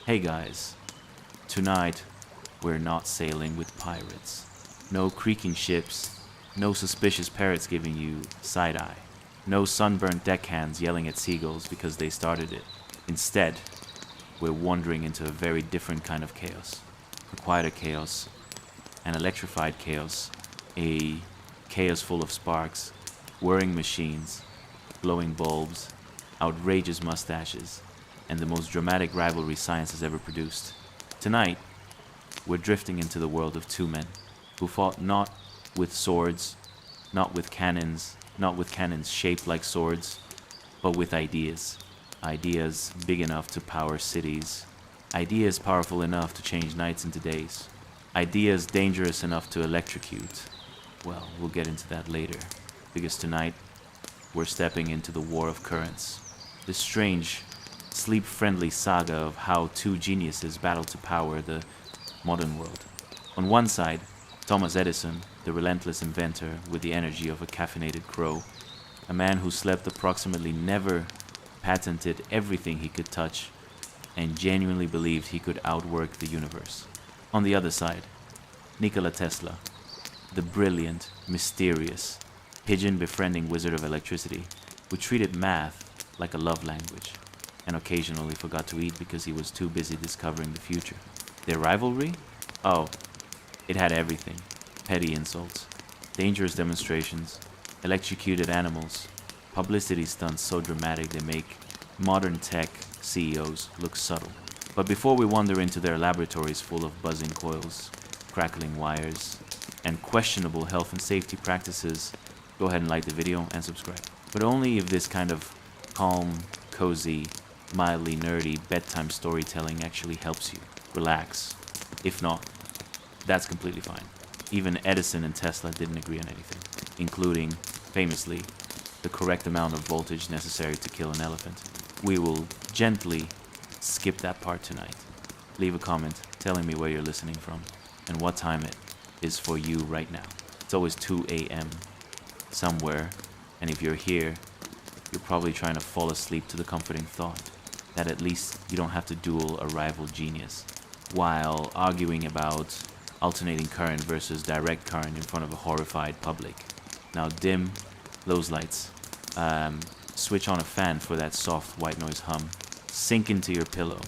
Hey guys, tonight we're not sailing with pirates. No creaking ships, no suspicious parrots giving you side eye, no sunburnt deckhands yelling at seagulls because they started it. Instead, we're wandering into a very different kind of chaos. A quieter chaos, an electrified chaos, a chaos full of sparks, whirring machines, glowing bulbs, outrageous mustaches, and the most dramatic rivalry science has ever produced. Tonight, we're drifting into the world of two men who fought not with swords, not with cannons shaped like swords, but with ideas. Ideas big enough to power cities. Ideas powerful enough to change nights into days. Ideas dangerous enough to electrocute. Well, we'll get into that later, because tonight we're stepping into the war of currents. This strange, sleep-friendly saga of how two geniuses battle to power the modern world. On one side, Thomas Edison, the relentless inventor with the energy of a caffeinated crow, a man who slept approximately never, patented everything he could touch, and genuinely believed he could outwork the universe. On the other side, Nikola Tesla, the brilliant, mysterious, pigeon-befriending wizard of electricity, who treated math like a love language, and occasionally forgot to eat because he was too busy discovering the future. Their rivalry? Oh, it had everything. Petty insults, dangerous demonstrations, electrocuted animals, publicity stunts so dramatic they make modern tech CEOs look subtle. But before we wander into their laboratories full of buzzing coils, crackling wires, and questionable health and safety practices, go ahead and like the video and subscribe. But only if this kind of calm, cozy, mildly nerdy bedtime storytelling actually helps you relax. If not, that's completely fine. Even Edison and Tesla didn't agree on anything, including, famously, the correct amount of voltage necessary to kill an elephant. We will gently skip that part tonight. Leave a comment telling me where you're listening from and what time it is for you right now. It's always 2 a.m. somewhere, and if you're here, you're probably trying to fall asleep to the comforting thought that at least you don't have to duel a rival genius while arguing about alternating current versus direct current in front of a horrified public. Now dim those lights, switch on a fan for that soft white noise hum, sink into your pillow,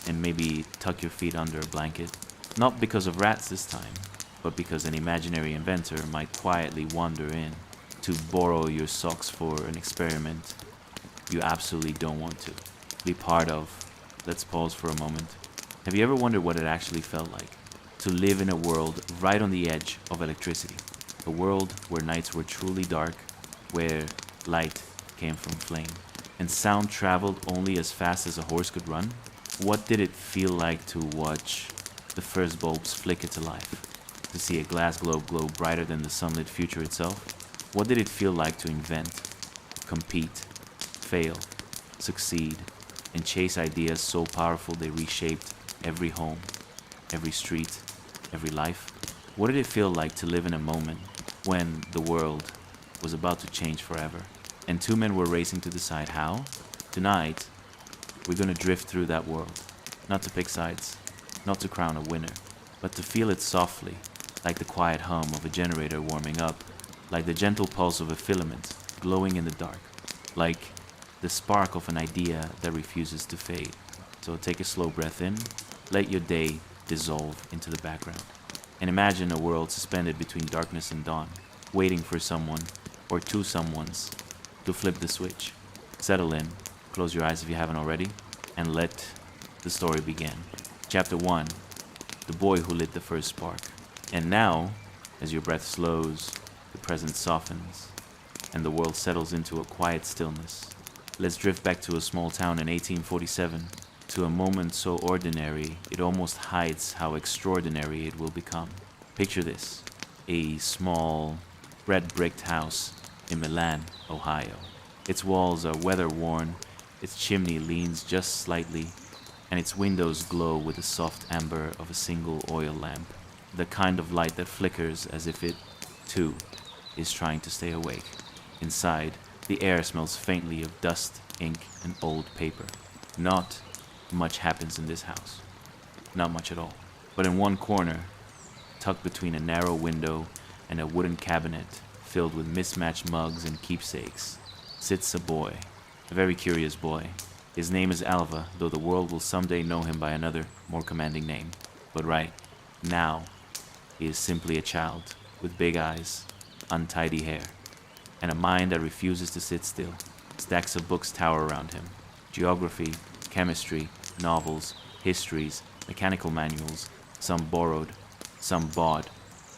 and maybe tuck your feet under a blanket. Not because of rats this time, but because an imaginary inventor might quietly wander in to borrow your socks for an experiment you absolutely don't want to be part of. Let's pause for a moment. Have you ever wondered what it actually felt like to live in a world right on the edge of electricity? A world where nights were truly dark, where light came from flame, and sound traveled only as fast as a horse could run? What did it feel like to watch the first bulbs flicker to life? To see a glass globe glow brighter than the sunlit future itself? What did it feel like to invent, compete, fail, succeed, and chase ideas so powerful they reshaped every home, every street, every life? What did it feel like to live in a moment when the world was about to change forever, and two men were racing to decide how? Tonight, we're gonna drift through that world, not to pick sides, not to crown a winner, but to feel it softly, like the quiet hum of a generator warming up, like the gentle pulse of a filament glowing in the dark, like the spark of an idea that refuses to fade. So take a slow breath in, let your day dissolve into the background, and imagine a world suspended between darkness and dawn, waiting for someone or two someones to flip the switch. Settle in, close your eyes if you haven't already, and let the story begin. Chapter 1, the boy who lit the first spark. And now, as your breath slows, the present softens, and the world settles into a quiet stillness. Let's drift back to a small town in 1847, to a moment so ordinary it almost hides how extraordinary it will become. Picture this, a small, red-bricked house in Milan, Ohio. Its walls are weather-worn, its chimney leans just slightly, and its windows glow with the soft amber of a single oil lamp, the kind of light that flickers as if it, too, is trying to stay awake. Inside, the air smells faintly of dust, ink, and old paper. Not much happens in this house. Not much at all. But in one corner, tucked between a narrow window and a wooden cabinet filled with mismatched mugs and keepsakes, sits a boy, a very curious boy. His name is Alva, though the world will someday know him by another, more commanding name. But right now, he is simply a child with big eyes, untidy hair, and a mind that refuses to sit still. Stacks of books tower around him. Geography, chemistry, novels, histories, mechanical manuals, some borrowed, some bought,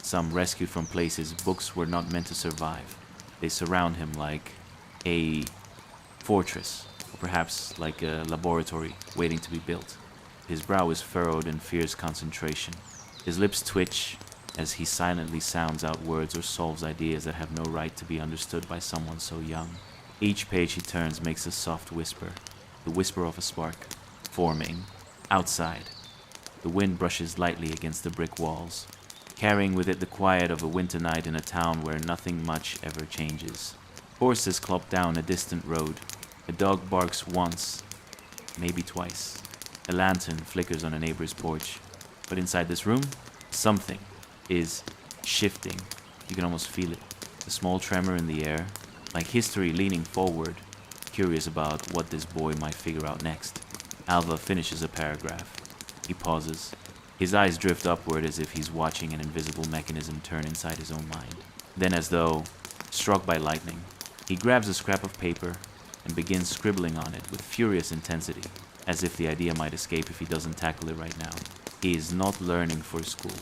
some rescued from places books were not meant to survive. They surround him like a fortress, or perhaps like a laboratory waiting to be built. His brow is furrowed in fierce concentration. His lips twitch as he silently sounds out words or solves ideas that have no right to be understood by someone so young. Each page he turns makes a soft whisper, the whisper of a spark, forming, outside. The wind brushes lightly against the brick walls, carrying with it the quiet of a winter night in a town where nothing much ever changes. Horses clop down a distant road. A dog barks once, maybe twice. A lantern flickers on a neighbor's porch. But inside this room, something is shifting. You can almost feel it. A small tremor in the air, like history leaning forward, curious about what this boy might figure out next. Alva finishes a paragraph. He pauses. His eyes drift upward as if he's watching an invisible mechanism turn inside his own mind. Then, as though struck by lightning, he grabs a scrap of paper and begins scribbling on it with furious intensity, as if the idea might escape if he doesn't tackle it right now. He is not learning for school,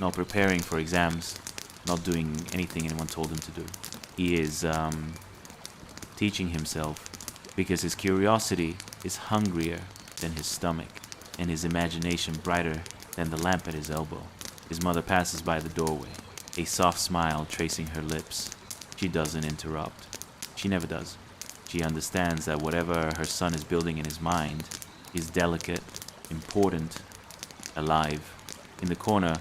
not preparing for exams, not doing anything anyone told him to do. He is teaching himself because his curiosity is hungrier than his stomach and his imagination brighter than the lamp at his elbow. His mother passes by the doorway, a soft smile tracing her lips. She doesn't interrupt. She never does. She understands that whatever her son is building in his mind is delicate, important, alive. In the corner,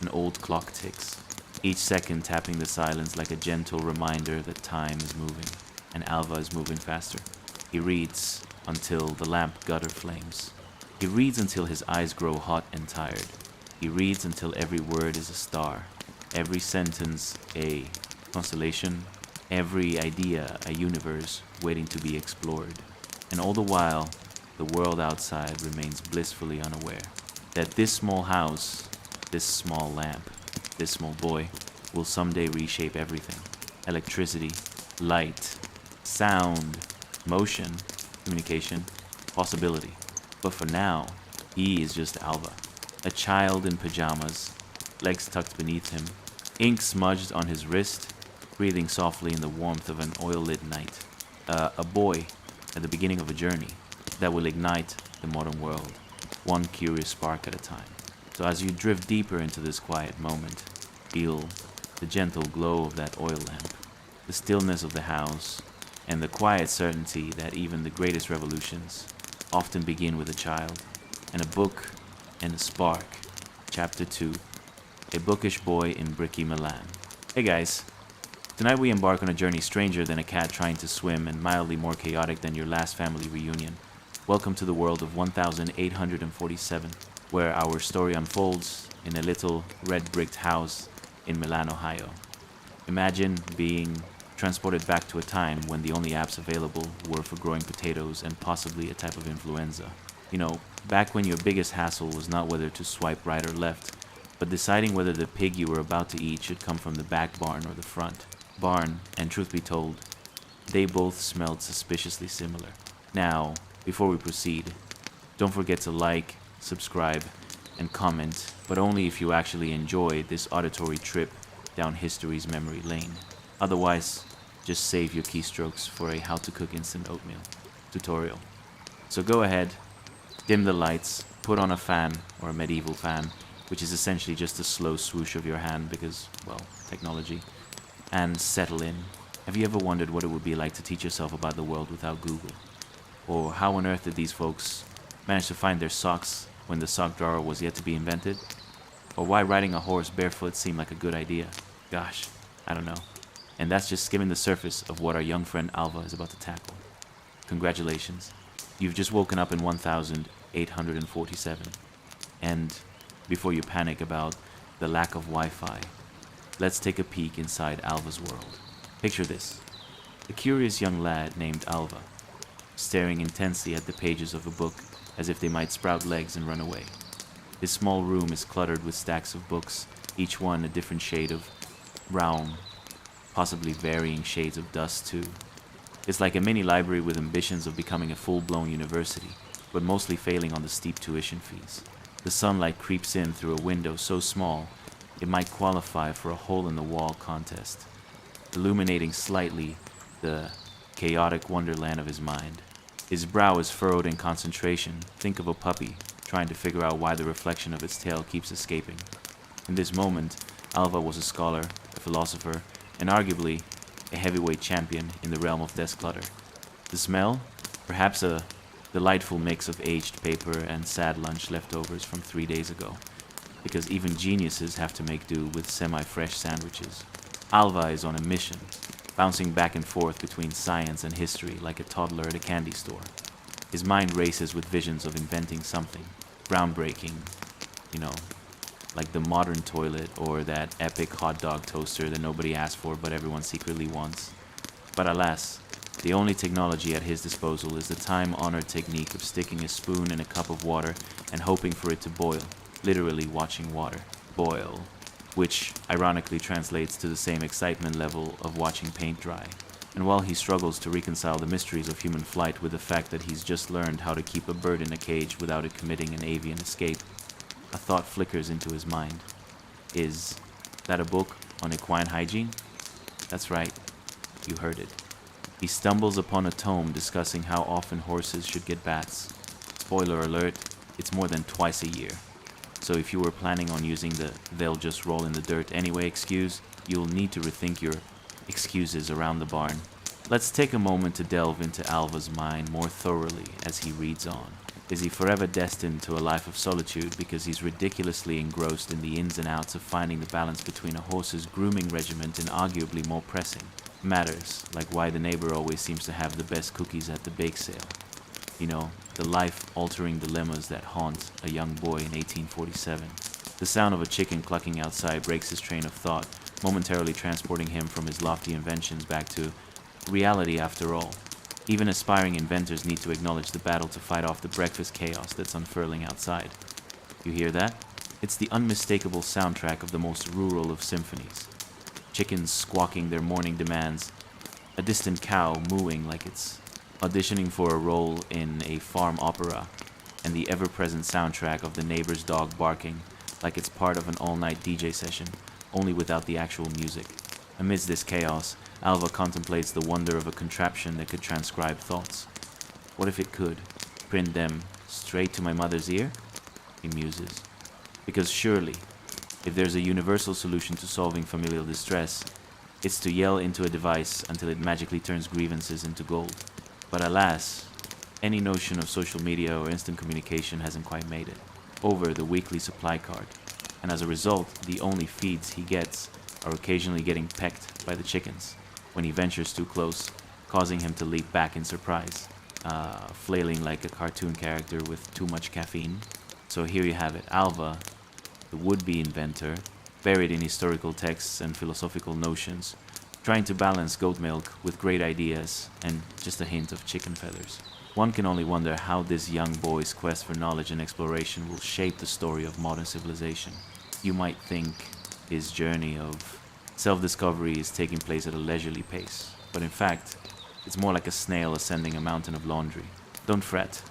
an old clock ticks, each second tapping the silence like a gentle reminder that time is moving, and Alva is moving faster. He reads until the lamp gutter flames. He reads until his eyes grow hot and tired. He reads until every word is a star, every sentence a constellation, every idea a universe waiting to be explored. And all the while, the world outside remains blissfully unaware that this small house, this small lamp, this small boy will someday reshape everything. Electricity, light, sound, motion, communication, possibility. But for now, he is just Alva, a child in pajamas, legs tucked beneath him, ink smudged on his wrist, breathing softly in the warmth of an oil-lit night. A boy at the beginning of a journey that will ignite the modern world, one curious spark at a time. So as you drift deeper into this quiet moment, feel the gentle glow of that oil lamp, the stillness of the house, and the quiet certainty that even the greatest revolutions often begin with a child, and a book, and a spark. Chapter 2, A Bookish Boy in Bricky Milan. Hey guys, tonight we embark on a journey stranger than a cat trying to swim and mildly more chaotic than your last family reunion. Welcome to the world of 1847, where our story unfolds in a little red-bricked house in Milan, Ohio. Imagine being transported back to a time when the only apps available were for growing potatoes and possibly a type of influenza. You know, back when your biggest hassle was not whether to swipe right or left, but deciding whether the pig you were about to eat should come from the back barn or the front. Barn, and truth be told, they both smelled suspiciously similar. Now, before we proceed, don't forget to like, subscribe, and comment, but only if you actually enjoy this auditory trip down history's memory lane. Otherwise, just save your keystrokes for a how to cook instant oatmeal tutorial. So go ahead, dim the lights, put on a fan, or a medieval fan, which is essentially just a slow swoosh of your hand because, well, technology, and settle in. Have you ever wondered what it would be like to teach yourself about the world without Google? Or how on earth did these folks manage to find their socks when the sock drawer was yet to be invented? Or why riding a horse barefoot seemed like a good idea? Gosh, I don't know. And that's just skimming the surface of what our young friend Alva is about to tackle. Congratulations. You've just woken up in 847. And before you panic about the lack of Wi-Fi, let's take a peek inside Alva's world. Picture this: a curious young lad named Alva, staring intensely at the pages of a book as if they might sprout legs and run away. His small room is cluttered with stacks of books, each one a different shade of brown, possibly varying shades of dust too. It's like a mini library with ambitions of becoming a full-blown university, but mostly failing on the steep tuition fees. The sunlight creeps in through a window so small it might qualify for a hole-in-the-wall contest, illuminating slightly the chaotic wonderland of his mind. His brow is furrowed in concentration. Think of a puppy trying to figure out why the reflection of its tail keeps escaping. In this moment, Alva was a scholar, a philosopher, and arguably a heavyweight champion in the realm of desk clutter. The smell? Perhaps a delightful mix of aged paper and sad lunch leftovers from 3 days ago, because even geniuses have to make do with semi-fresh sandwiches. Alva is on a mission, bouncing back and forth between science and history like a toddler at a candy store. His mind races with visions of inventing something groundbreaking, like the modern toilet or that epic hot dog toaster that nobody asked for but everyone secretly wants. But alas, the only technology at his disposal is the time-honored technique of sticking a spoon in a cup of water and hoping for it to boil, literally watching water boil, which ironically translates to the same excitement level of watching paint dry. And while he struggles to reconcile the mysteries of human flight with the fact that he's just learned how to keep a bird in a cage without it committing an avian escape, a thought flickers into his mind. Is that a book on equine hygiene? That's right, you heard it. He stumbles upon a tome discussing how often horses should get baths. Spoiler alert, it's more than twice a year. So if you were planning on using the "they'll just roll in the dirt anyway" excuse, you'll need to rethink your excuses around the barn. Let's take a moment to delve into Alva's mind more thoroughly as he reads on. Is he forever destined to a life of solitude because he's ridiculously engrossed in the ins and outs of finding the balance between a horse's grooming regiment and arguably more pressing matters, like why the neighbor always seems to have the best cookies at the bake sale? The life-altering dilemmas that haunt a young boy in 1847. The sound of a chicken clucking outside breaks his train of thought, momentarily transporting him from his lofty inventions back to reality after all. Even aspiring inventors need to acknowledge the battle to fight off the breakfast chaos that's unfurling outside. You hear that? It's the unmistakable soundtrack of the most rural of symphonies. Chickens squawking their morning demands, a distant cow mooing like it's auditioning for a role in a farm opera, and the ever-present soundtrack of the neighbor's dog barking like it's part of an all-night DJ session, only without the actual music. Amidst this chaos, Alva contemplates the wonder of a contraption that could transcribe thoughts. What if it could print them straight to my mother's ear? He muses. Because surely, if there's a universal solution to solving familial distress, it's to yell into a device until it magically turns grievances into gold. But alas, any notion of social media or instant communication hasn't quite made it over the weekly supply cart, and as a result, the only feeds he gets are occasionally getting pecked by the chickens when he ventures too close, causing him to leap back in surprise, flailing like a cartoon character with too much caffeine. So here you have it, Alva, the would-be inventor, buried in historical texts and philosophical notions, trying to balance goat milk with great ideas and just a hint of chicken feathers. One can only wonder how this young boy's quest for knowledge and exploration will shape the story of modern civilization. You might think his journey of self-discovery is taking place at a leisurely pace, but in fact, it's more like a snail ascending a mountain of laundry. Don't fret,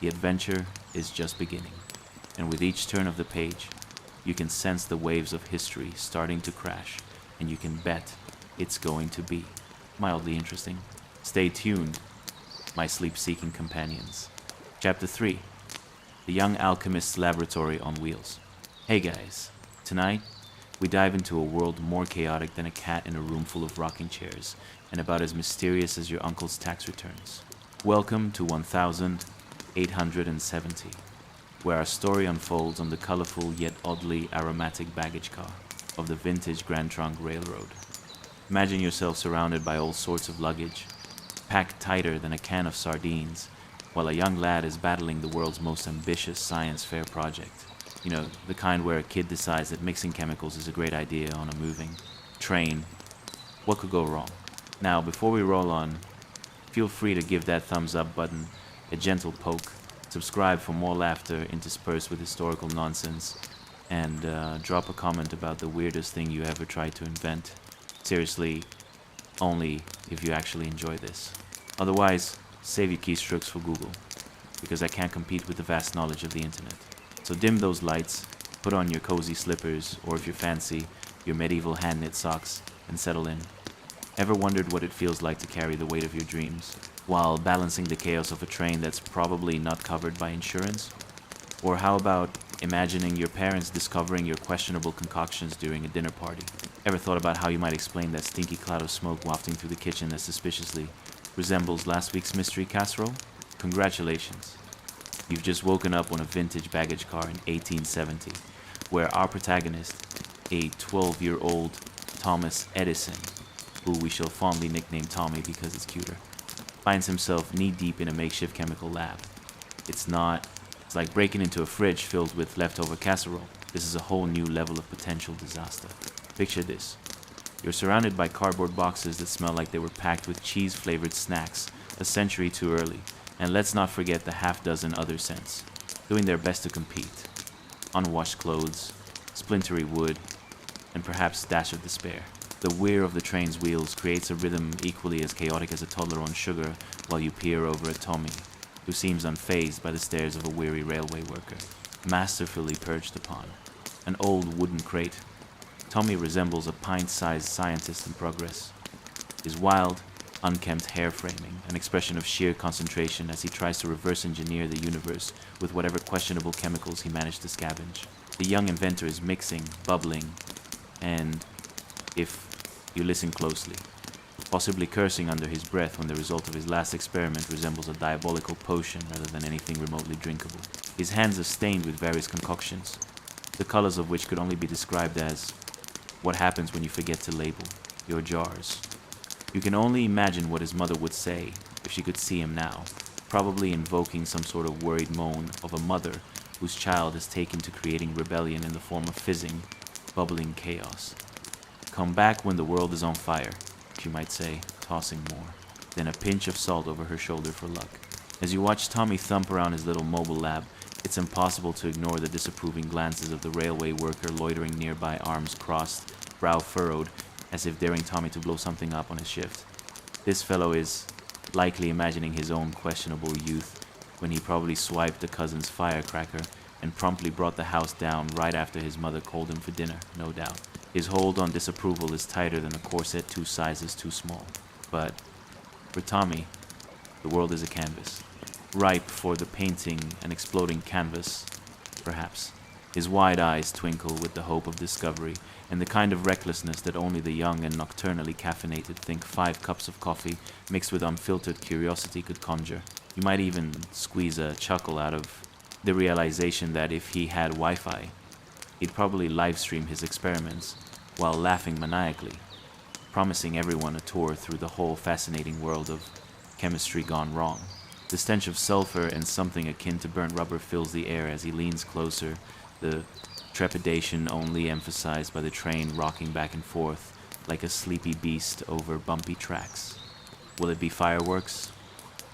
the adventure is just beginning, and with each turn of the page, you can sense the waves of history starting to crash, and you can bet it's going to be mildly interesting. Stay tuned, my sleep-seeking companions. Chapter 3, The Young Alchemist's Laboratory on Wheels. Hey guys, tonight we dive into a world more chaotic than a cat in a room full of rocking chairs, and about as mysterious as your uncle's tax returns. Welcome to 1870, where our story unfolds on the colorful yet oddly aromatic baggage car of the vintage Grand Trunk Railroad. Imagine yourself surrounded by all sorts of luggage, packed tighter than a can of sardines, while a young lad is battling the world's most ambitious science fair project. You know, the kind where a kid decides that mixing chemicals is a great idea on a moving train. What could go wrong? Now, before we roll on, feel free to give that thumbs up button a gentle poke, subscribe for more laughter interspersed with historical nonsense, and drop a comment about the weirdest thing you ever tried to invent. Seriously, only if you actually enjoy this. Otherwise, save your keystrokes for Google, because I can't compete with the vast knowledge of the internet. So dim those lights, put on your cozy slippers, or if you're fancy, your medieval hand-knit socks, and settle in. Ever wondered what it feels like to carry the weight of your dreams, while balancing the chaos of a train that's probably not covered by insurance? Or how about imagining your parents discovering your questionable concoctions during a dinner party? Ever thought about how you might explain that stinky cloud of smoke wafting through the kitchen that suspiciously resembles last week's mystery casserole? Congratulations. You've just woken up on a vintage baggage car in 1870, where our protagonist, a 12-year-old Thomas Edison, who we shall fondly nickname Tommy because it's cuter, finds himself knee-deep in a makeshift chemical lab. It's like breaking into a fridge filled with leftover casserole. This is a whole new level of potential disaster. Picture this. You're surrounded by cardboard boxes that smell like they were packed with cheese-flavored snacks a century too early, and let's not forget the half-dozen other scents, doing their best to compete. Unwashed clothes, splintery wood, and perhaps a dash of despair. The whir of the train's wheels creates a rhythm equally as chaotic as a toddler on sugar while you peer over at Tommy, who seems unfazed by the stares of a weary railway worker, masterfully perched upon an old wooden crate. Tommy resembles a pint-sized scientist in progress, his wild, unkempt hair framing an expression of sheer concentration as he tries to reverse engineer the universe with whatever questionable chemicals he managed to scavenge. The young inventor is mixing, bubbling, and, if you listen closely, possibly cursing under his breath when the result of his last experiment resembles a diabolical potion rather than anything remotely drinkable. His hands are stained with various concoctions, the colors of which could only be described as what happens when you forget to label your jars. You can only imagine what his mother would say if she could see him now, probably invoking some sort of worried moan of a mother whose child has taken to creating rebellion in the form of fizzing, bubbling chaos. Come back when the world is on fire, she might say, tossing more, then a pinch of salt over her shoulder for luck. As you watch Tommy thump around his little mobile lab, it's impossible to ignore the disapproving glances of the railway worker loitering nearby, arms crossed, brow furrowed, as if daring Tommy to blow something up on his shift. This fellow is likely imagining his own questionable youth when he probably swiped a cousin's firecracker and promptly brought the house down right after his mother called him for dinner, no doubt. His hold on disapproval is tighter than a corset 2 sizes too small. But for Tommy, the world is a canvas, ripe for the painting and exploding canvas, perhaps. His wide eyes twinkle with the hope of discovery and the kind of recklessness that only the young and nocturnally caffeinated think 5 cups of coffee mixed with unfiltered curiosity could conjure. You might even squeeze a chuckle out of the realization that if he had Wi-Fi, he'd probably live-stream his experiments while laughing maniacally, promising everyone a tour through the whole fascinating world of chemistry gone wrong. The stench of sulfur and something akin to burnt rubber fills the air as he leans closer, the trepidation only emphasized by the train rocking back and forth like a sleepy beast over bumpy tracks. Will it be fireworks?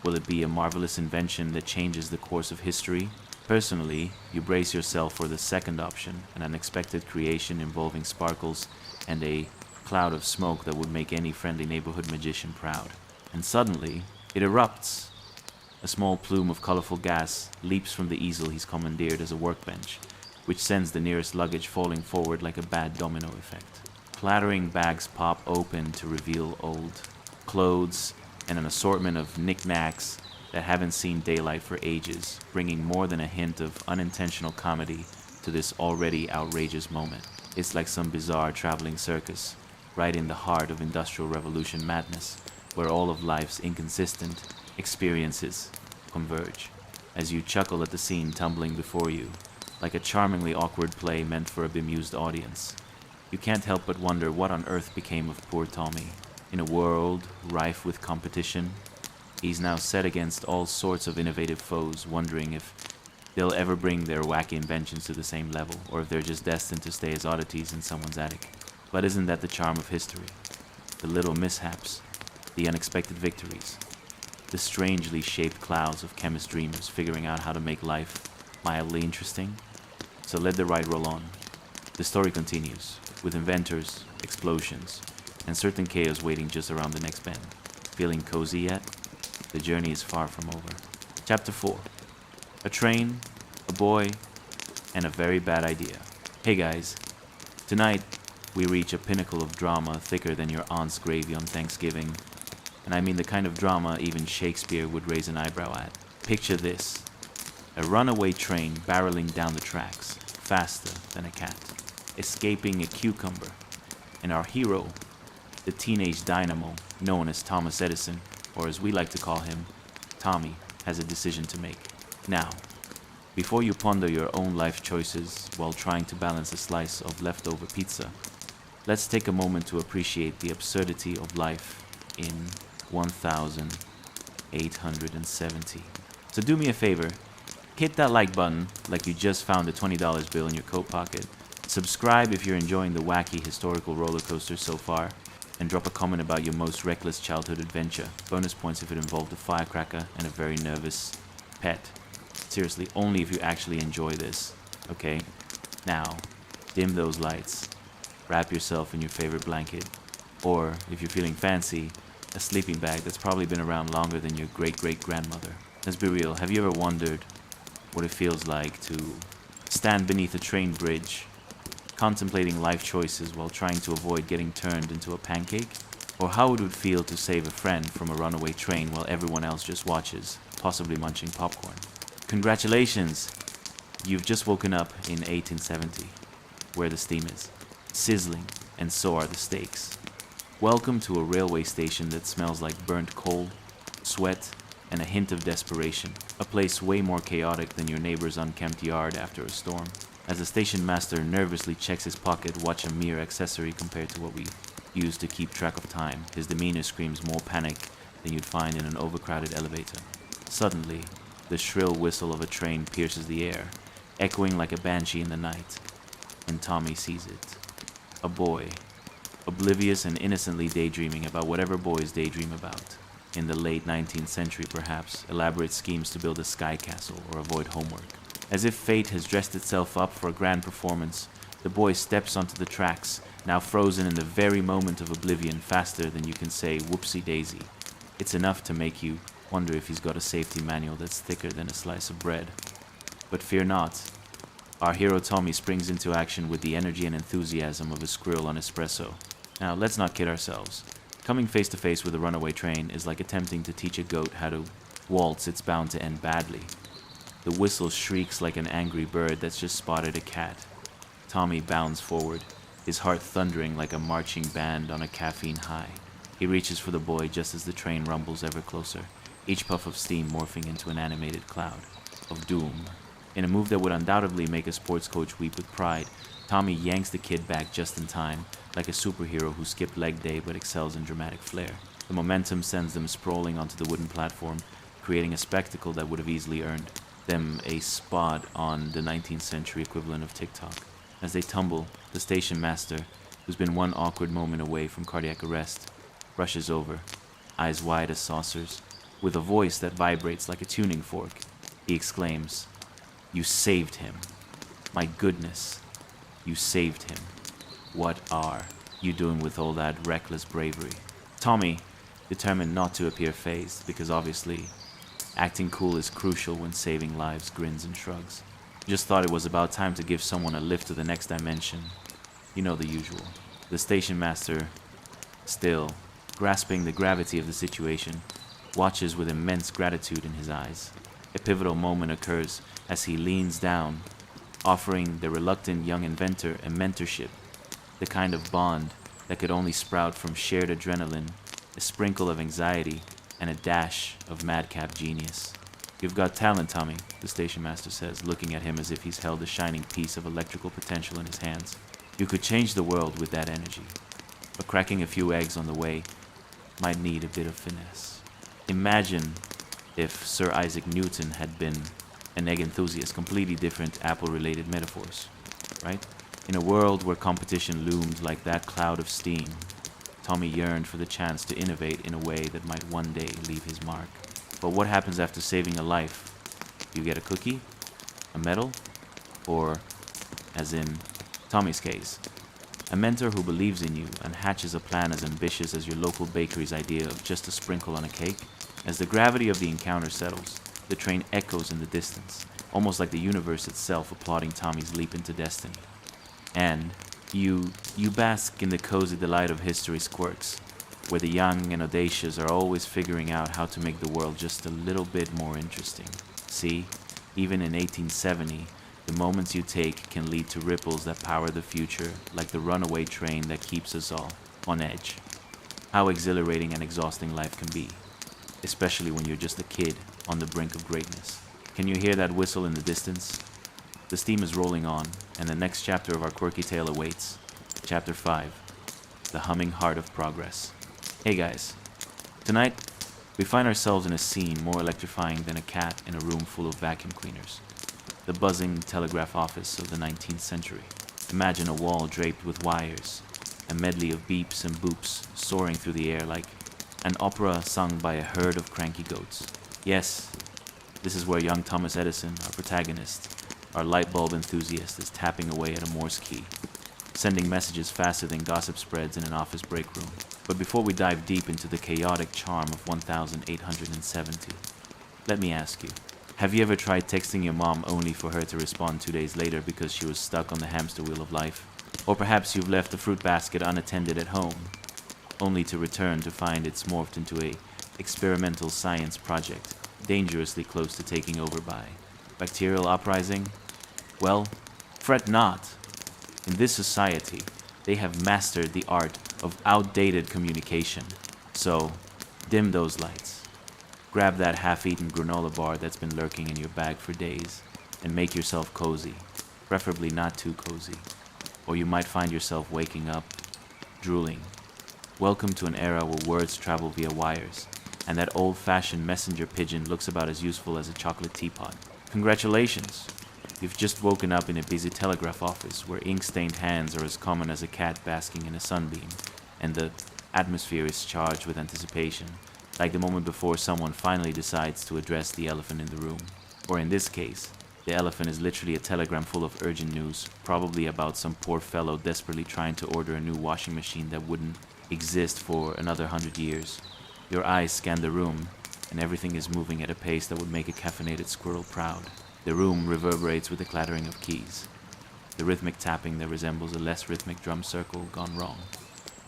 Will it be a marvelous invention that changes the course of history? Personally, you brace yourself for the second option, an unexpected creation involving sparkles and a cloud of smoke that would make any friendly neighborhood magician proud. And suddenly, it erupts. A small plume of colorful gas leaps from the easel he's commandeered as a workbench, which sends the nearest luggage falling forward like a bad domino effect. Clattering bags pop open to reveal old clothes and an assortment of knickknacks that haven't seen daylight for ages, bringing more than a hint of unintentional comedy to this already outrageous moment. It's like some bizarre traveling circus, right in the heart of Industrial Revolution madness, where all of life's inconsistent experiences converge, as you chuckle at the scene tumbling before you, like a charmingly awkward play meant for a bemused audience. You can't help but wonder what on earth became of poor Tommy. In a world rife with competition, He's now set against all sorts of innovative foes, wondering if they'll ever bring their wacky inventions to the same level, or if they're just destined to stay as oddities in someone's attic. But isn't that the charm of history? The little mishaps, the unexpected victories, the strangely shaped clouds of chemist dreamers figuring out how to make life mildly interesting. So let the ride roll on. The story continues, with inventors, explosions, and certain chaos waiting just around the next bend. Feeling cozy yet? The journey is far from over. Chapter 4. A train, a boy, and a very bad idea. Hey guys, tonight we reach a pinnacle of drama thicker than your aunt's gravy on Thanksgiving. And I mean the kind of drama even Shakespeare would raise an eyebrow at. Picture this. A runaway train barreling down the tracks, faster than a cat, escaping a cucumber. And our hero, the teenage dynamo known as Thomas Edison, or as we like to call him, Tommy, has a decision to make. Now, before you ponder your own life choices while trying to balance a slice of leftover pizza, let's take a moment to appreciate the absurdity of life in 1870. So do me a favor, hit that like button like you just found a $20 bill in your coat pocket. Subscribe if you're enjoying the wacky historical roller coaster so far, and drop a comment about your most reckless childhood adventure. Bonus points if it involved a firecracker and a very nervous pet. Seriously, only if you actually enjoy this, okay? Now, dim those lights, wrap yourself in your favorite blanket, or, if you're feeling fancy, a sleeping bag that's probably been around longer than your great-great-grandmother. Let's be real, have you ever wondered what it feels like to stand beneath a train bridge, contemplating life choices while trying to avoid getting turned into a pancake? Or how it would feel to save a friend from a runaway train while everyone else just watches, possibly munching popcorn? Congratulations! You've just woken up in 1870, where the steam is sizzling, and so are the stakes. Welcome to a railway station that smells like burnt coal, sweat, and a hint of desperation. A place way more chaotic than your neighbor's unkempt yard after a storm. As the station master nervously checks his pocket, watch a mere accessory compared to what we use to keep track of time, his demeanor screams more panic than you'd find in an overcrowded elevator. Suddenly, the shrill whistle of a train pierces the air, echoing like a banshee in the night, and Tommy sees it. A boy, oblivious and innocently daydreaming about whatever boys daydream about. In the late 19th century, perhaps, elaborate schemes to build a sky castle or avoid homework. As if fate has dressed itself up for a grand performance, the boy steps onto the tracks, now frozen in the very moment of oblivion, faster than you can say whoopsie-daisy. It's enough to make you wonder if he's got a safety manual that's thicker than a slice of bread. But fear not. Our hero Tommy springs into action with the energy and enthusiasm of a squirrel on espresso. Now, let's not kid ourselves. Coming face to face with a runaway train is like attempting to teach a goat how to waltz. It's bound to end badly. The whistle shrieks like an angry bird that's just spotted a cat. Tommy bounds forward, his heart thundering like a marching band on a caffeine high. He reaches for the boy just as the train rumbles ever closer, each puff of steam morphing into an animated cloud of doom. In a move that would undoubtedly make a sports coach weep with pride, Tommy yanks the kid back just in time, like a superhero who skipped leg day but excels in dramatic flair. The momentum sends them sprawling onto the wooden platform, creating a spectacle that would have easily earned them a spot on the 19th century equivalent of TikTok. As they tumble, the station master, who's been one awkward moment away from cardiac arrest, rushes over, eyes wide as saucers. With a voice that vibrates like a tuning fork, he exclaims, "You saved him. My goodness, you saved him. What are you doing with all that reckless bravery?" Tommy, determined not to appear fazed, because obviously acting cool is crucial when saving lives, grins and shrugs. Just thought it was about time to give someone a lift to the next dimension. You know the usual. The station master, still grasping the gravity of the situation, watches with immense gratitude in his eyes. A pivotal moment occurs as he leans down, offering the reluctant young inventor a mentorship, the kind of bond that could only sprout from shared adrenaline, a sprinkle of anxiety, and a dash of madcap genius. "You've got talent, Tommy," the station master says, looking at him as if he's held a shining piece of electrical potential in his hands. "You could change the world with that energy, but cracking a few eggs on the way might need a bit of finesse." Imagine if Sir Isaac Newton had been an egg enthusiast, completely different Apple-related metaphors, right? In a world where competition loomed like that cloud of steam, Tommy yearned for the chance to innovate in a way that might one day leave his mark. But what happens after saving a life? You get a cookie? A medal? Or, as in Tommy's case, a mentor who believes in you and hatches a plan as ambitious as your local bakery's idea of just a sprinkle on a cake? As the gravity of the encounter settles, the train echoes in the distance, almost like the universe itself applauding Tommy's leap into destiny. And you bask in the cozy delight of history's quirks, where the young and audacious are always figuring out how to make the world just a little bit more interesting. See, even in 1870, the moments you take can lead to ripples that power the future, like the runaway train that keeps us all on edge. How exhilarating and exhausting life can be, especially when you're just a kid on the brink of greatness. Can you hear that whistle in the distance? The steam is rolling on, and the next chapter of our quirky tale awaits. Chapter 5, The Humming Heart of Progress. Hey guys, tonight we find ourselves in a scene more electrifying than a cat in a room full of vacuum cleaners. The buzzing telegraph office of the 19th century. Imagine a wall draped with wires, a medley of beeps and boops soaring through the air like an opera sung by a herd of cranky goats. Yes, this is where young Thomas Edison, our protagonist, our light bulb enthusiast, is tapping away at a Morse key, sending messages faster than gossip spreads in an office break room. But before we dive deep into the chaotic charm of 1870, let me ask you, have you ever tried texting your mom only for her to respond 2 days later because she was stuck on the hamster wheel of life? Or perhaps you've left the fruit basket unattended at home, only to return to find it's morphed into a experimental science project, dangerously close to taking over by bacterial uprising? Well, fret not. In this society, they have mastered the art of outdated communication. So, dim those lights. Grab that half-eaten granola bar that's been lurking in your bag for days and make yourself cozy, preferably not too cozy, or you might find yourself waking up, drooling. Welcome to an era where words travel via wires, and that old-fashioned messenger pigeon looks about as useful as a chocolate teapot. Congratulations! You've just woken up in a busy telegraph office where ink-stained hands are as common as a cat basking in a sunbeam, and the atmosphere is charged with anticipation, like the moment before someone finally decides to address the elephant in the room. Or in this case, the elephant is literally a telegram full of urgent news, probably about some poor fellow desperately trying to order a new washing machine that wouldn't exist for another 100 years. Your eyes scan the room, and everything is moving at a pace that would make a caffeinated squirrel proud. The room reverberates with the clattering of keys, the rhythmic tapping that resembles a less rhythmic drum circle gone wrong.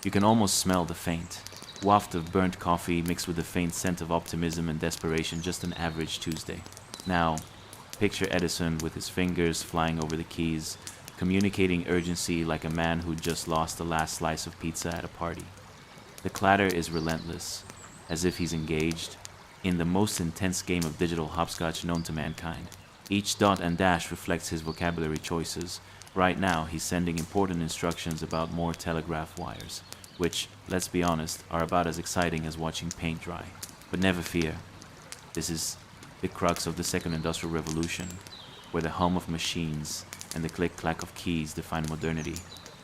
You can almost smell the faint waft of burnt coffee mixed with the faint scent of optimism and desperation, just an average Tuesday. Now, picture Edison with his fingers flying over the keys, communicating urgency like a man who just lost the last slice of pizza at a party. The clatter is relentless, as if he's engaged in the most intense game of digital hopscotch known to mankind. Each dot and dash reflects his vocabulary choices. Right now, he's sending important instructions about more telegraph wires, which, let's be honest, are about as exciting as watching paint dry. But never fear. This is the crux of the Second Industrial Revolution, where the hum of machines and the click-clack of keys define modernity.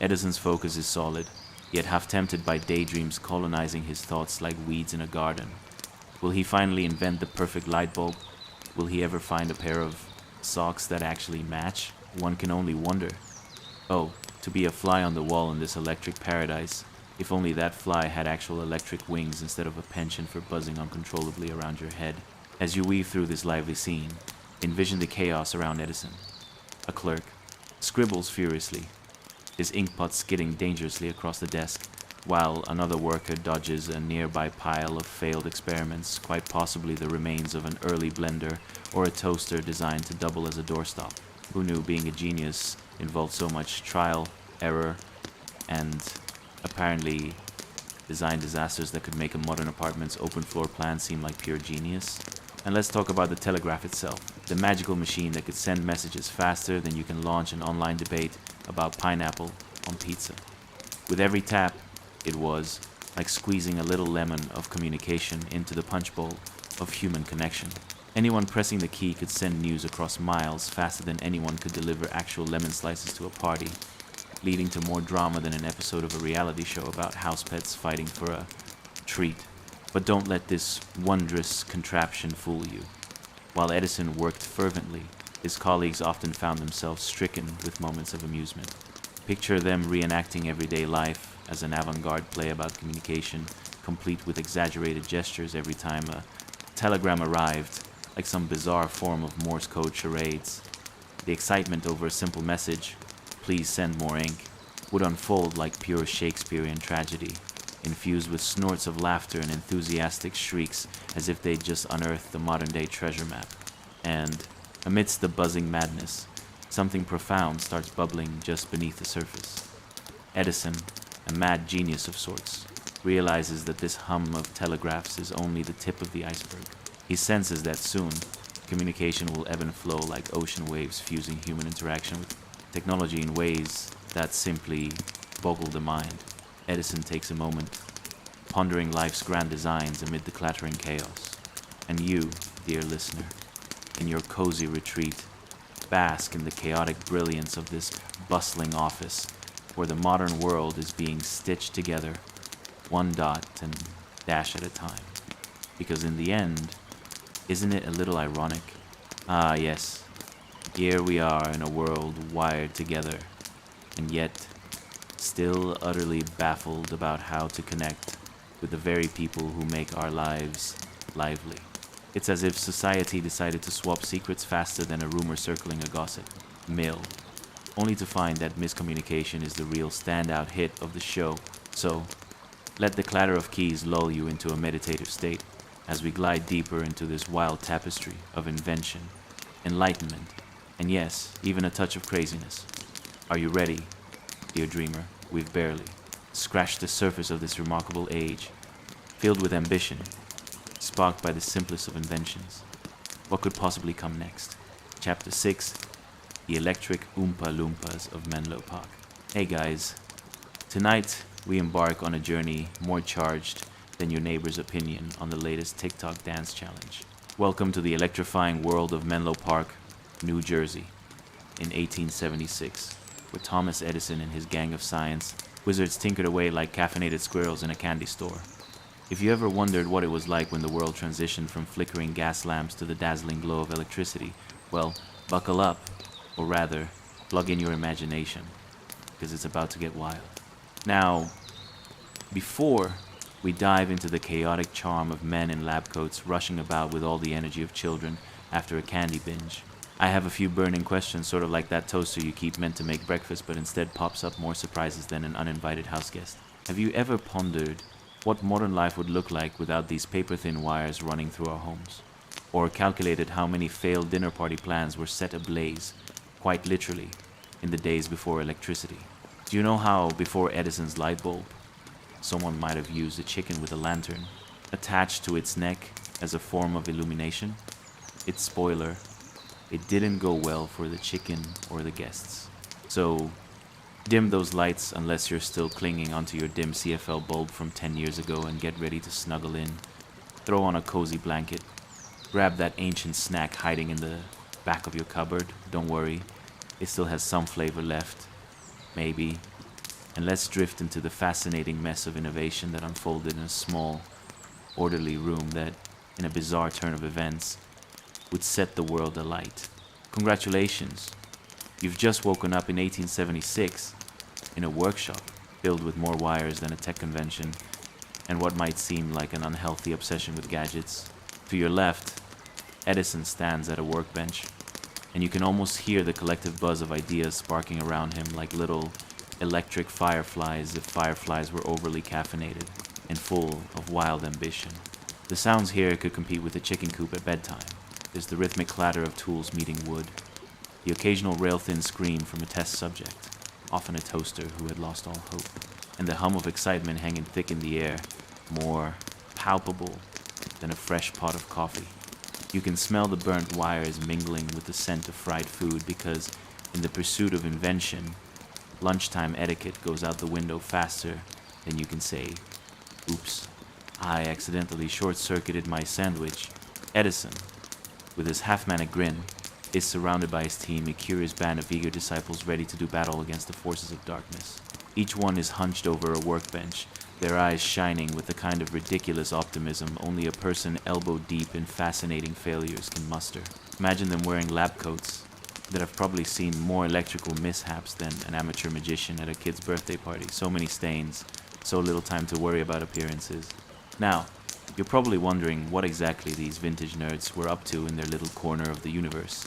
Edison's focus is solid, yet half tempted by daydreams colonizing his thoughts like weeds in a garden. Will he finally invent the perfect light bulb? Will he ever find a pair of socks that actually match? One can only wonder. Oh, to be a fly on the wall in this electric paradise, if only that fly had actual electric wings instead of a penchant for buzzing uncontrollably around your head. As you weave through this lively scene, envision the chaos around Edison. A clerk scribbles furiously, his inkpot skidding dangerously across the desk, while another worker dodges a nearby pile of failed experiments, quite possibly the remains of an early blender or a toaster designed to double as a doorstop. Who knew being a genius involved so much trial, error, and apparently design disasters that could make a modern apartment's open floor plan seem like pure genius? And let's talk about the telegraph itself, the magical machine that could send messages faster than you can launch an online debate about pineapple on pizza. With every tap, it was like squeezing a little lemon of communication into the punch bowl of human connection. Anyone pressing the key could send news across miles faster than anyone could deliver actual lemon slices to a party, leading to more drama than an episode of a reality show about house pets fighting for a treat. But don't let this wondrous contraption fool you. While Edison worked fervently, his colleagues often found themselves stricken with moments of amusement. Picture them reenacting everyday life as an avant-garde play about communication, complete with exaggerated gestures every time a telegram arrived, like some bizarre form of Morse code charades. The excitement over a simple message, "Please send more ink," would unfold like pure Shakespearean tragedy, infused with snorts of laughter and enthusiastic shrieks as if they'd just unearthed the modern-day treasure map. And, amidst the buzzing madness, something profound starts bubbling just beneath the surface. Edison, a mad genius of sorts, realizes that this hum of telegraphs is only the tip of the iceberg. He senses that soon, communication will ebb and flow like ocean waves fusing human interaction with technology in ways that simply boggle the mind. Edison takes a moment, pondering life's grand designs amid the clattering chaos. And you, dear listener, in your cozy retreat, bask in the chaotic brilliance of this bustling office where the modern world is being stitched together, one dot and dash at a time. Because in the end, isn't it a little ironic? Ah, yes, here we are in a world wired together, and yet still utterly baffled about how to connect with the very people who make our lives lively. It's as if society decided to swap secrets faster than a rumor circling a gossip mill, only to find that miscommunication is the real standout hit of the show. So, let the clatter of keys lull you into a meditative state as we glide deeper into this wild tapestry of invention, enlightenment, and yes, even a touch of craziness. Are you ready, dear dreamer? We've barely scratched the surface of this remarkable age, filled with ambition, sparked by the simplest of inventions. What could possibly come next? Chapter 6, The Electric Oompa Loompas of Menlo Park. Hey guys, tonight we embark on a journey more charged than your neighbor's opinion on the latest TikTok dance challenge. Welcome to the electrifying world of Menlo Park, New Jersey, in 1876, where Thomas Edison and his gang of science wizards tinkered away like caffeinated squirrels in a candy store. If you ever wondered what it was like when the world transitioned from flickering gas lamps to the dazzling glow of electricity, well, buckle up, or rather, plug in your imagination, because it's about to get wild. Now, before we dive into the chaotic charm of men in lab coats rushing about with all the energy of children after a candy binge, I have a few burning questions, sort of like that toaster you keep meant to make breakfast but instead pops up more surprises than an uninvited house guest. Have you ever pondered what modern life would look like without these paper-thin wires running through our homes? Or calculated how many failed dinner party plans were set ablaze, quite literally, in the days before electricity? Do you know how, before Edison's light bulb, someone might have used a chicken with a lantern attached to its neck as a form of illumination? Its spoiler, it didn't go well for the chicken or the guests. So, dim those lights unless you're still clinging onto your dim CFL bulb from 10 years ago and get ready to snuggle in. Throw on a cozy blanket. Grab that ancient snack hiding in the back of your cupboard. Don't worry, it still has some flavor left. Maybe. And let's drift into the fascinating mess of innovation that unfolded in a small, orderly room that, in a bizarre turn of events, would set the world alight. Congratulations! You've just woken up in 1876 in a workshop filled with more wires than a tech convention and what might seem like an unhealthy obsession with gadgets. To your left, Edison stands at a workbench, and you can almost hear the collective buzz of ideas sparking around him like little electric fireflies if fireflies were overly caffeinated and full of wild ambition. The sounds here could compete with a chicken coop at bedtime. There's the rhythmic clatter of tools meeting wood, the occasional rail-thin scream from a test subject, often a toaster who had lost all hope, and the hum of excitement hanging thick in the air, more palpable than a fresh pot of coffee. You can smell the burnt wires mingling with the scent of fried food because, in the pursuit of invention, lunchtime etiquette goes out the window faster than you can say, Oops, I accidentally short-circuited my sandwich. Edison, with his half-manic grin, is surrounded by his team, a curious band of eager disciples ready to do battle against the forces of darkness. Each one is hunched over a workbench, their eyes shining with the kind of ridiculous optimism only a person elbow-deep in fascinating failures can muster. Imagine them wearing lab coats that have probably seen more electrical mishaps than an amateur magician at a kid's birthday party. So many stains, so little time to worry about appearances. Now, you're probably wondering what exactly these vintage nerds were up to in their little corner of the universe.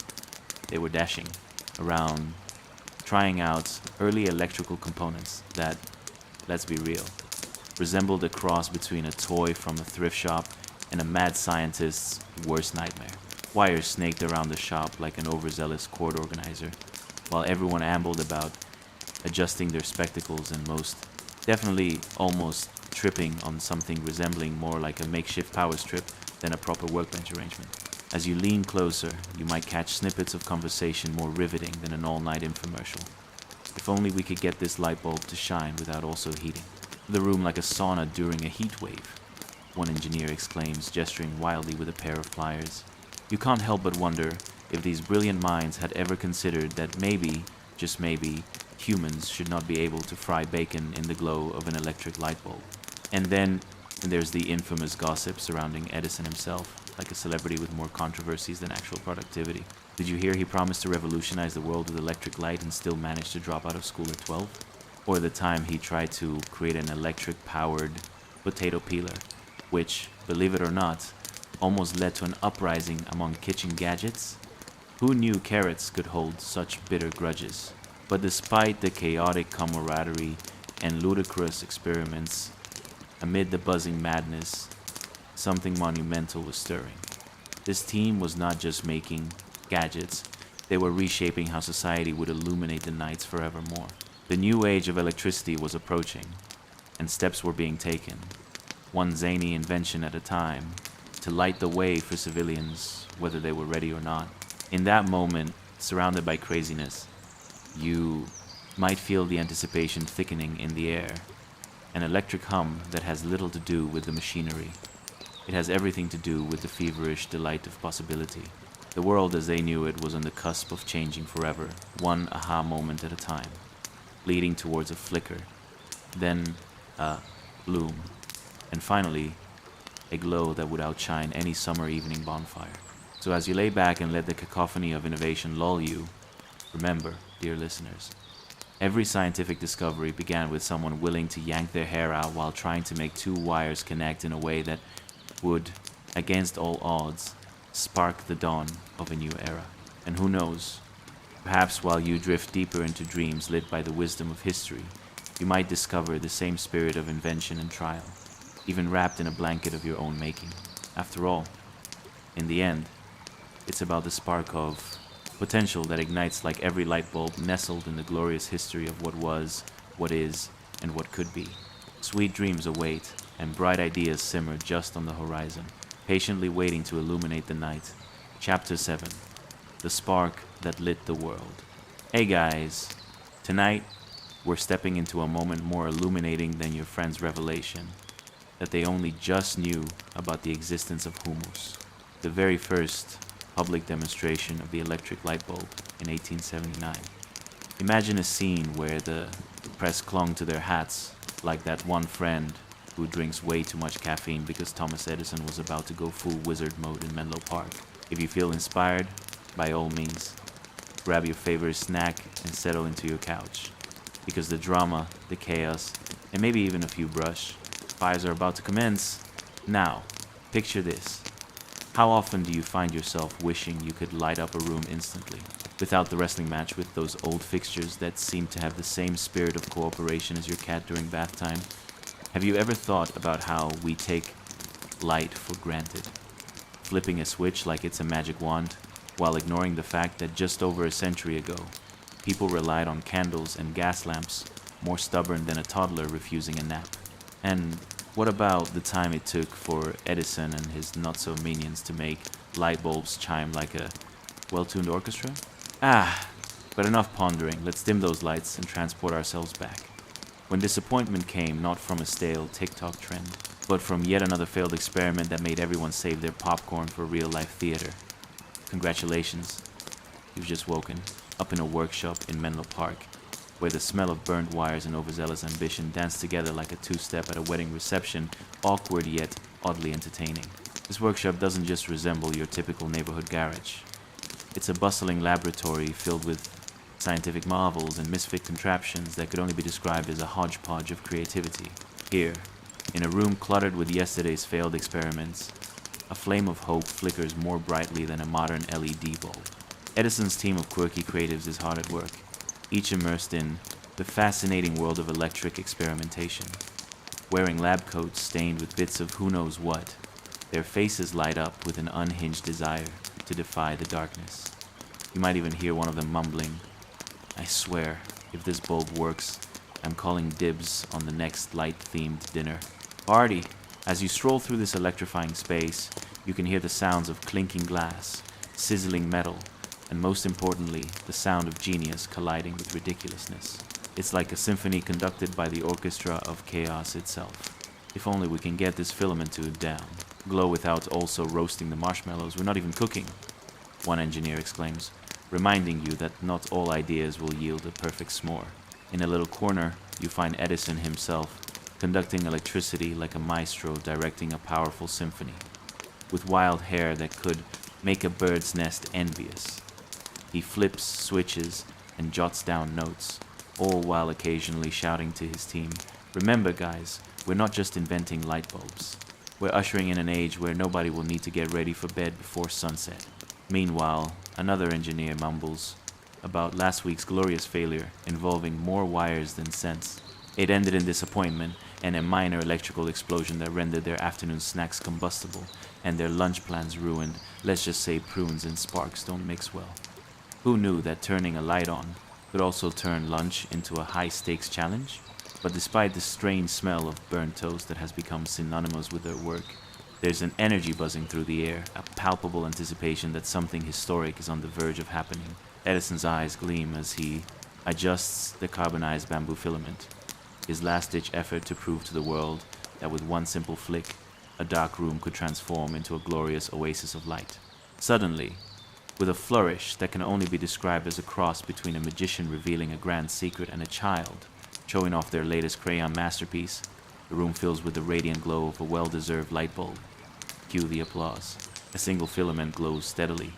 They were dashing around, trying out early electrical components that, let's be real, resembled a cross between a toy from a thrift shop and a mad scientist's worst nightmare. Wires snaked around the shop like an overzealous chord organizer, while everyone ambled about, adjusting their spectacles and most definitely almost tripping on something resembling more like a makeshift power strip than a proper workbench arrangement. As you lean closer, you might catch snippets of conversation more riveting than an all-night infomercial. If only we could get this light bulb to shine without also heating the room like a sauna during a heat wave, one engineer exclaims, gesturing wildly with a pair of pliers. You can't help but wonder if these brilliant minds had ever considered that maybe, just maybe, humans should not be able to fry bacon in the glow of an electric light bulb. And then there's the infamous gossip surrounding Edison himself, like a celebrity with more controversies than actual productivity. Did you hear he promised to revolutionize the world with electric light and still managed to drop out of school at 12? Or the time he tried to create an electric-powered potato peeler, which, believe it or not, almost led to an uprising among kitchen gadgets? Who knew carrots could hold such bitter grudges? But despite the chaotic camaraderie and ludicrous experiments, amid the buzzing madness, something monumental was stirring. This team was not just making gadgets, they were reshaping how society would illuminate the nights forevermore. The new age of electricity was approaching, and steps were being taken, one zany invention at a time, to light the way for civilians, whether they were ready or not. In that moment, surrounded by craziness, you might feel the anticipation thickening in the air, an electric hum that has little to do with the machinery. It has everything to do with the feverish delight of possibility. The world as they knew it was on the cusp of changing forever, one aha moment at a time, leading towards a flicker, then a bloom, and finally a glow that would outshine any summer evening bonfire. So as you lay back and let the cacophony of innovation lull you, remember, dear listeners, every scientific discovery began with someone willing to yank their hair out while trying to make two wires connect in a way that would, against all odds, spark the dawn of a new era. And who knows, perhaps while you drift deeper into dreams lit by the wisdom of history, you might discover the same spirit of invention and trial, even wrapped in a blanket of your own making. After all, in the end, it's about the spark of potential that ignites like every light bulb nestled in the glorious history of what was, what is, and what could be. Sweet dreams await, and bright ideas simmer just on the horizon, patiently waiting to illuminate the night. Chapter 7. The Spark That Lit the World. Hey guys, tonight we're stepping into a moment more illuminating than your friend's revelation that they only just knew about the existence of humus, the very first public demonstration of the electric light bulb in 1879. Imagine a scene where the press clung to their hats like that one friend who drinks way too much caffeine because Thomas Edison was about to go full wizard mode in Menlo Park. If you feel inspired, by all means, grab your favorite snack and settle into your couch, because the drama, the chaos, and maybe even a few brush fires are about to commence. Now, picture this. How often do you find yourself wishing you could light up a room instantly, without the wrestling match with those old fixtures that seem to have the same spirit of cooperation as your cat during bath time? Have you ever thought about how we take light for granted, flipping a switch like it's a magic wand, while ignoring the fact that just over a century ago, people relied on candles and gas lamps more stubborn than a toddler refusing a nap? And what about the time it took for Edison and his not-so-minions to make light bulbs chime like a well-tuned orchestra? But enough pondering, let's dim those lights and transport ourselves back. When disappointment came not from a stale TikTok trend, but from yet another failed experiment that made everyone save their popcorn for real-life theater. Congratulations, you've just woken up in a workshop in Menlo Park, where the smell of burnt wires and overzealous ambition dance together like a two-step at a wedding reception, awkward yet oddly entertaining. This workshop doesn't just resemble your typical neighborhood garage. It's a bustling laboratory filled with scientific marvels and misfit contraptions that could only be described as a hodgepodge of creativity. Here, in a room cluttered with yesterday's failed experiments, a flame of hope flickers more brightly than a modern LED bulb. Edison's team of quirky creatives is hard at work, each immersed in the fascinating world of electric experimentation. Wearing lab coats stained with bits of who knows what, their faces light up with an unhinged desire to defy the darkness. You might even hear one of them mumbling, "I swear, if this bulb works, I'm calling dibs on the next light-themed dinner." Party! As you stroll through this electrifying space, you can hear the sounds of clinking glass, sizzling metal, and most importantly, the sound of genius colliding with ridiculousness. It's like a symphony conducted by the orchestra of chaos itself. If only we can get this filament to down. Glow without also roasting the marshmallows. We're not even cooking, one engineer exclaims, reminding you that not all ideas will yield a perfect s'more. In a little corner, you find Edison himself, conducting electricity like a maestro directing a powerful symphony, with wild hair that could make a bird's nest envious. He flips, switches, and jots down notes, all while occasionally shouting to his team, "Remember, guys, we're not just inventing light bulbs. We're ushering in an age where nobody will need to get ready for bed before sunset." Meanwhile, another engineer mumbles about last week's glorious failure involving more wires than sense. It ended in disappointment and a minor electrical explosion that rendered their afternoon snacks combustible and their lunch plans ruined. Let's just say prunes and sparks don't mix well. Who knew that turning a light on could also turn lunch into a high-stakes challenge? But despite the strange smell of burnt toast that has become synonymous with their work, there's an energy buzzing through the air, a palpable anticipation that something historic is on the verge of happening. Edison's eyes gleam as he adjusts the carbonized bamboo filament, his last-ditch effort to prove to the world that with one simple flick, a dark room could transform into a glorious oasis of light. Suddenly, with a flourish that can only be described as a cross between a magician revealing a grand secret and a child showing off their latest crayon masterpiece, the room fills with the radiant glow of a well-deserved light bulb. Cue the applause. A single filament glows steadily,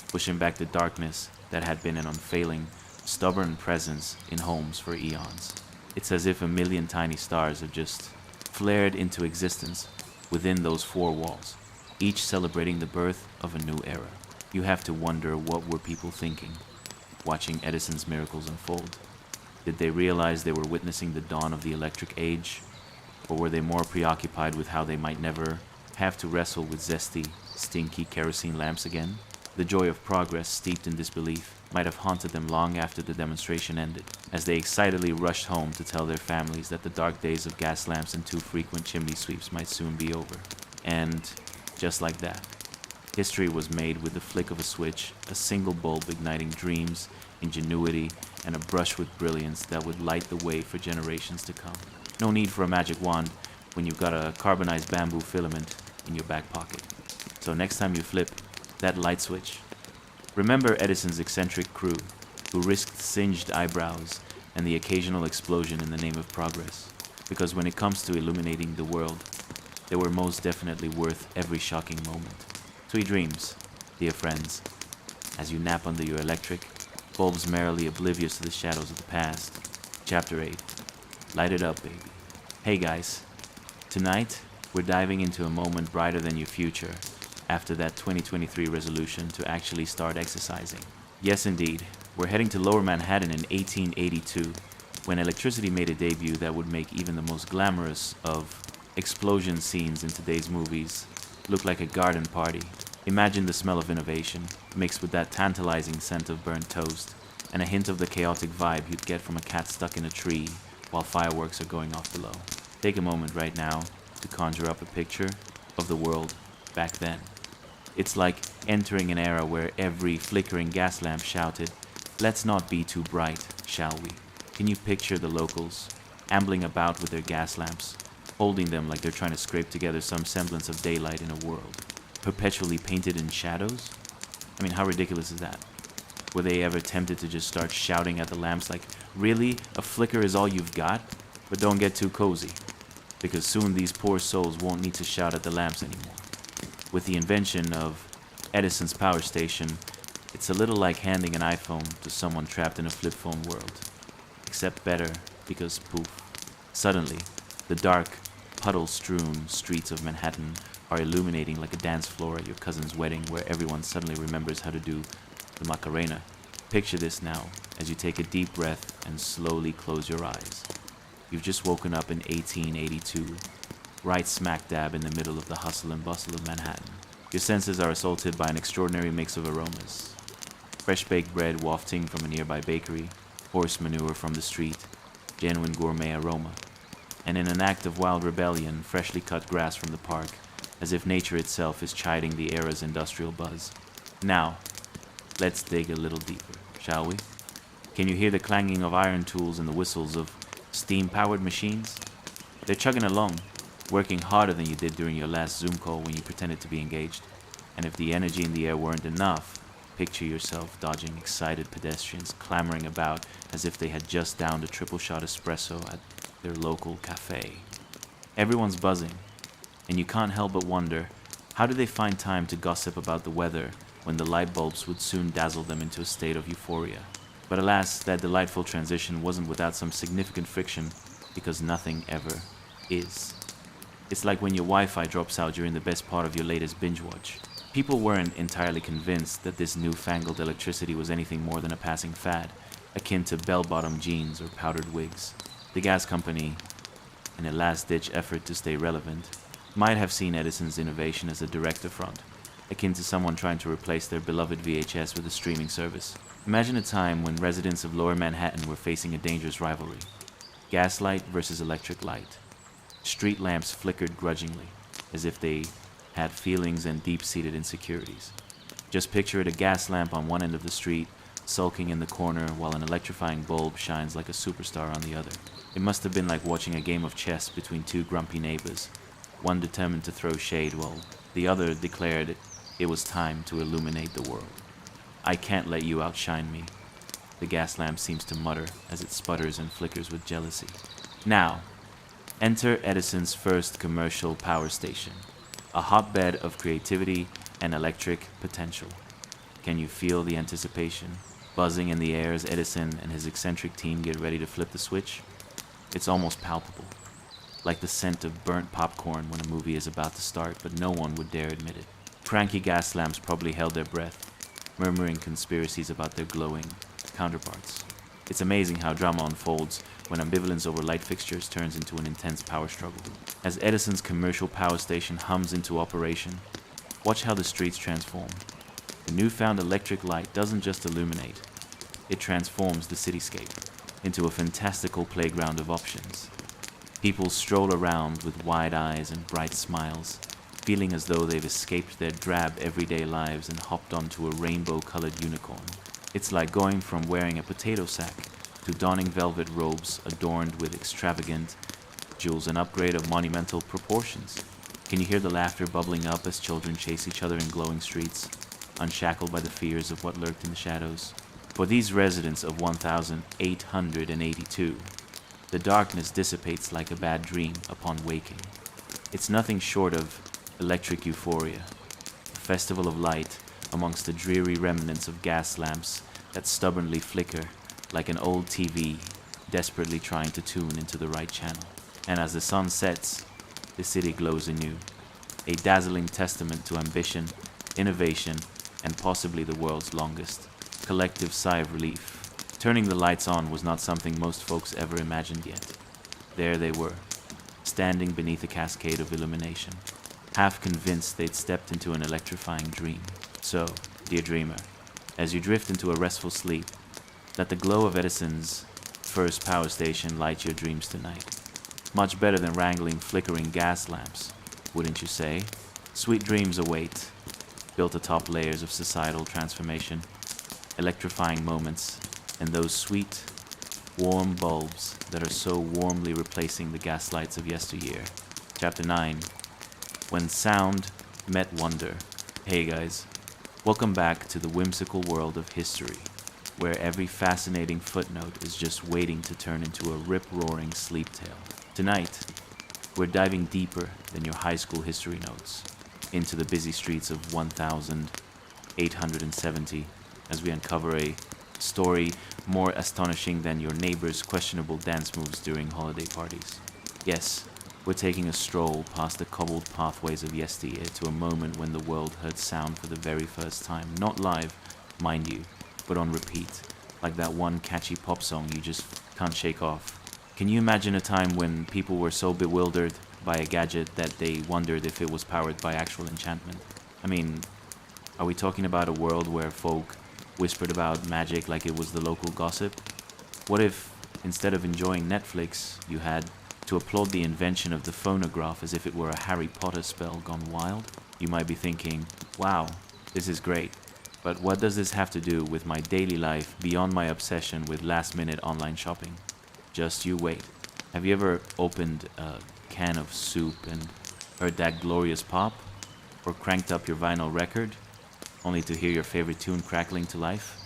pushing back the darkness that had been an unfailing, stubborn presence in homes for eons. It's as if a million tiny stars have just flared into existence within those four walls, each celebrating the birth of a new era. You have to wonder, what were people thinking, watching Edison's miracles unfold? Did they realize they were witnessing the dawn of the electric age? Or were they more preoccupied with how they might never have to wrestle with zesty, stinky kerosene lamps again? The joy of progress, steeped in disbelief, might have haunted them long after the demonstration ended, as they excitedly rushed home to tell their families that the dark days of gas lamps and too frequent chimney sweeps might soon be over. And just like that, history was made with the flick of a switch, a single bulb igniting dreams, ingenuity, and a brush with brilliance that would light the way for generations to come. No need for a magic wand when you've got a carbonized bamboo filament in your back pocket. So next time you flip that light switch, remember Edison's eccentric crew, who risked singed eyebrows and the occasional explosion in the name of progress. Because when it comes to illuminating the world, they were most definitely worth every shocking moment. Sweet dreams, dear friends, as you nap under your electric, bulbs merrily oblivious to the shadows of the past. Chapter 8. Light it up, baby. Hey guys, tonight we're diving into a moment brighter than your future after that 2023 resolution to actually start exercising. Yes indeed, we're heading to Lower Manhattan in 1882, when electricity made a debut that would make even the most glamorous of explosion scenes in today's movies look like a garden party. Imagine the smell of innovation, mixed with that tantalizing scent of burnt toast, and a hint of the chaotic vibe you'd get from a cat stuck in a tree while fireworks are going off below. Take a moment right now to conjure up a picture of the world back then. It's like entering an era where every flickering gas lamp shouted, "Let's not be too bright, shall we?" Can you picture the locals ambling about with their gas lamps, holding them like they're trying to scrape together some semblance of daylight in a world perpetually painted in shadows. I mean, how ridiculous is that? Were they ever tempted to just start shouting at the lamps like, really? A flicker is all you've got? But don't get too cozy, because soon these poor souls won't need to shout at the lamps anymore. With the invention of Edison's power station, it's a little like handing an iPhone to someone trapped in a flip phone world. Except better, because poof. Suddenly, the dark, puddle-strewn streets of Manhattan are illuminating like a dance floor at your cousin's wedding where everyone suddenly remembers how to do the Macarena. Picture this now, as you take a deep breath and slowly close your eyes. You've just woken up in 1882, right smack dab in the middle of the hustle and bustle of Manhattan. Your senses are assaulted by an extraordinary mix of aromas. Fresh baked bread wafting from a nearby bakery, horse manure from the street, genuine gourmet aroma. And in an act of wild rebellion, freshly cut grass from the park, as if nature itself is chiding the era's industrial buzz. Now, let's dig a little deeper, shall we? Can you hear the clanging of iron tools and the whistles of steam-powered machines? They're chugging along, working harder than you did during your last Zoom call when you pretended to be engaged. And if the energy in the air weren't enough, picture yourself dodging excited pedestrians clamoring about as if they had just downed a triple shot espresso at their local cafe. Everyone's buzzing, and you can't help but wonder, how do they find time to gossip about the weather when the light bulbs would soon dazzle them into a state of euphoria? But alas, that delightful transition wasn't without some significant friction, because nothing ever is. It's like when your Wi-Fi drops out during the best part of your latest binge watch. People weren't entirely convinced that this newfangled electricity was anything more than a passing fad, akin to bell-bottom jeans or powdered wigs. The gas company, in a last-ditch effort to stay relevant, might have seen Edison's innovation as a direct affront, akin to someone trying to replace their beloved VHS with a streaming service. Imagine a time when residents of Lower Manhattan were facing a dangerous rivalry. Gaslight versus electric light. Street lamps flickered grudgingly, as if they had feelings and deep-seated insecurities. Just picture it, a gas lamp on one end of the street, sulking in the corner while an electrifying bulb shines like a superstar on the other. It must have been like watching a game of chess between two grumpy neighbors, one determined to throw shade while the other declared it was time to illuminate the world. I can't let you outshine me, the gas lamp seems to mutter as it sputters and flickers with jealousy. Now, enter Edison's first commercial power station, a hotbed of creativity and electric potential. Can you feel the anticipation buzzing in the air as Edison and his eccentric team get ready to flip the switch? It's almost palpable, like the scent of burnt popcorn when a movie is about to start, but no one would dare admit it. Cranky gas lamps probably held their breath, murmuring conspiracies about their glowing counterparts. It's amazing how drama unfolds when ambivalence over light fixtures turns into an intense power struggle. As Edison's commercial power station hums into operation, watch how the streets transform. The newfound electric light doesn't just illuminate, it transforms the cityscape into a fantastical playground of options. People stroll around with wide eyes and bright smiles, feeling as though they've escaped their drab everyday lives and hopped onto a rainbow-colored unicorn. It's like going from wearing a potato sack to donning velvet robes adorned with extravagant jewels, an upgrade of monumental proportions. Can you hear the laughter bubbling up as children chase each other in glowing streets, unshackled by the fears of what lurked in the shadows? For these residents of 1882, the darkness dissipates like a bad dream upon waking. It's nothing short of electric euphoria, a festival of light amongst the dreary remnants of gas lamps that stubbornly flicker like an old TV desperately trying to tune into the right channel. And as the sun sets, the city glows anew, a dazzling testament to ambition, innovation, and possibly the world's longest collective sigh of relief. Turning the lights on was not something most folks ever imagined yet. There they were, standing beneath a cascade of illumination, half convinced they'd stepped into an electrifying dream. So, dear dreamer, as you drift into a restful sleep, let the glow of Edison's first power station light your dreams tonight. Much better than wrangling flickering gas lamps, wouldn't you say? Sweet dreams await, built atop layers of societal transformation, electrifying moments, and those sweet, warm bulbs that are so warmly replacing the gaslights of yesteryear. Chapter 9, When Sound Met Wonder. Hey guys, welcome back to the whimsical world of history, where every fascinating footnote is just waiting to turn into a rip-roaring sleep tale. Tonight, we're diving deeper than your high school history notes into the busy streets of 1870 as we uncover a story more astonishing than your neighbor's questionable dance moves during holiday parties. Yes, we're taking a stroll past the cobbled pathways of yesteryear to a moment when the world heard sound for the very first time, not live, mind you, but on repeat, like that one catchy pop song you just can't shake off. Can you imagine a time when people were so bewildered by a gadget that they wondered if it was powered by actual enchantment? I mean, are we talking about a world where folk whispered about magic like it was the local gossip? What if, instead of enjoying Netflix, you had to applaud the invention of the phonograph as if it were a Harry Potter spell gone wild? You might be thinking, wow, this is great, but what does this have to do with my daily life beyond my obsession with last-minute online shopping? Just you wait. Have you ever opened a can of soup and heard that glorious pop? Or cranked up your vinyl record, only to hear your favorite tune crackling to life?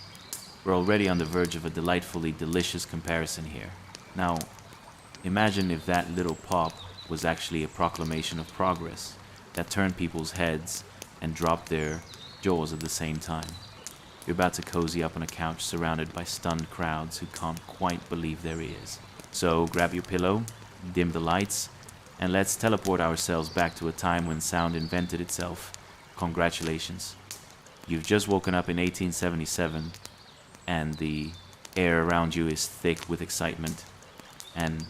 We're already on the verge of a delightfully delicious comparison here. Now, imagine if that little pop was actually a proclamation of progress that turned people's heads and dropped their jaws at the same time. You're about to cozy up on a couch surrounded by stunned crowds who can't quite believe their ears. So grab your pillow, dim the lights, and let's teleport ourselves back to a time when sound invented itself. Congratulations. You've just woken up in 1877, and the air around you is thick with excitement, and,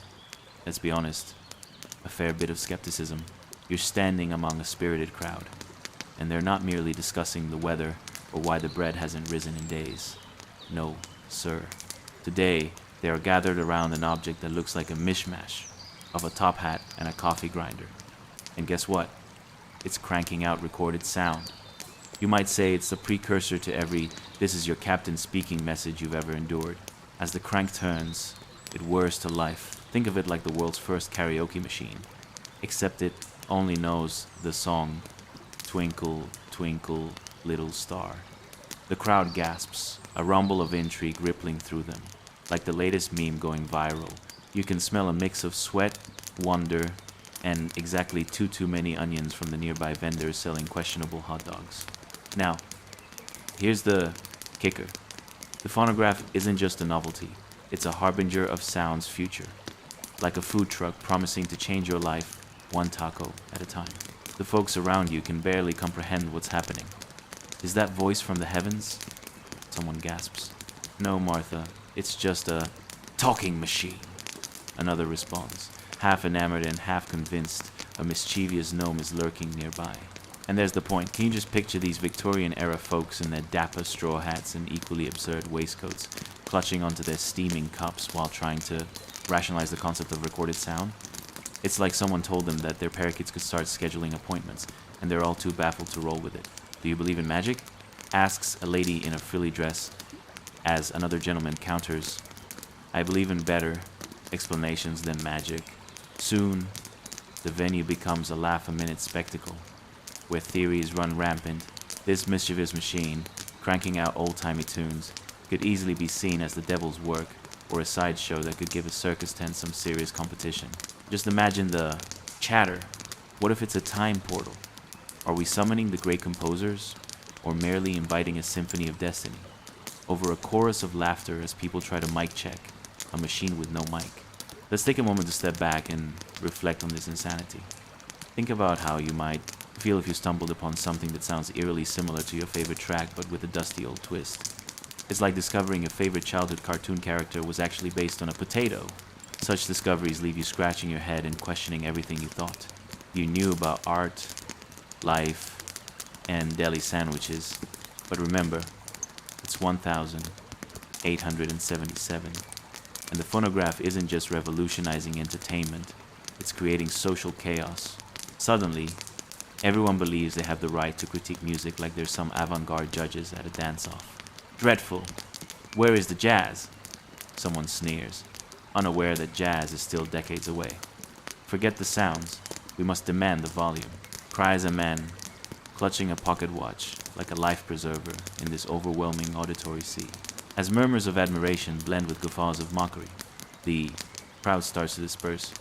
let's be honest, a fair bit of skepticism. You're standing among a spirited crowd, and they're not merely discussing the weather or why the bread hasn't risen in days. No, sir. Today, they are gathered around an object that looks like a mishmash of a top hat and a coffee grinder. And guess what? It's cranking out recorded sound. You might say it's the precursor to every "this is your captain speaking" message you've ever endured. As the crank turns, it whirs to life. Think of it like the world's first karaoke machine, except it only knows the song "Twinkle, Twinkle, Little Star." The crowd gasps, a rumble of intrigue rippling through them, like the latest meme going viral. You can smell a mix of sweat, wonder, and exactly too many onions from the nearby vendors selling questionable hot dogs. Now, here's the kicker. The phonograph isn't just a novelty, it's a harbinger of sound's future, like a food truck promising to change your life one taco at a time. The folks around you can barely comprehend what's happening. Is that voice from the heavens? Someone gasps. No, Martha, it's just a talking machine. Another responds, half enamored and half convinced a mischievous gnome is lurking nearby. And there's the point. Can you just picture these Victorian-era folks in their dapper straw hats and equally absurd waistcoats, clutching onto their steaming cups while trying to rationalize the concept of recorded sound? It's like someone told them that their parakeets could start scheduling appointments, and they're all too baffled to roll with it. Do you believe in magic? Asks a lady in a frilly dress, as another gentleman counters, I believe in better explanations than magic. Soon, the venue becomes a laugh-a-minute spectacle, where theories run rampant. This mischievous machine, cranking out old-timey tunes, could easily be seen as the devil's work, or a sideshow that could give a circus tent some serious competition. Just imagine the chatter. What if it's a time portal? Are we summoning the great composers, or merely inviting a symphony of destiny? Over a chorus of laughter as people try to mic check a machine with no mic. Let's take a moment to step back and reflect on this insanity. Think about how you might feel if you stumbled upon something that sounds eerily similar to your favorite track but with a dusty old twist. It's like discovering your favorite childhood cartoon character was actually based on a potato. Such discoveries leave you scratching your head and questioning everything you thought you knew about art, life, and deli sandwiches. But remember, it's 1877. And the phonograph isn't just revolutionizing entertainment, it's creating social chaos. Suddenly, everyone believes they have the right to critique music like there's some avant-garde judges at a dance-off. Dreadful. Where is the jazz? Someone sneers, unaware that jazz is still decades away. Forget the sounds. We must demand the volume. Cries a man, clutching a pocket watch like a life preserver in this overwhelming auditory sea. As murmurs of admiration blend with guffaws of mockery, the crowd starts to disperse,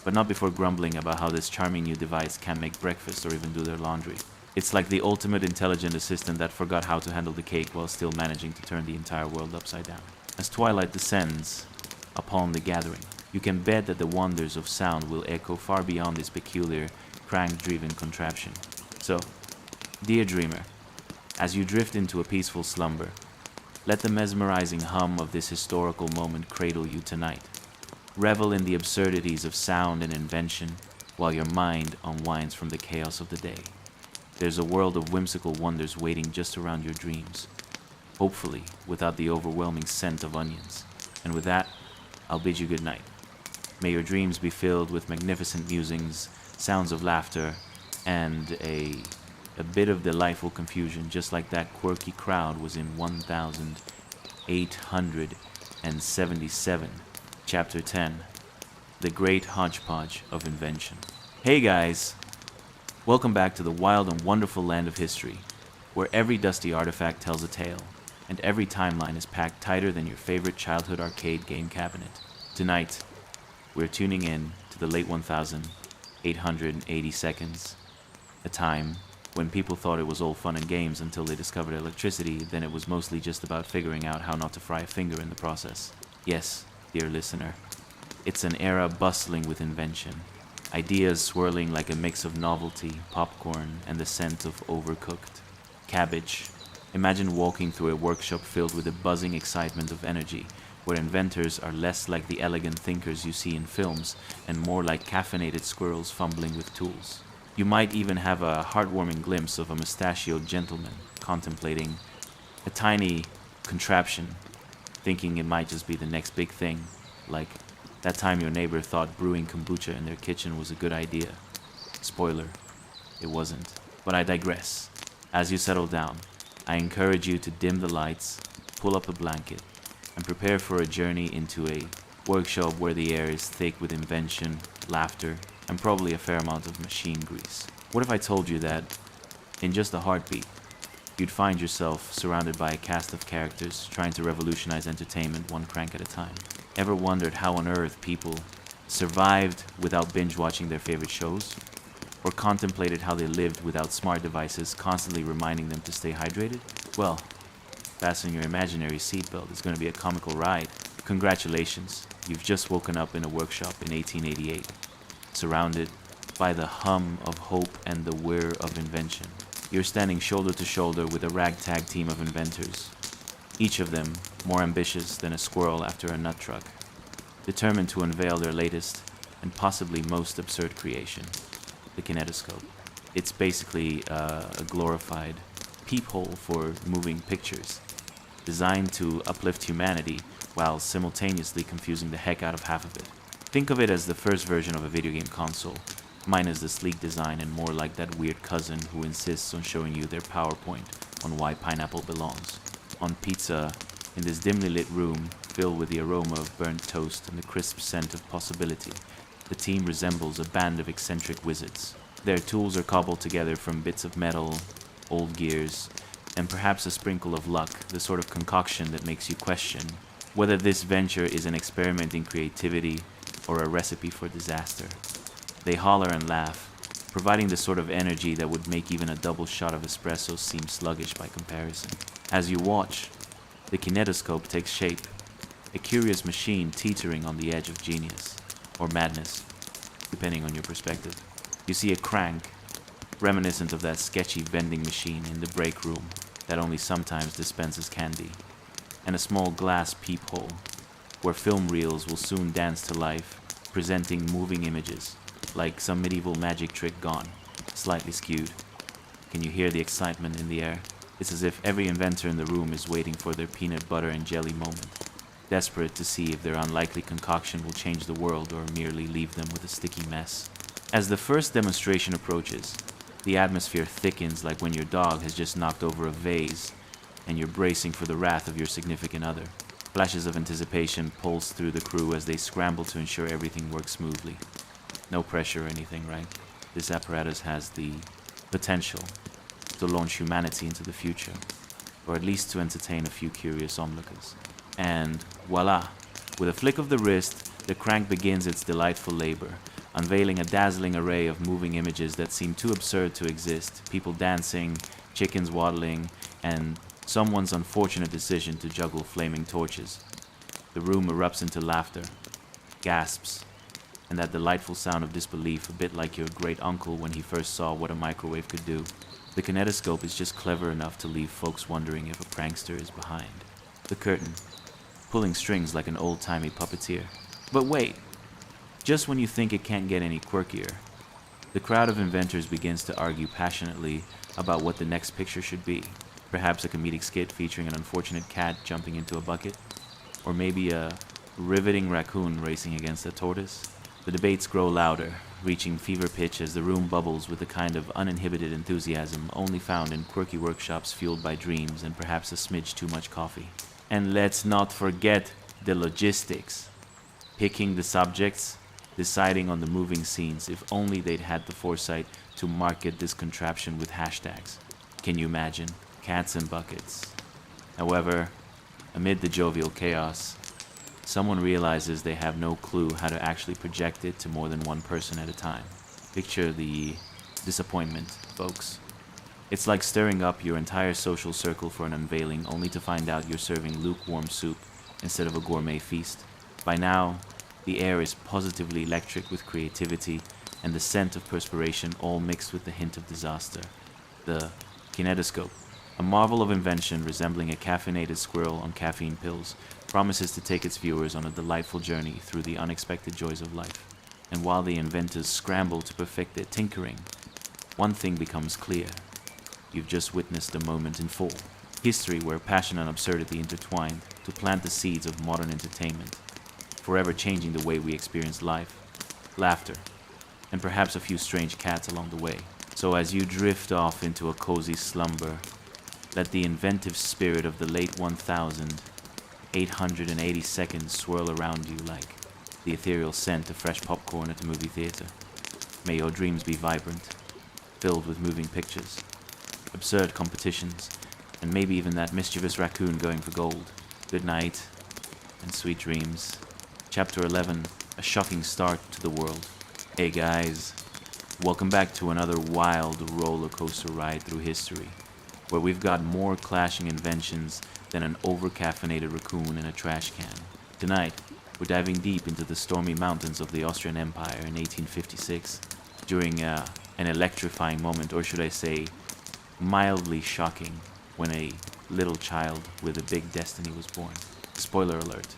but not before grumbling about how this charming new device can't make breakfast or even do their laundry. It's like the ultimate intelligent assistant that forgot how to handle the cake while still managing to turn the entire world upside down. As twilight descends upon the gathering, you can bet that the wonders of sound will echo far beyond this peculiar, crank-driven contraption. So, dear dreamer, as you drift into a peaceful slumber, let the mesmerizing hum of this historical moment cradle you tonight. Revel in the absurdities of sound and invention while your mind unwinds from the chaos of the day. There's a world of whimsical wonders waiting just around your dreams, hopefully without the overwhelming scent of onions. And with that, I'll bid you good night. May your dreams be filled with magnificent musings, sounds of laughter, and a bit of delightful confusion, just like that quirky crowd was in 1877, Chapter 10, The Great Hodgepodge of Invention. Hey guys! Welcome back to the wild and wonderful land of history, where every dusty artifact tells a tale, and every timeline is packed tighter than your favorite childhood arcade game cabinet. Tonight, we're tuning in to the late 1880 seconds, a time when people thought it was all fun and games until they discovered electricity. Then it was mostly just about figuring out how not to fry a finger in the process. Yes, dear listener, it's an era bustling with invention, ideas swirling like a mix of novelty, popcorn, and the scent of overcooked cabbage. Imagine walking through a workshop filled with the buzzing excitement of energy, where inventors are less like the elegant thinkers you see in films and more like caffeinated squirrels fumbling with tools. You might even have a heartwarming glimpse of a mustachioed gentleman contemplating a tiny contraption, thinking it might just be the next big thing, like that time your neighbor thought brewing kombucha in their kitchen was a good idea. Spoiler, it wasn't. But I digress. As you settle down, I encourage you to dim the lights, pull up a blanket, and prepare for a journey into a workshop where the air is thick with invention, laughter, and probably a fair amount of machine grease. What if I told you that, in just a heartbeat, you'd find yourself surrounded by a cast of characters trying to revolutionize entertainment one crank at a time? Ever wondered how on earth people survived without binge-watching their favorite shows? Or contemplated how they lived without smart devices constantly reminding them to stay hydrated? Well, fasten your imaginary seatbelt. It's going to be a comical ride. Congratulations, you've just woken up in a workshop in 1888, surrounded by the hum of hope and the whir of invention. You're standing shoulder to shoulder with a ragtag team of inventors, each of them more ambitious than a squirrel after a nut truck, determined to unveil their latest and possibly most absurd creation, the kinetoscope. It's basically a glorified peephole for moving pictures, designed to uplift humanity while simultaneously confusing the heck out of half of it. Think of it as the first version of a video game console, minus the sleek design and more like that weird cousin who insists on showing you their PowerPoint on why pineapple belongs. On pizza, in this dimly lit room filled with the aroma of burnt toast and the crisp scent of possibility, the team resembles a band of eccentric wizards. Their tools are cobbled together from bits of metal, old gears, and perhaps a sprinkle of luck, the sort of concoction that makes you question whether this venture is an experiment in creativity or a recipe for disaster. They holler and laugh, providing the sort of energy that would make even a double shot of espresso seem sluggish by comparison. As you watch, the kinetoscope takes shape, a curious machine teetering on the edge of genius, or madness, depending on your perspective. You see a crank, reminiscent of that sketchy vending machine in the break room that only sometimes dispenses candy, and a small glass peephole, where film reels will soon dance to life, presenting moving images, like some medieval magic trick gone, slightly skewed. Can you hear the excitement in the air? It's as if every inventor in the room is waiting for their peanut butter and jelly moment, desperate to see if their unlikely concoction will change the world or merely leave them with a sticky mess. As the first demonstration approaches, the atmosphere thickens like when your dog has just knocked over a vase and you're bracing for the wrath of your significant other. Flashes of anticipation pulse through the crew as they scramble to ensure everything works smoothly. No pressure or anything, right? This apparatus has the potential to launch humanity into the future, or at least to entertain a few curious onlookers. And voila, with a flick of the wrist, the crank begins its delightful labor, unveiling a dazzling array of moving images that seem too absurd to exist. People dancing, chickens waddling, and someone's unfortunate decision to juggle flaming torches. The room erupts into laughter, gasps, and that delightful sound of disbelief, a bit like your great uncle when he first saw what a microwave could do. The kinetoscope is just clever enough to leave folks wondering if a prankster is behind the curtain, pulling strings like an old-timey puppeteer. But wait, just when you think it can't get any quirkier, the crowd of inventors begins to argue passionately about what the next picture should be. Perhaps a comedic skit featuring an unfortunate cat jumping into a bucket, or maybe a riveting raccoon racing against a tortoise. The debates grow louder, reaching fever pitch as the room bubbles with the kind of uninhibited enthusiasm only found in quirky workshops fueled by dreams and perhaps a smidge too much coffee. And let's not forget the logistics. Picking the subjects, deciding on the moving scenes, if only they'd had the foresight to market this contraption with hashtags. Can you imagine? Cats and buckets. However, amid the jovial chaos, someone realizes they have no clue how to actually project it to more than one person at a time. Picture the disappointment, folks. It's like stirring up your entire social circle for an unveiling only to find out you're serving lukewarm soup instead of a gourmet feast. By now, the air is positively electric with creativity and the scent of perspiration, all mixed with the hint of disaster. The kinetoscope, a marvel of invention resembling a caffeinated squirrel on caffeine pills, promises to take its viewers on a delightful journey through the unexpected joys of life. And while the inventors scramble to perfect their tinkering, one thing becomes clear. You've just witnessed a moment in full. History where passion and absurdity intertwined to plant the seeds of modern entertainment, forever changing the way we experience life, laughter, and perhaps a few strange cats along the way. So as you drift off into a cozy slumber, let the inventive spirit of the late 1,880 seconds swirl around you like the ethereal scent of fresh popcorn at a movie theater. May your dreams be vibrant, filled with moving pictures, absurd competitions, and maybe even that mischievous raccoon going for gold. Good night, and sweet dreams. Chapter 11, a shocking start to the world. Hey guys, welcome back to another wild roller coaster ride through history, where we've got more clashing inventions than an over-caffeinated raccoon in a trash can. Tonight, we're diving deep into the stormy mountains of the Austrian Empire in 1856, during an electrifying moment, or should I say, mildly shocking, when a little child with a big destiny was born. Spoiler alert.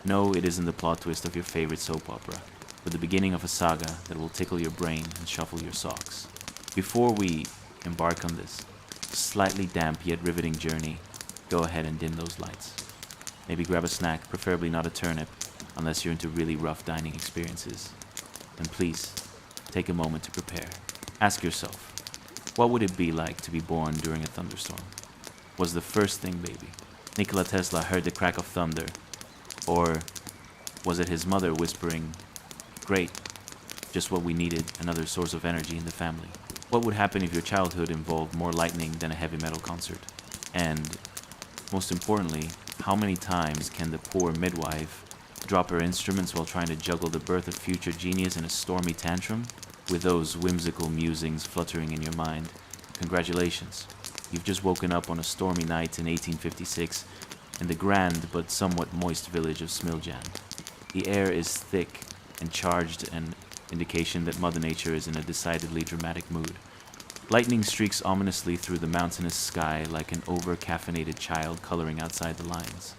No, it isn't the plot twist of your favorite soap opera, but the beginning of a saga that will tickle your brain and shuffle your socks. Before we embark on this slightly damp yet riveting journey, go ahead and dim those lights. Maybe grab a snack, preferably not a turnip, unless you're into really rough dining experiences. And please, take a moment to prepare. Ask yourself, what would it be like to be born during a thunderstorm? Was the first thing baby? Nikola Tesla heard the crack of thunder, or was it his mother whispering, "Great, just what we needed, another source of energy in the family"? What would happen if your childhood involved more lightning than a heavy metal concert? And, most importantly, how many times can the poor midwife drop her instruments while trying to juggle the birth of future genius in a stormy tantrum? With those whimsical musings fluttering in your mind, congratulations. You've just woken up on a stormy night in 1856 in the grand but somewhat moist village of Smiljan. The air is thick and charged, an indication that Mother Nature is in a decidedly dramatic mood. Lightning streaks ominously through the mountainous sky like an over-caffeinated child coloring outside the lines.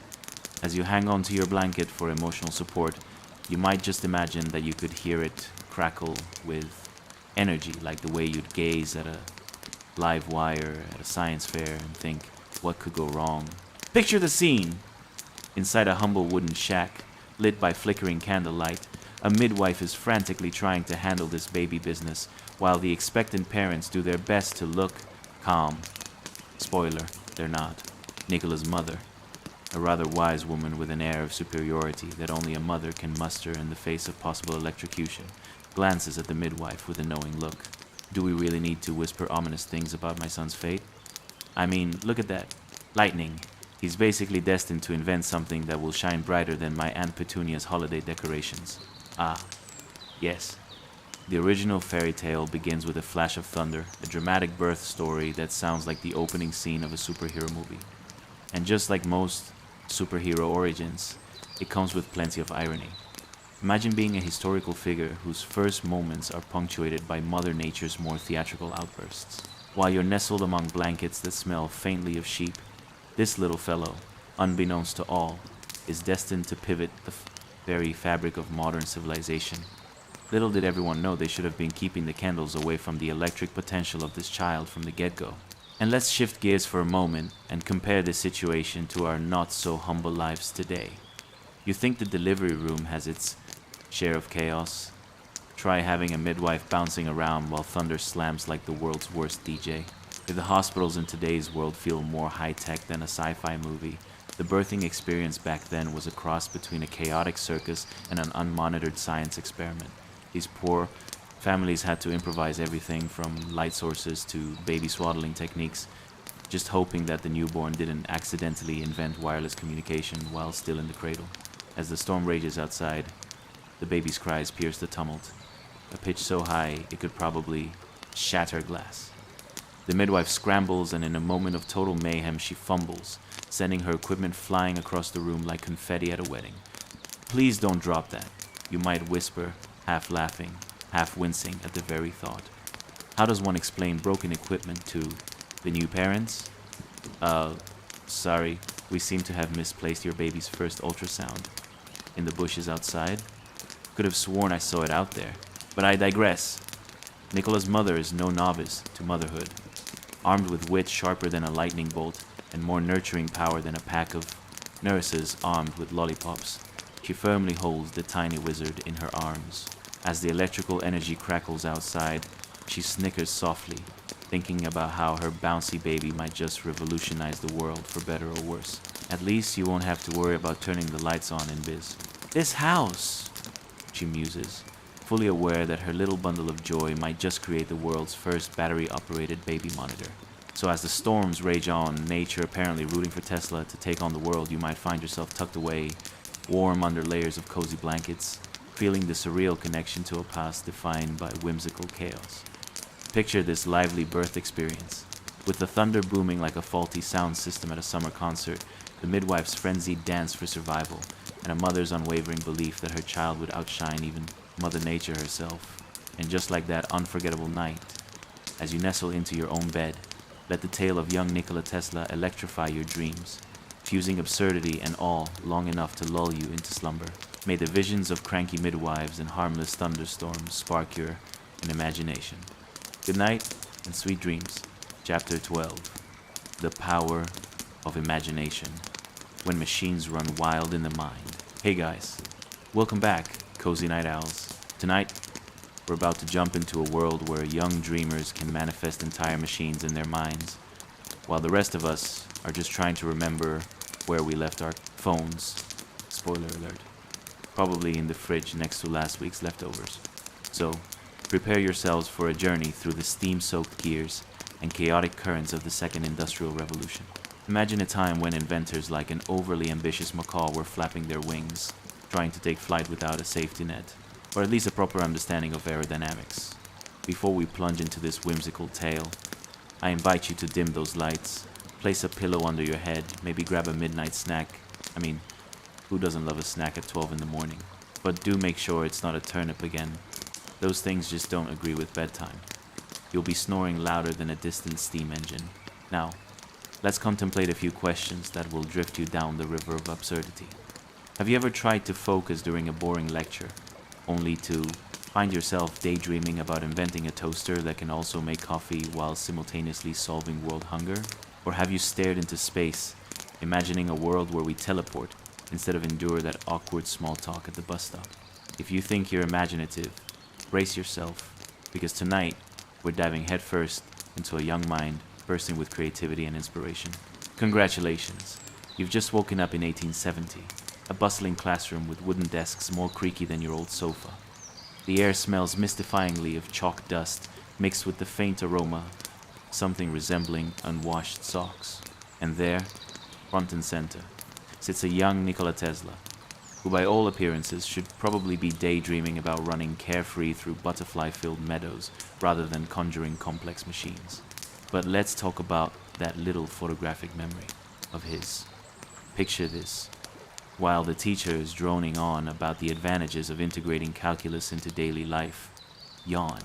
As you hang on to your blanket for emotional support, you might just imagine that you could hear it crackle with energy, like the way you'd gaze at a live wire at a science fair and think, what could go wrong? Picture the scene! Inside a humble wooden shack, lit by flickering candlelight, a midwife is frantically trying to handle this baby business, while the expectant parents do their best to look calm. Spoiler, they're not. Nicola's mother, a rather wise woman with an air of superiority that only a mother can muster in the face of possible electrocution, glances at the midwife with a knowing look. Do we really need to whisper ominous things about my son's fate? I mean, look at that. Lightning. He's basically destined to invent something that will shine brighter than my Aunt Petunia's holiday decorations. Ah, yes. The original fairy tale begins with a flash of thunder, a dramatic birth story that sounds like the opening scene of a superhero movie. And just like most superhero origins, it comes with plenty of irony. Imagine being a historical figure whose first moments are punctuated by Mother Nature's more theatrical outbursts. While you're nestled among blankets that smell faintly of sheep, this little fellow, unbeknownst to all, is destined to pivot the very fabric of modern civilization. Little did everyone know they should have been keeping the candles away from the electric potential of this child from the get-go. And let's shift gears for a moment and compare this situation to our not-so-humble lives today. You think the delivery room has its share of chaos? Try having a midwife bouncing around while thunder slams like the world's worst DJ. If the hospitals in today's world feel more high-tech than a sci-fi movie, the birthing experience back then was a cross between a chaotic circus and an unmonitored science experiment. These poor families had to improvise everything from light sources to baby swaddling techniques, just hoping that the newborn didn't accidentally invent wireless communication while still in the cradle. As the storm rages outside, the baby's cries pierce the tumult, a pitch so high it could probably shatter glass. The midwife scrambles, and in a moment of total mayhem she fumbles, sending her equipment flying across the room like confetti at a wedding. "Please don't drop that," you might whisper, half laughing, half wincing at the very thought. How does one explain broken equipment to the new parents? Sorry, we seem to have misplaced your baby's first ultrasound in the bushes outside. Could have sworn I saw it out there. But I digress. Nicola's mother is no novice to motherhood. Armed with wit sharper than a lightning bolt and more nurturing power than a pack of nurses armed with lollipops, she firmly holds the tiny wizard in her arms. As the electrical energy crackles outside, she snickers softly, thinking about how her bouncy baby might just revolutionize the world for better or worse. At least you won't have to worry about turning the lights on in Biz. "This house," she muses, fully aware that her little bundle of joy might just create the world's first battery-operated baby monitor. So as the storms rage on, nature apparently rooting for Tesla to take on the world, you might find yourself tucked away, warm under layers of cozy blankets, feeling the surreal connection to a past defined by whimsical chaos. Picture this lively birth experience. With the thunder booming like a faulty sound system at a summer concert, the midwife's frenzied dance for survival, and a mother's unwavering belief that her child would outshine even Mother Nature herself. And just like that unforgettable night, as you nestle into your own bed, let the tale of young Nikola Tesla electrify your dreams, fusing absurdity and awe long enough to lull you into slumber. May the visions of cranky midwives and harmless thunderstorms spark your imagination. Good night and sweet dreams. Chapter 12. The Power of Imagination. When machines run wild in the mind. Hey guys, welcome back, Cozy Night Owls. Tonight, we're about to jump into a world where young dreamers can manifest entire machines in their minds, while the rest of us are just trying to remember where we left our phones. Spoiler alert. Probably in the fridge next to last week's leftovers. So, prepare yourselves for a journey through the steam-soaked gears and chaotic currents of the Second Industrial Revolution. Imagine a time when inventors like an overly ambitious macaw were flapping their wings, trying to take flight without a safety net, or at least a proper understanding of aerodynamics. Before we plunge into this whimsical tale, I invite you to dim those lights, place a pillow under your head, maybe grab a midnight snack. I mean, who doesn't love a snack at 12 in the morning? But do make sure it's not a turnip again. Those things just don't agree with bedtime. You'll be snoring louder than a distant steam engine. Now, let's contemplate a few questions that will drift you down the river of absurdity. Have you ever tried to focus during a boring lecture, only to find yourself daydreaming about inventing a toaster that can also make coffee while simultaneously solving world hunger? Or have you stared into space, imagining a world where we teleport instead of endure that awkward small talk at the bus stop? If you think you're imaginative, brace yourself, because tonight we're diving headfirst into a young mind bursting with creativity and inspiration. Congratulations, you've just woken up in 1870, a bustling classroom with wooden desks more creaky than your old sofa. The air smells mystifyingly of chalk dust mixed with the faint aroma, something resembling unwashed socks. And there, front and center, sits a young Nikola Tesla, who by all appearances should probably be daydreaming about running carefree through butterfly-filled meadows rather than conjuring complex machines. But let's talk about that little photographic memory of his. Picture this. While the teacher is droning on about the advantages of integrating calculus into daily life, yawn,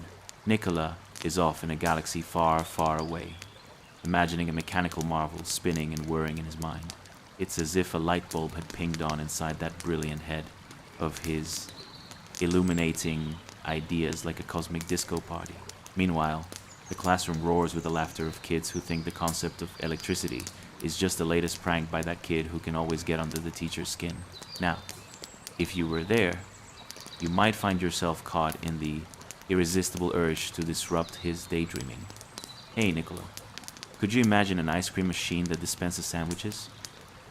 Nikola is off in a galaxy far, far away, imagining a mechanical marvel spinning and whirring in his mind. It's as if a light bulb had pinged on inside that brilliant head of his, illuminating ideas like a cosmic disco party. Meanwhile, the classroom roars with the laughter of kids who think the concept of electricity is just the latest prank by that kid who can always get under the teacher's skin. Now, if you were there, you might find yourself caught in the irresistible urge to disrupt his daydreaming. Hey, Nikola, could you imagine an ice cream machine that dispenses sandwiches?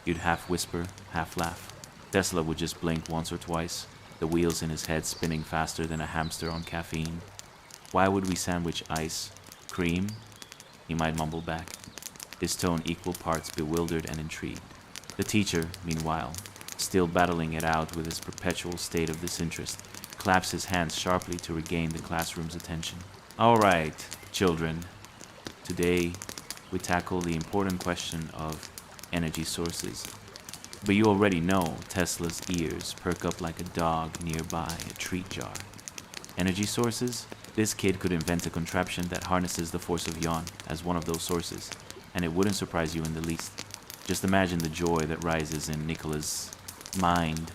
You'd half whisper, half laugh. Tesla would just blink once or twice, the wheels in his head spinning faster than a hamster on caffeine. Why would we sandwich ice? Cream? He might mumble back, his tone equal parts bewildered and intrigued. The teacher, meanwhile, still battling it out with his perpetual state of disinterest, claps his hands sharply to regain the classroom's attention. All right, children. Today, we tackle the important question of energy sources. But you already know Tesla's ears perk up like a dog nearby a treat jar. Energy sources? This kid could invent a contraption that harnesses the force of yawn as one of those sources, and it wouldn't surprise you in the least. Just imagine the joy that rises in Nikola's mind.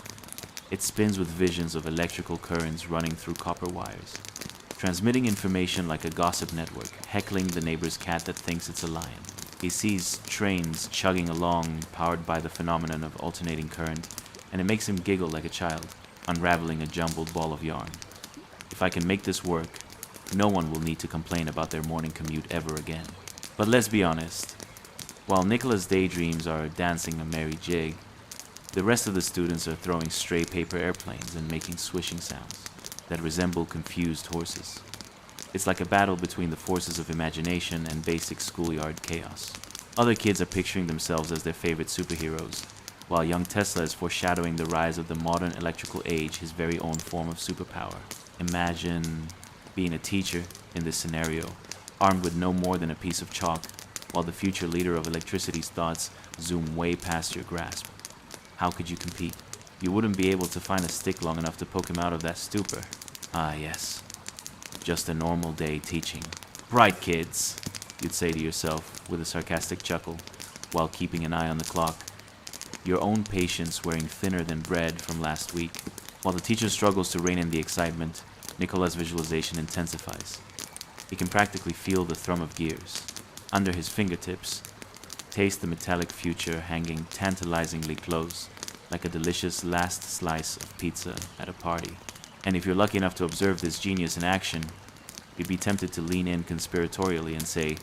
It spins with visions of electrical currents running through copper wires, transmitting information like a gossip network, heckling the neighbor's cat that thinks it's a lion. He sees trains chugging along, powered by the phenomenon of alternating current, and it makes him giggle like a child, unraveling a jumbled ball of yarn. If I can make this work, no one will need to complain about their morning commute ever again. But let's be honest, while Nikola's daydreams are dancing a merry jig, the rest of the students are throwing stray paper airplanes and making swishing sounds that resemble confused horses. It's like a battle between the forces of imagination and basic schoolyard chaos. Other kids are picturing themselves as their favorite superheroes, while young Tesla is foreshadowing the rise of the modern electrical age, his very own form of superpower. Imagine being a teacher in this scenario, armed with no more than a piece of chalk, while the future leader of electricity's thoughts zoom way past your grasp. How could you compete? You wouldn't be able to find a stick long enough to poke him out of that stupor. Ah, yes. Just a normal day teaching. Right, kids, you'd say to yourself with a sarcastic chuckle, while keeping an eye on the clock. Your own patience wearing thinner than bread from last week. While the teacher struggles to rein in the excitement, Nikola's visualization intensifies. He can practically feel the thrum of gears. Under his fingertips, taste the metallic future hanging tantalizingly close, like a delicious last slice of pizza at a party. And if you're lucky enough to observe this genius in action, you'd be tempted to lean in conspiratorially and say,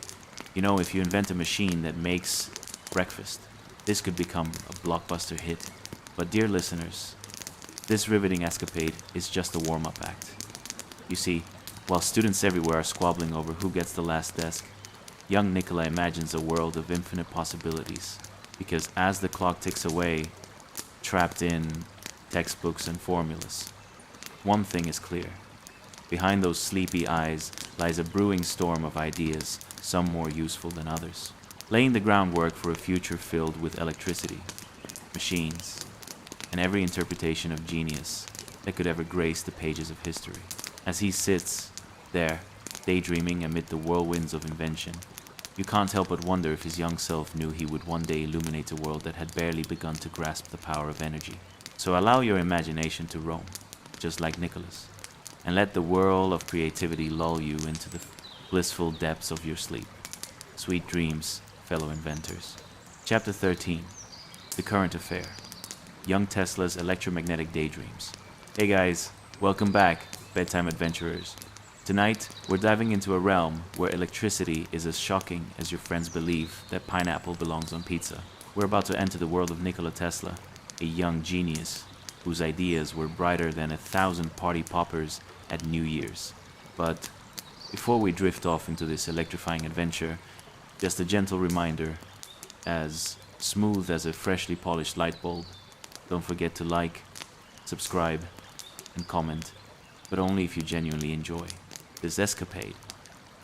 you know, if you invent a machine that makes breakfast, this could become a blockbuster hit. But dear listeners, this riveting escapade is just a warm-up act. You see, while students everywhere are squabbling over who gets the last desk, young Nikola imagines a world of infinite possibilities, because as the clock ticks away, trapped in textbooks and formulas, one thing is clear. Behind those sleepy eyes lies a brewing storm of ideas, some more useful than others, laying the groundwork for a future filled with electricity, machines, and every interpretation of genius that could ever grace the pages of history. As he sits there, daydreaming amid the whirlwinds of invention, you can't help but wonder if his young self knew he would one day illuminate a world that had barely begun to grasp the power of energy. So allow your imagination to roam, just like Nikola's, and let the whirl of creativity lull you into the blissful depths of your sleep. Sweet dreams, fellow inventors. Chapter 13. The Current Affair. Young Tesla's Electromagnetic Daydreams. Hey guys, welcome back, bedtime adventurers. Tonight, we're diving into a realm where electricity is as shocking as your friends believe that pineapple belongs on pizza. We're about to enter the world of Nikola Tesla, a young genius whose ideas were brighter than 1,000 party poppers at New Year's. But before we drift off into this electrifying adventure, just a gentle reminder, as smooth as a freshly polished light bulb, don't forget to like, subscribe, and comment, but only if you genuinely enjoy this escapade,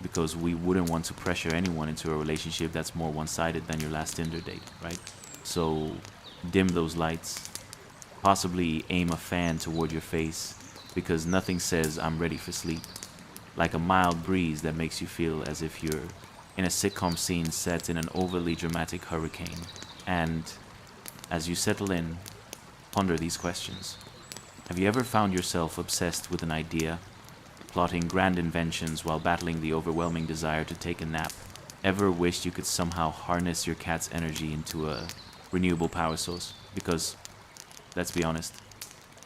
because we wouldn't want to pressure anyone into a relationship that's more one-sided than your last Tinder date, right? So dim those lights, possibly aim a fan toward your face, because nothing says I'm ready for sleep like a mild breeze that makes you feel as if you're in a sitcom scene set in an overly dramatic hurricane. And as you settle in, ponder these questions. Have you ever found yourself obsessed with an idea, plotting grand inventions while battling the overwhelming desire to take a nap? Ever wished you could somehow harness your cat's energy into a renewable power source? Because, let's be honest,